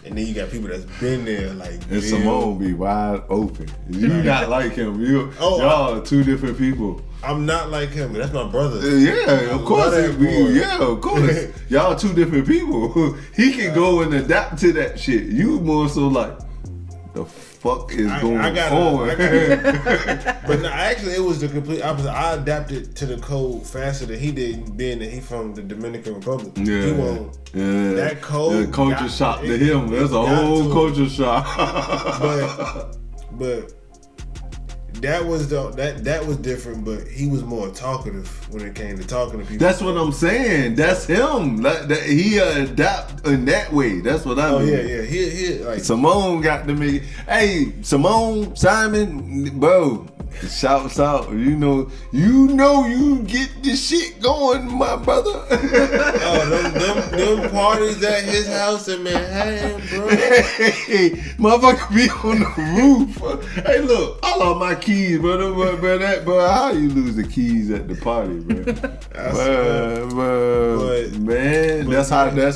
[SPEAKER 3] and then you got people that's been there, like
[SPEAKER 1] And
[SPEAKER 3] Bill.
[SPEAKER 1] Simone be wide open. You not like him. Y'all are two different people.
[SPEAKER 3] I'm not like him. That's my brother.
[SPEAKER 1] Yeah, of course.
[SPEAKER 3] love that boy.
[SPEAKER 1] Yeah, of course. Y'all two different people. He can go and adapt to that shit. You more so like, the fuck is going on?
[SPEAKER 3] But no, actually, it was the complete opposite. I adapted to the cold faster than he did, being that he from the Dominican Republic.
[SPEAKER 1] Yeah.
[SPEAKER 3] He won't.
[SPEAKER 1] Yeah.
[SPEAKER 3] That cold
[SPEAKER 1] The culture
[SPEAKER 3] got-
[SPEAKER 1] shock to
[SPEAKER 3] it-
[SPEAKER 1] him. That's a
[SPEAKER 3] got
[SPEAKER 1] whole
[SPEAKER 3] to
[SPEAKER 1] culture shock.
[SPEAKER 3] But that was that was different. But he was more talkative when it came to talking to people.
[SPEAKER 1] That's what I'm saying. That's him. He adapt in that way. That's what I
[SPEAKER 3] Oh
[SPEAKER 1] mean.
[SPEAKER 3] yeah. He like
[SPEAKER 1] Simone got to me. Hey, Simone, Simon, bro. Shouts out. You know you get this shit going, my brother.
[SPEAKER 3] them parties at his house in Manhattan, bro.
[SPEAKER 1] Hey, motherfucker be on the roof. Hey, look, I lost my keys, bro. Bro, how you lose the keys at the party, bro? Man, that's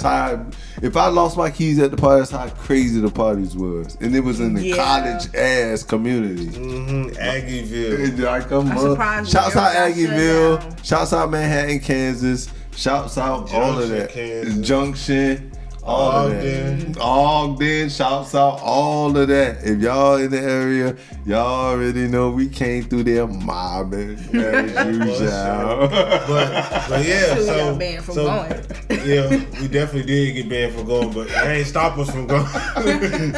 [SPEAKER 1] how. If I lost my keys at the party, that's how crazy the parties was, and it was in the college ass community.
[SPEAKER 3] Aggieville.
[SPEAKER 1] Like
[SPEAKER 2] I'm surprised
[SPEAKER 1] shouts
[SPEAKER 2] we
[SPEAKER 1] out
[SPEAKER 2] never got shut
[SPEAKER 1] Aggieville.
[SPEAKER 2] down.
[SPEAKER 1] Shouts out Manhattan, Kansas. Shouts out all of
[SPEAKER 3] Junction,
[SPEAKER 1] that.
[SPEAKER 3] Kansas.
[SPEAKER 1] Junction. All of
[SPEAKER 3] Ogden.
[SPEAKER 1] that. Ogden. Shouts out all of that. If y'all in the area, y'all already know we came through there mobbing as usual.
[SPEAKER 3] But yeah,
[SPEAKER 2] Shoot,
[SPEAKER 3] so
[SPEAKER 2] got banned from going.
[SPEAKER 3] Yeah, we definitely did get banned from going, but that ain't stop us from going.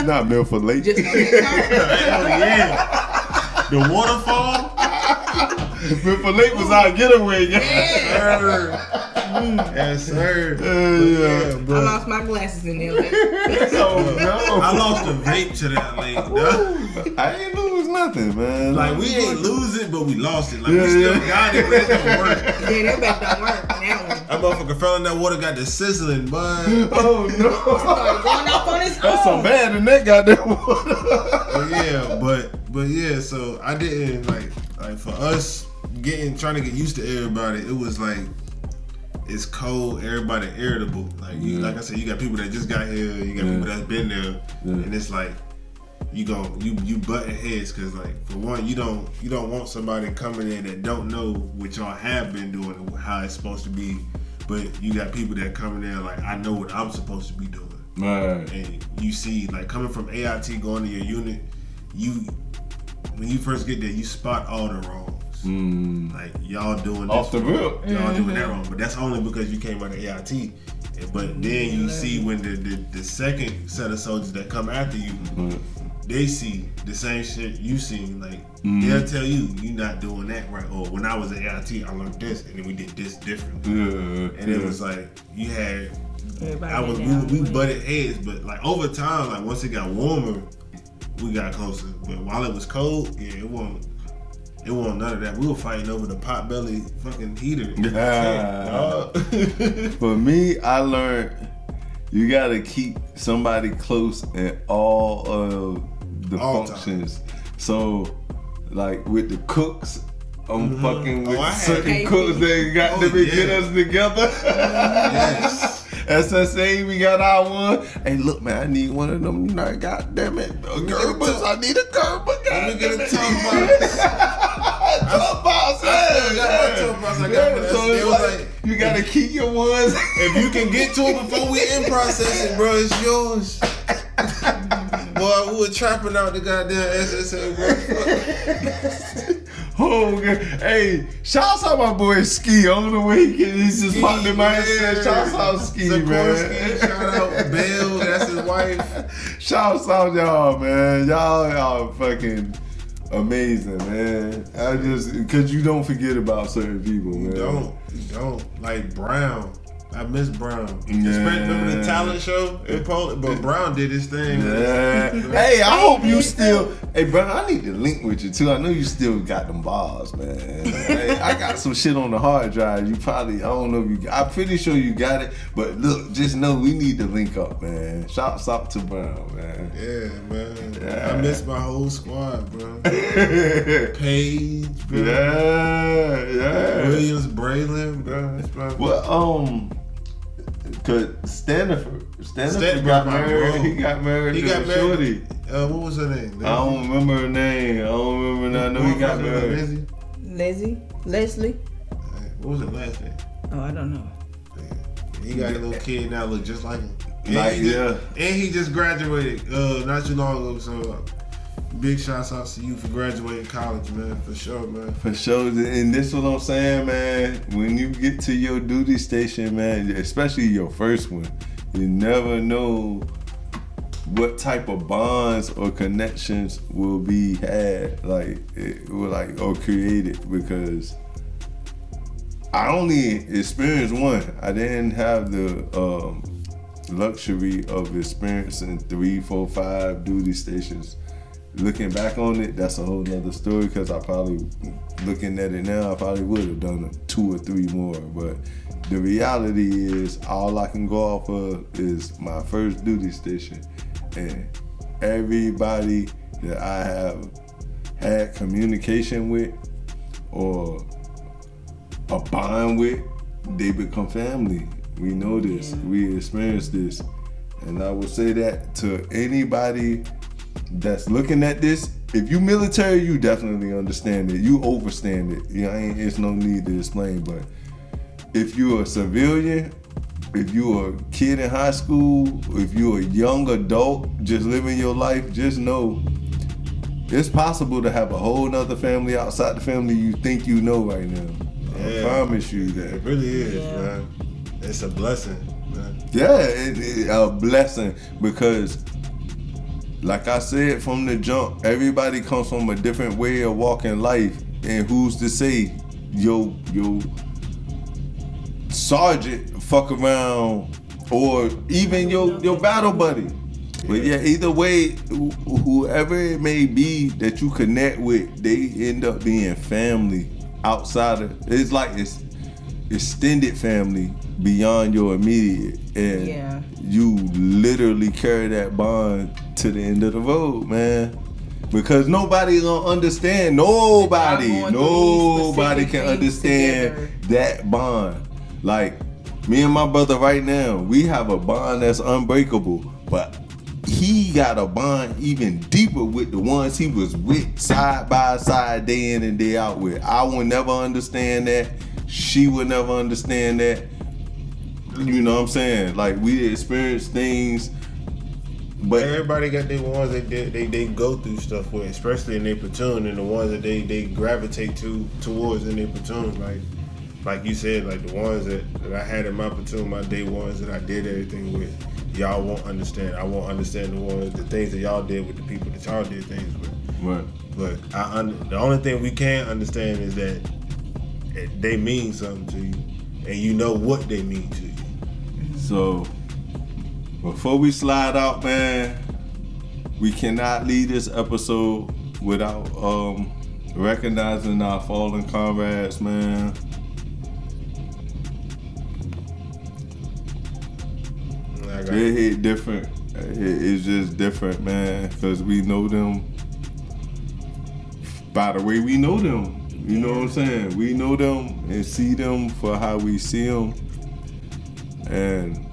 [SPEAKER 1] Not Milford Lake.
[SPEAKER 2] Just
[SPEAKER 3] Hell yeah. The waterfall.
[SPEAKER 1] Milford Lake was our getaway.
[SPEAKER 3] Yes, sir.
[SPEAKER 1] Yeah.
[SPEAKER 3] Yeah,
[SPEAKER 2] I
[SPEAKER 3] bro.
[SPEAKER 2] lost my glasses in there.
[SPEAKER 1] Oh no.
[SPEAKER 3] I lost a vape to that lake, dog.
[SPEAKER 1] I ain't lose nothing, man.
[SPEAKER 3] Like, we ain't lose it, but we lost it. Like,
[SPEAKER 1] Yeah,
[SPEAKER 3] we still
[SPEAKER 1] yeah.
[SPEAKER 3] got it, but it don't work.
[SPEAKER 2] Yeah, that back don't work on that one.
[SPEAKER 3] That motherfucker fell in that water, got the sizzling, bud.
[SPEAKER 1] Oh no.
[SPEAKER 2] Started going off on his
[SPEAKER 1] That's so
[SPEAKER 2] own.
[SPEAKER 1] bad in that goddamn water.
[SPEAKER 3] But yeah, so I didn't like for us trying to get used to everybody. It was like it's cold, everybody irritable. Like like I said, you got people that just got here, you got people that's been there, and it's like you butting heads because like for one, you don't want somebody coming in that don't know what y'all have been doing and how it's supposed to be, but you got people that coming in like I know what I'm supposed to be doing.
[SPEAKER 1] Right.
[SPEAKER 3] And you see, like coming from AIT going to your unit, when you first get there, you spot all the wrongs. Like y'all doing this
[SPEAKER 1] Off the rip.
[SPEAKER 3] y'all doing that wrong, but that's only because you came out of AIT. But then you see when the second set of soldiers that come after you, they see the same shit you seen. Like they'll tell you not doing that right. Or when I was at AIT, I learned this, and then we did this differently. And it was like you had. We butted heads, but like over time, like once it got warmer, we got closer. But while it was cold, it wasn't none of that. We were fighting over the potbelly fucking heater.
[SPEAKER 1] For me, I learned you gotta keep somebody close in all of the functions. So, like with the cooks, I'm fucking with certain cooks that got to get us together.
[SPEAKER 3] Yes.
[SPEAKER 1] SSA, we got our one. Hey, look, man, I need one of them. God damn it, Gerbers. I need a Gerber.
[SPEAKER 3] Let me get a top box.
[SPEAKER 1] You gotta keep your ones.
[SPEAKER 3] If you can get to it before we in process it, bro, it's yours. Boy, we were trapping out the goddamn SSA, bro.
[SPEAKER 1] Oh, God. Hey, shouts out my boy Ski. I don't know where he just popped in my head. Shouts out Ski, man.
[SPEAKER 3] Shout out Bill, that's his wife.
[SPEAKER 1] Shouts out y'all, man. Y'all fucking amazing, man. Cause you don't forget about certain people, man.
[SPEAKER 3] You don't. Like Brown. I miss Brown. Remember the talent show in Poland? But Brown did his thing.
[SPEAKER 1] Yeah. Hey, I hope you still. Hey, bro, I need to link with you too. I know you still got them bars, man. Hey, I got some shit on the hard drive. You probably, I don't know if you. I'm pretty sure you got it. But look, just know we need to link up, man. Shouts out to Brown, man.
[SPEAKER 3] Yeah, man. Yeah. I miss my whole squad, bro. Paige, bro.
[SPEAKER 1] Yeah.
[SPEAKER 3] Williams, Braylon, bro.
[SPEAKER 1] Well, cause Stanford got married. He got married.
[SPEAKER 3] He got married.
[SPEAKER 1] Shorty.
[SPEAKER 3] What was her name?
[SPEAKER 1] I don't remember her name. I know he got married.
[SPEAKER 2] Leslie.
[SPEAKER 3] What was her last name?
[SPEAKER 2] Oh, I don't know.
[SPEAKER 3] He got a little kid now, look just like him. And he just graduated not too long ago. So big shouts out to you for graduating college, man. For sure, man.
[SPEAKER 1] For sure. And this is what I'm saying, man. When you get to your duty station, man, especially your first one, you never know what type of bonds or connections will be had, or created, because I only experienced one. I didn't have the luxury of experiencing 3, 4, 5 duty stations. Looking back on it, that's a whole nother story, because I probably, looking at it now, I probably would have done 2 or 3 more. But the reality is, all I can go off of is my first duty station. And everybody that I have had communication with or a bond with, they become family. We know this. We experienced this. And I would say that to anybody that's looking at this. If you military, you definitely understand it. You overstand it. It's no need to explain. But if you're a civilian, if you're a kid in high school, if you're a young adult just living your life, just know it's possible to have a whole nother family outside the family you think you know right now. I promise you that.
[SPEAKER 3] It really is, man. It's a blessing, man.
[SPEAKER 1] Yeah, it's a blessing, because like I said from the jump, everybody comes from a different way of walking life, and who's to say your sergeant fuck around, or even your battle buddy. But yeah, either way, whoever it may be that you connect with, they end up being family outside of, it's like it's extended family beyond your immediate, and you literally carry that bond to the end of the road, man. Because nobody gonna understand. Nobody can understand that bond. Like, Me and my brother right now, we have a bond that's unbreakable, but he got a bond even deeper with the ones he was with side by side, day in and day out with. I will never understand that. She would never understand that. You know what I'm saying? Like, we experience things, but
[SPEAKER 3] everybody got their ones that they go through stuff with, especially in their platoon, and the ones that they gravitate towards in their platoon. Like you said, like the ones that I had in my platoon, my day ones that I did everything with. Y'all won't understand. I won't understand the things that y'all did with the people that y'all did things with.
[SPEAKER 1] right.
[SPEAKER 3] But the only thing we can understand is that they mean something to you, and you know what they mean to you.
[SPEAKER 1] So, before we slide out, man, we cannot leave this episode without recognizing our fallen comrades, man. It hit different. It's just different, man, because we know them by the way we know them. You know what I'm saying? We know them and see them for how we see them. And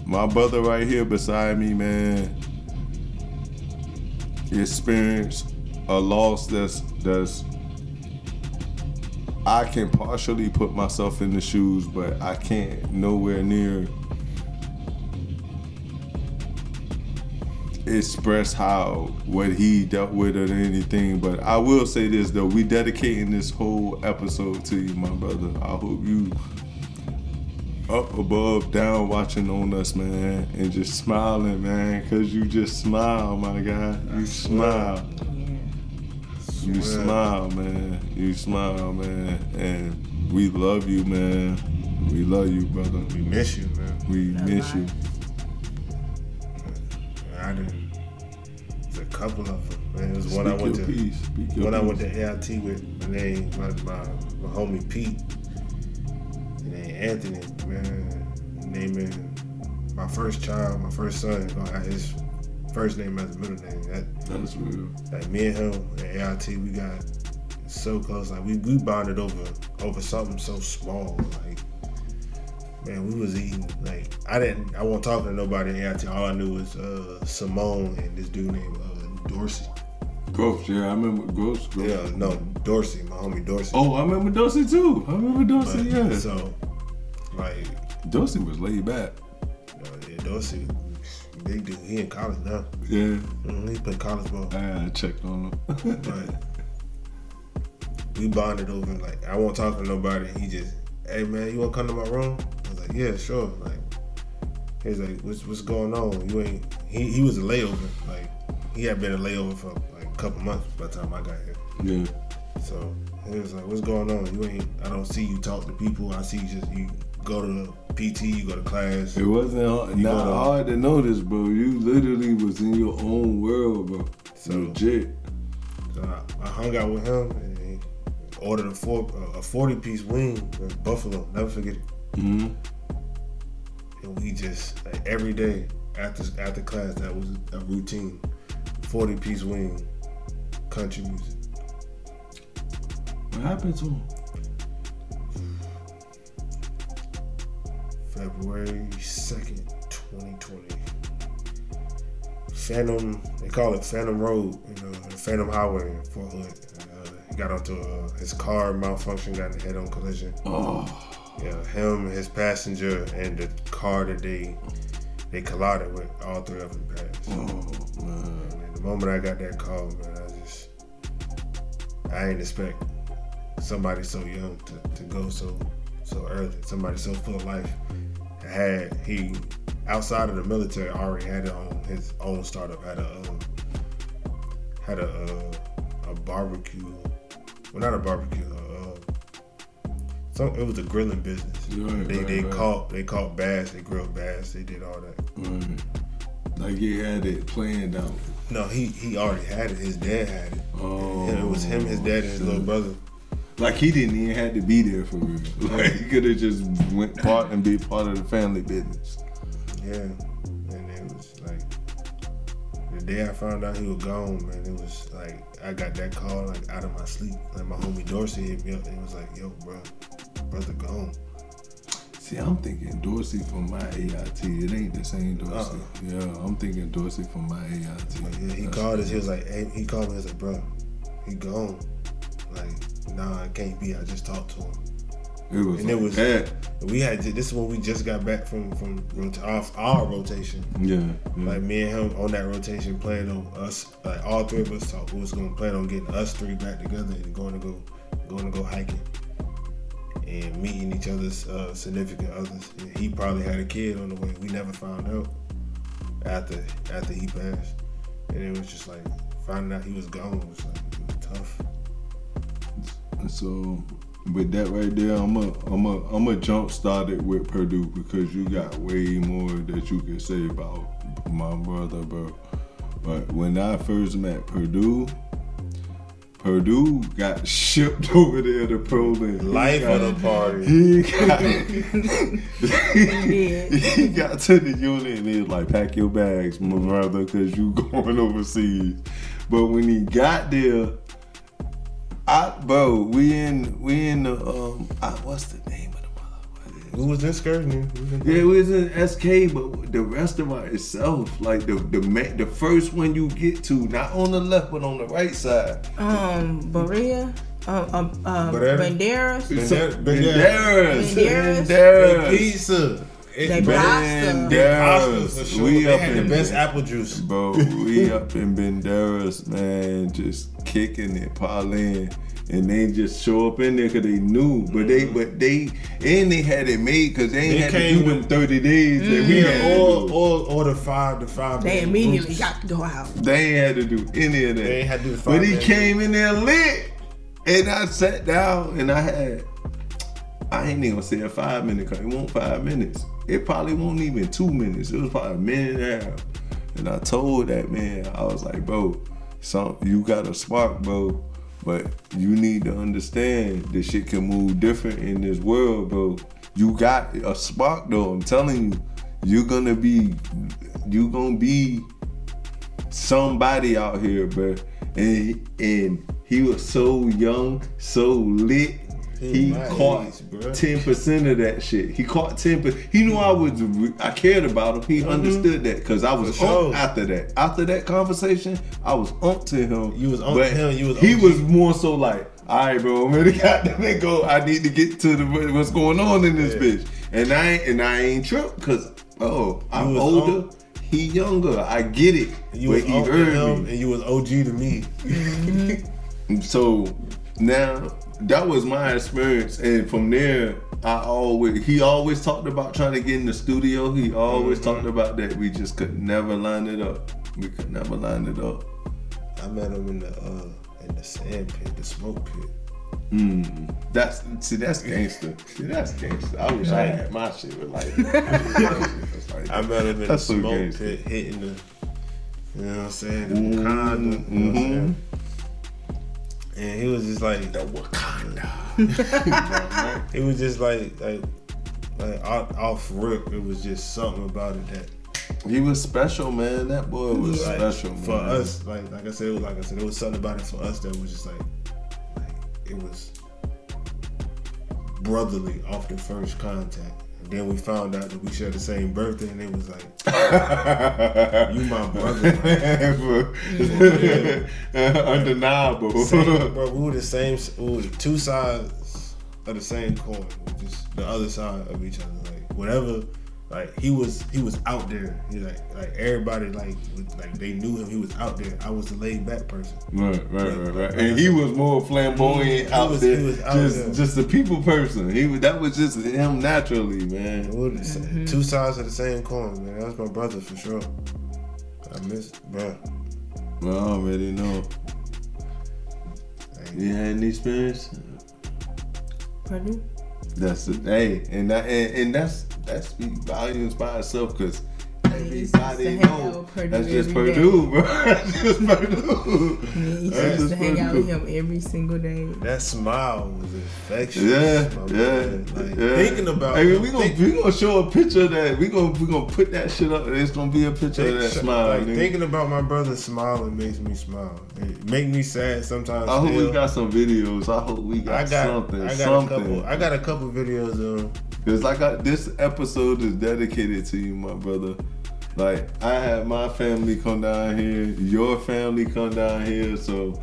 [SPEAKER 1] my brother right here beside me, man, experienced a loss that's I can partially put myself in the shoes, but I can't nowhere near express what he dealt with or anything. But I will say this though, we dedicating this whole episode to you, my brother. I hope you up above, down watching on us, man, and just smiling, man, cause you just smile, my guy. You smile. You smile, man. You smile, man. And we love you, man. We love you, brother.
[SPEAKER 3] We miss you, man.
[SPEAKER 1] We miss you.
[SPEAKER 3] I didn't. It's a couple of them, man. It was one I
[SPEAKER 1] Speak
[SPEAKER 3] went
[SPEAKER 1] your
[SPEAKER 3] to.
[SPEAKER 1] peace. Speak your
[SPEAKER 3] When I went
[SPEAKER 1] peace.
[SPEAKER 3] to AIT with my homie Pete, and then Anthony, man, naming my first child, my first son, gonna have his first name as a middle name.
[SPEAKER 1] That's real.
[SPEAKER 3] Like me and him at AIT, we got so close. Like we bonded over something so small. Like, man, we was eating. Like I wasn't talking to nobody at AIT. All I knew was Simone and this dude named Dorsey.
[SPEAKER 1] Ghost, yeah, I remember Ghost.
[SPEAKER 3] Yeah, no, Dorsey, my homie Dorsey.
[SPEAKER 1] Oh, I remember Dorsey too. Yeah.
[SPEAKER 3] So, like,
[SPEAKER 1] Dorsey was laid back.
[SPEAKER 3] yeah, Dorsey, big dude. He in college now.
[SPEAKER 1] Yeah.
[SPEAKER 3] He play college ball.
[SPEAKER 1] I checked on him.
[SPEAKER 3] But we bonded over, like, I won't talk to nobody. He just, hey man, you wanna come to my room? I was like, yeah, sure. Like, he's like, what's going on? You ain't. He was a layover. Like, he had been a layover for like a couple months by the time I got here.
[SPEAKER 1] Yeah.
[SPEAKER 3] So he was like, what's going on? You ain't. I don't see you talk to people. I see you go to PT, you go to class.
[SPEAKER 1] It wasn't hard to notice, bro. You literally was in your own world, bro.
[SPEAKER 3] So-
[SPEAKER 1] Legit.
[SPEAKER 3] So I hung out with him and he ordered a 40-piece wing at Buffalo. Never forget it.
[SPEAKER 1] Mm-hmm.
[SPEAKER 3] And we just, like, every day after class, that was a routine. 40-piece wing, country music.
[SPEAKER 1] What happened to him?
[SPEAKER 3] February 2nd, 2020. Phantom, they call it Phantom Road, Phantom Highway in Fort Hood. He got onto his car malfunction, got in a head-on collision.
[SPEAKER 1] Oh.
[SPEAKER 3] Yeah, him, his passenger, and the car that they collided with, all three of them passed.
[SPEAKER 1] Oh, man.
[SPEAKER 3] And the moment I got that call, man, I ain't expect somebody so young to go so early. Somebody so full of life. He outside of the military already had his own startup. Had a barbecue. Well, not a barbecue. It was a grilling business. They caught bass. They grilled bass. They did all that.
[SPEAKER 1] Right. Like he had it planned out.
[SPEAKER 3] No, he already had it. His dad had it.
[SPEAKER 1] Oh,
[SPEAKER 3] And it was him, his dad, and his little brother.
[SPEAKER 1] Like he didn't even have to be there for real. Like he could have just went part and be part of the family business.
[SPEAKER 3] Yeah, and it was like the day I found out he was gone, man. It was like I got that call like out of my sleep. Like my homie Dorsey hit me up and it was like, "Yo, bro, brother gone."
[SPEAKER 1] See, I'm thinking Dorsey from my AIT. It ain't the same Dorsey. Yeah, I'm thinking Dorsey from my AIT.
[SPEAKER 3] Yeah, he called us. He was like, hey, he called me. I was like, bro, he gone. Like, nah, it can't be. I just talked to him.
[SPEAKER 1] It was,
[SPEAKER 3] And
[SPEAKER 1] like
[SPEAKER 3] it was
[SPEAKER 1] that.
[SPEAKER 3] We had this is when we just got back from off our rotation.
[SPEAKER 1] Yeah.
[SPEAKER 3] Like me and him on that rotation, playing on us. Like all three of us thought we was gonna plan on getting us three back together and going to go hiking and meeting each other's significant others. And he probably had a kid on the way. We never found out after he passed, and it was just like finding out he was gone was like it was tough.
[SPEAKER 1] So with that right there, I'm a jump start it with Purdue because you got way more that you can say about my brother, bro. But when I first met Purdue got shipped over there to Proland.
[SPEAKER 3] Life of the party.
[SPEAKER 1] He got to the unit and he was like, pack your bags, my brother, because you going overseas. But when he got there, we in the what's the name of the motherfucker?
[SPEAKER 3] Who was in excursion?
[SPEAKER 1] Yeah, it was in SK, but the restaurant itself, like the first one you get to, not on the left but on the right side.
[SPEAKER 2] Berea, Banderas,
[SPEAKER 3] Pizza.
[SPEAKER 1] Banderas. We
[SPEAKER 3] They
[SPEAKER 1] up
[SPEAKER 3] had
[SPEAKER 1] in
[SPEAKER 3] the best apple juice.
[SPEAKER 1] Bro, we up in Banderas, man, just kicking it, parlaying. And they just show up in there because they knew, but they had it made because they ain't had to do them 30 days that we had
[SPEAKER 3] or the 5 to 5.
[SPEAKER 2] They immediately got to go out.
[SPEAKER 1] They ain't had to do any of that.
[SPEAKER 3] They ain't had to do the 5.
[SPEAKER 1] But he came in there lit, and I sat down and I ain't even gonna say a 5 minute cut. It won't 5 minutes. It probably won't even 2 minutes. It was probably a minute and a half. And I told that man, I was like, bro, you got a spark, bro. But you need to understand this shit can move different in this world, bro. You got a spark though. I'm telling you, you're gonna be somebody out here, bro. And he was so young, so lit. He caught 10% of that shit. He caught 10%. He knew I cared about him. He understood that because I was on after that. After that conversation, I was on to him.
[SPEAKER 3] You was on to him.
[SPEAKER 1] He was more so like, all right, bro, I'm ready to go. I need to get to what's going on in this bitch. And I ain't tripped because I'm older. He younger. I get it.
[SPEAKER 3] You was
[SPEAKER 1] he heard me.
[SPEAKER 3] And you was OG to me.
[SPEAKER 1] So now that was my experience, and from there, he always talked about trying to get in the studio. He always talked about that. We just could never line it up. We could never line it up.
[SPEAKER 3] I met him in the sand pit, the smoke pit.
[SPEAKER 1] That's gangster. That's gangster. I wish I had my shit with like.
[SPEAKER 3] I met him in the smoke pit, hitting the, you know what I'm saying, the Wakanda. You know what I'm saying? And he was just like the Wakanda. It was just like off rip. It was just something about it that
[SPEAKER 1] he was special, man. That boy was special, man.
[SPEAKER 3] For us. Like I said, it was something about it for us that was just like it was brotherly off the first contact. And then we found out that we shared the same birthday, and it was like, you my brother.
[SPEAKER 1] Undeniable.
[SPEAKER 3] Bro, we were the same. We were two sides of the same coin, just the other side of each other. Like whatever. Like he was out there. He like everybody like they knew him. He was out there. I was the laid back person. Right.
[SPEAKER 1] And he was more flamboyant out there. He was just a people person. That was just him naturally, man.
[SPEAKER 3] Two sides of the same coin, man. That's my brother for sure. I miss it, bro.
[SPEAKER 1] Well, I already know. You had any experience?
[SPEAKER 2] Pardon?
[SPEAKER 1] That's it. Hey, and that speaks volumes by itself because everybody know that's just Purdue, bro. That's just Purdue.
[SPEAKER 2] He used to hang out with him every single day.
[SPEAKER 3] That smile was infectious.
[SPEAKER 1] Yeah.
[SPEAKER 3] Thinking about.
[SPEAKER 1] Hey, we gonna show a picture of that. We gonna put that shit up. It's gonna be a picture of that smile.
[SPEAKER 3] Like, thinking about my brother smiling makes me smile. It make me sad sometimes.
[SPEAKER 1] I hope we got some videos. I hope we got something.
[SPEAKER 3] I got a couple videos of him.
[SPEAKER 1] Cause this episode is dedicated to you, my brother. Like, I had my family come down here, your family come down here, so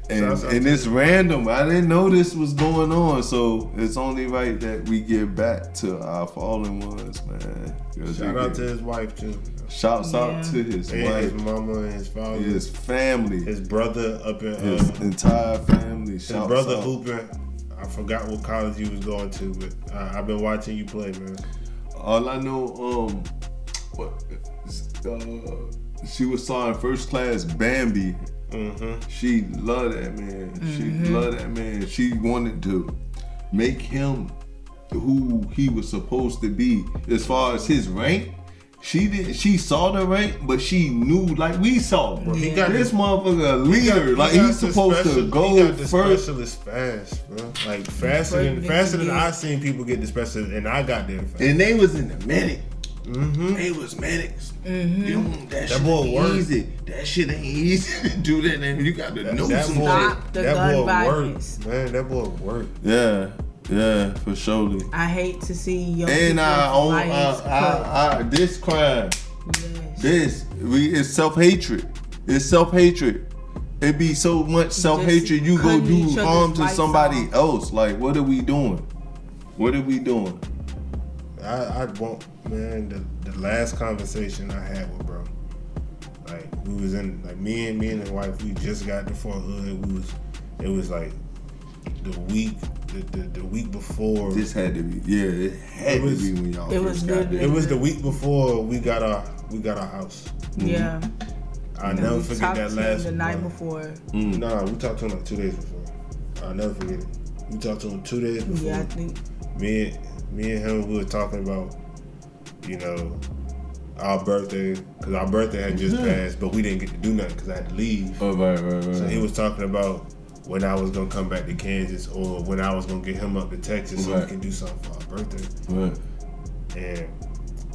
[SPEAKER 1] and it's random. I didn't know this was going on, so it's only right that we get back to our fallen ones, man.
[SPEAKER 3] Shout out to his wife too.
[SPEAKER 1] Shouts out to his wife,
[SPEAKER 3] his mama, and his father,
[SPEAKER 1] his family,
[SPEAKER 3] his brother up in
[SPEAKER 1] his entire family.
[SPEAKER 3] His brother hooping. I forgot what college he was going to, but I've been watching you play, man.
[SPEAKER 1] All I know, she was starring First Class Bambi.
[SPEAKER 3] Mm-hmm.
[SPEAKER 1] She loved that man. She loved that man. She wanted to make him who he was supposed to be as far as his rank. She saw the rank, but she knew like we saw. Bro.
[SPEAKER 3] He got
[SPEAKER 1] this motherfucker a leader. He's supposed to go
[SPEAKER 3] he got the
[SPEAKER 1] first.
[SPEAKER 3] Specialist fast, bro. Like faster than I seen people get the specialist, and I got there fast.
[SPEAKER 1] And they was in the medic.
[SPEAKER 3] Mm-hmm.
[SPEAKER 1] They was medics. That shit
[SPEAKER 3] boy
[SPEAKER 1] ain't
[SPEAKER 3] work.
[SPEAKER 1] easy. That shit ain't easy to do that, and you got to know some shit.
[SPEAKER 2] Stop the
[SPEAKER 3] that
[SPEAKER 2] gun
[SPEAKER 3] boy
[SPEAKER 2] violence.
[SPEAKER 3] work, man. That boy work.
[SPEAKER 1] Yeah, for surely.
[SPEAKER 2] I hate to see young
[SPEAKER 1] And this crime,
[SPEAKER 2] Yes.
[SPEAKER 1] it's self-hatred. It's self-hatred. It be so much self-hatred. You go
[SPEAKER 2] cutting
[SPEAKER 1] do
[SPEAKER 2] each other's
[SPEAKER 1] harm to
[SPEAKER 2] lights
[SPEAKER 1] somebody
[SPEAKER 2] off.
[SPEAKER 1] else. Like, what are we doing? What are we doing?
[SPEAKER 3] I want, man, the last conversation I had with bro. Like we was in, like me and his wife, we just got to Fort Hood. It was like the week before.
[SPEAKER 1] This had to be, it had to be when y'all
[SPEAKER 2] it was
[SPEAKER 1] first got
[SPEAKER 2] good.
[SPEAKER 1] there.
[SPEAKER 3] It was the week before we got our house.
[SPEAKER 2] Yeah.
[SPEAKER 3] I'll never
[SPEAKER 2] We
[SPEAKER 3] forget
[SPEAKER 2] talked
[SPEAKER 3] that
[SPEAKER 2] to him
[SPEAKER 3] last
[SPEAKER 2] the night
[SPEAKER 3] one.
[SPEAKER 2] before.
[SPEAKER 3] Nah, we talked to him like 2 days before. I'll never forget it. We talked to him 2 days before.
[SPEAKER 2] Yeah, I think.
[SPEAKER 3] Me and him, we were talking about, our birthday, because our birthday had just passed, but we didn't get to do nothing because I had to leave.
[SPEAKER 1] Oh, right.
[SPEAKER 3] So he was talking about when I was gonna come back to Kansas or when I was gonna get him up to Texas so we can do something for our birthday.
[SPEAKER 1] Right.
[SPEAKER 3] And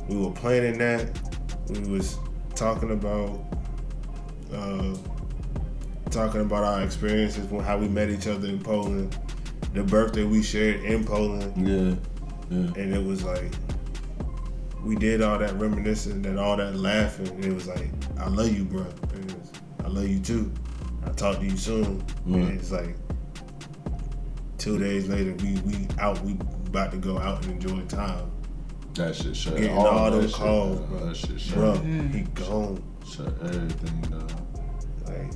[SPEAKER 3] we were planning that. We was talking about our experiences, how we met each other in Poland, the birthday we shared in Poland.
[SPEAKER 1] Yeah.
[SPEAKER 3] And it was like, we did all that reminiscing and all that laughing. And it was like, I love you, bro. And it was, I love you too. I'll talk to you soon. And it's like, 2 days later, we about to go out and enjoy time.
[SPEAKER 1] That shit shut
[SPEAKER 3] Getting all those calls, bro.
[SPEAKER 1] That shit shut.
[SPEAKER 3] Bro, he gone.
[SPEAKER 1] Shut everything down.
[SPEAKER 3] Like,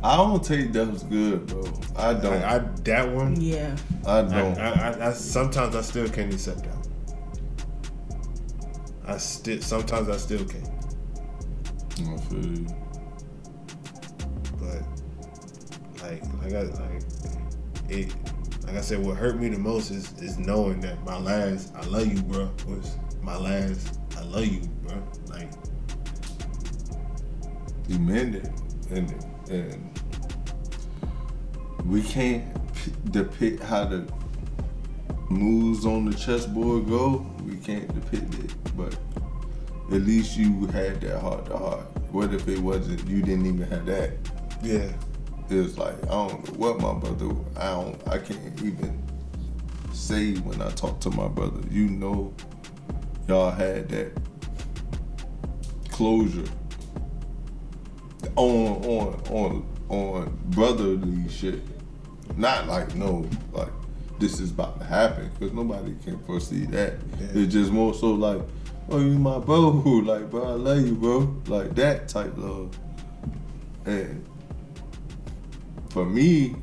[SPEAKER 1] I don't take those good, bro. I don't.
[SPEAKER 3] I that one.
[SPEAKER 2] Yeah.
[SPEAKER 1] I don't.
[SPEAKER 3] I sometimes I still can't accept that. Sometimes I still can't.
[SPEAKER 1] I feel you.
[SPEAKER 3] But like I said, what hurt me the most is knowing that my last "I love you, bro" was my last "I love you, bro." Like,
[SPEAKER 1] He meant it, and we can't depict how the moves on the chessboard go. We can't depict it, but at least you had that heart to heart. What if it wasn't? You didn't even have that.
[SPEAKER 3] yeah,
[SPEAKER 1] It was like, I don't know what my brother. I can't even say when I talk to my brother. Y'all had that closure on brotherly shit. Not like this is about to happen, because nobody can foresee that.
[SPEAKER 3] Yeah.
[SPEAKER 1] It's just more so like, oh, you my bro, like, bro, I love you, bro, like that type love. And for me,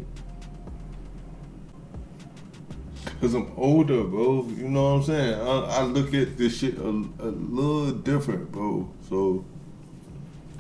[SPEAKER 1] because I'm older, bro, you know what I'm saying? I look at this shit a little different, bro. So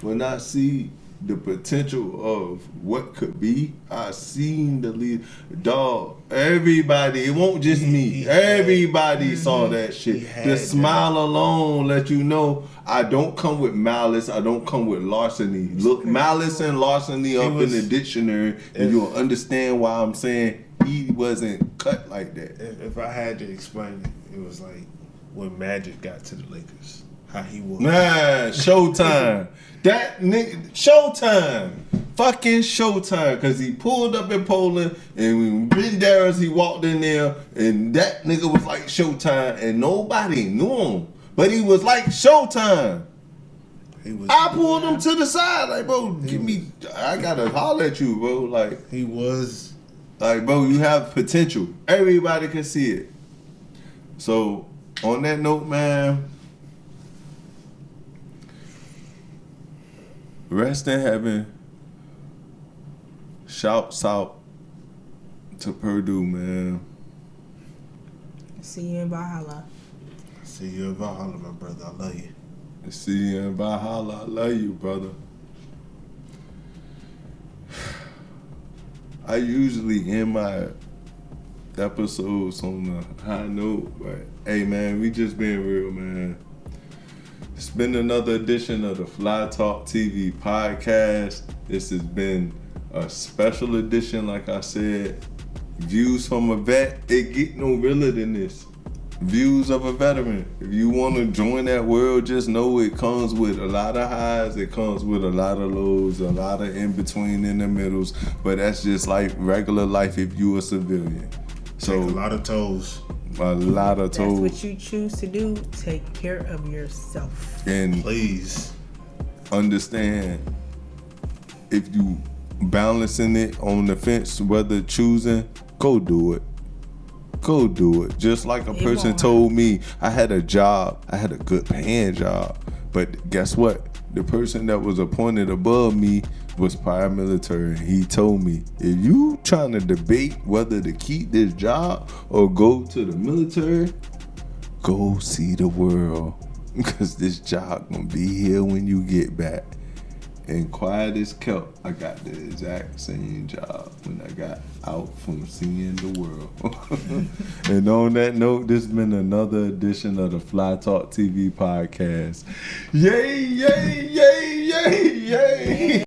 [SPEAKER 1] when I see the potential of what could be, I seen the lead. Dog, everybody, it won't just me. Everybody saw that shit. The smile alone let you know I don't come with malice. I don't come with larceny. Look malice and larceny up in the dictionary, and you'll understand why I'm saying he wasn't cut like that.
[SPEAKER 3] if I had to explain it, it was like when Magic got to the Lakers, how he was.
[SPEAKER 1] Man, Showtime. That nigga, Showtime. fucking Showtime because he pulled up in Poland and when Ben Darris, he walked in there and that nigga was like Showtime and nobody knew him. But he was like Showtime. I pulled him to the side like, bro, I gotta holler at you, bro. Like,
[SPEAKER 3] he was.
[SPEAKER 1] Like, bro, you have potential. Everybody can see it. So, on that note, man, rest in heaven. Shouts out to Purdue, man.
[SPEAKER 2] See you in Valhalla.
[SPEAKER 3] See you in Valhalla, my brother. I love you.
[SPEAKER 1] See you in Valhalla. I love you, brother. I usually end my episodes on a high note, but hey, man, we just being real, man. It's been another edition of the Fly Talk TV podcast. This has been a special edition, like I said. Views from a vet, it get no realer than this. Views of a veteran. If you want to join that world, just know it comes with a lot of highs, it comes with a lot of lows, a lot of in between, in the middles. But that's just like regular life if you a civilian. So
[SPEAKER 3] take a lot of toes.
[SPEAKER 1] A lot of toes.
[SPEAKER 2] That's what you choose to do. Take care of yourself.
[SPEAKER 1] And
[SPEAKER 3] please
[SPEAKER 1] understand, if you balancing it on the fence, whether choosing, go do it. Go do it. Just like a person told me, I had a job, I had a good paying job, but guess what? The person that was appointed above me was paramilitary. He told me, if you trying to debate whether to keep this job or go to the military, go see the world, because this job gonna be here when you get back. And quiet as kept, I got the exact same job when I got out from seeing the world. And on that note, this has been another edition of the Fly Talk TV podcast. Yay, yay, yay, yay, yay.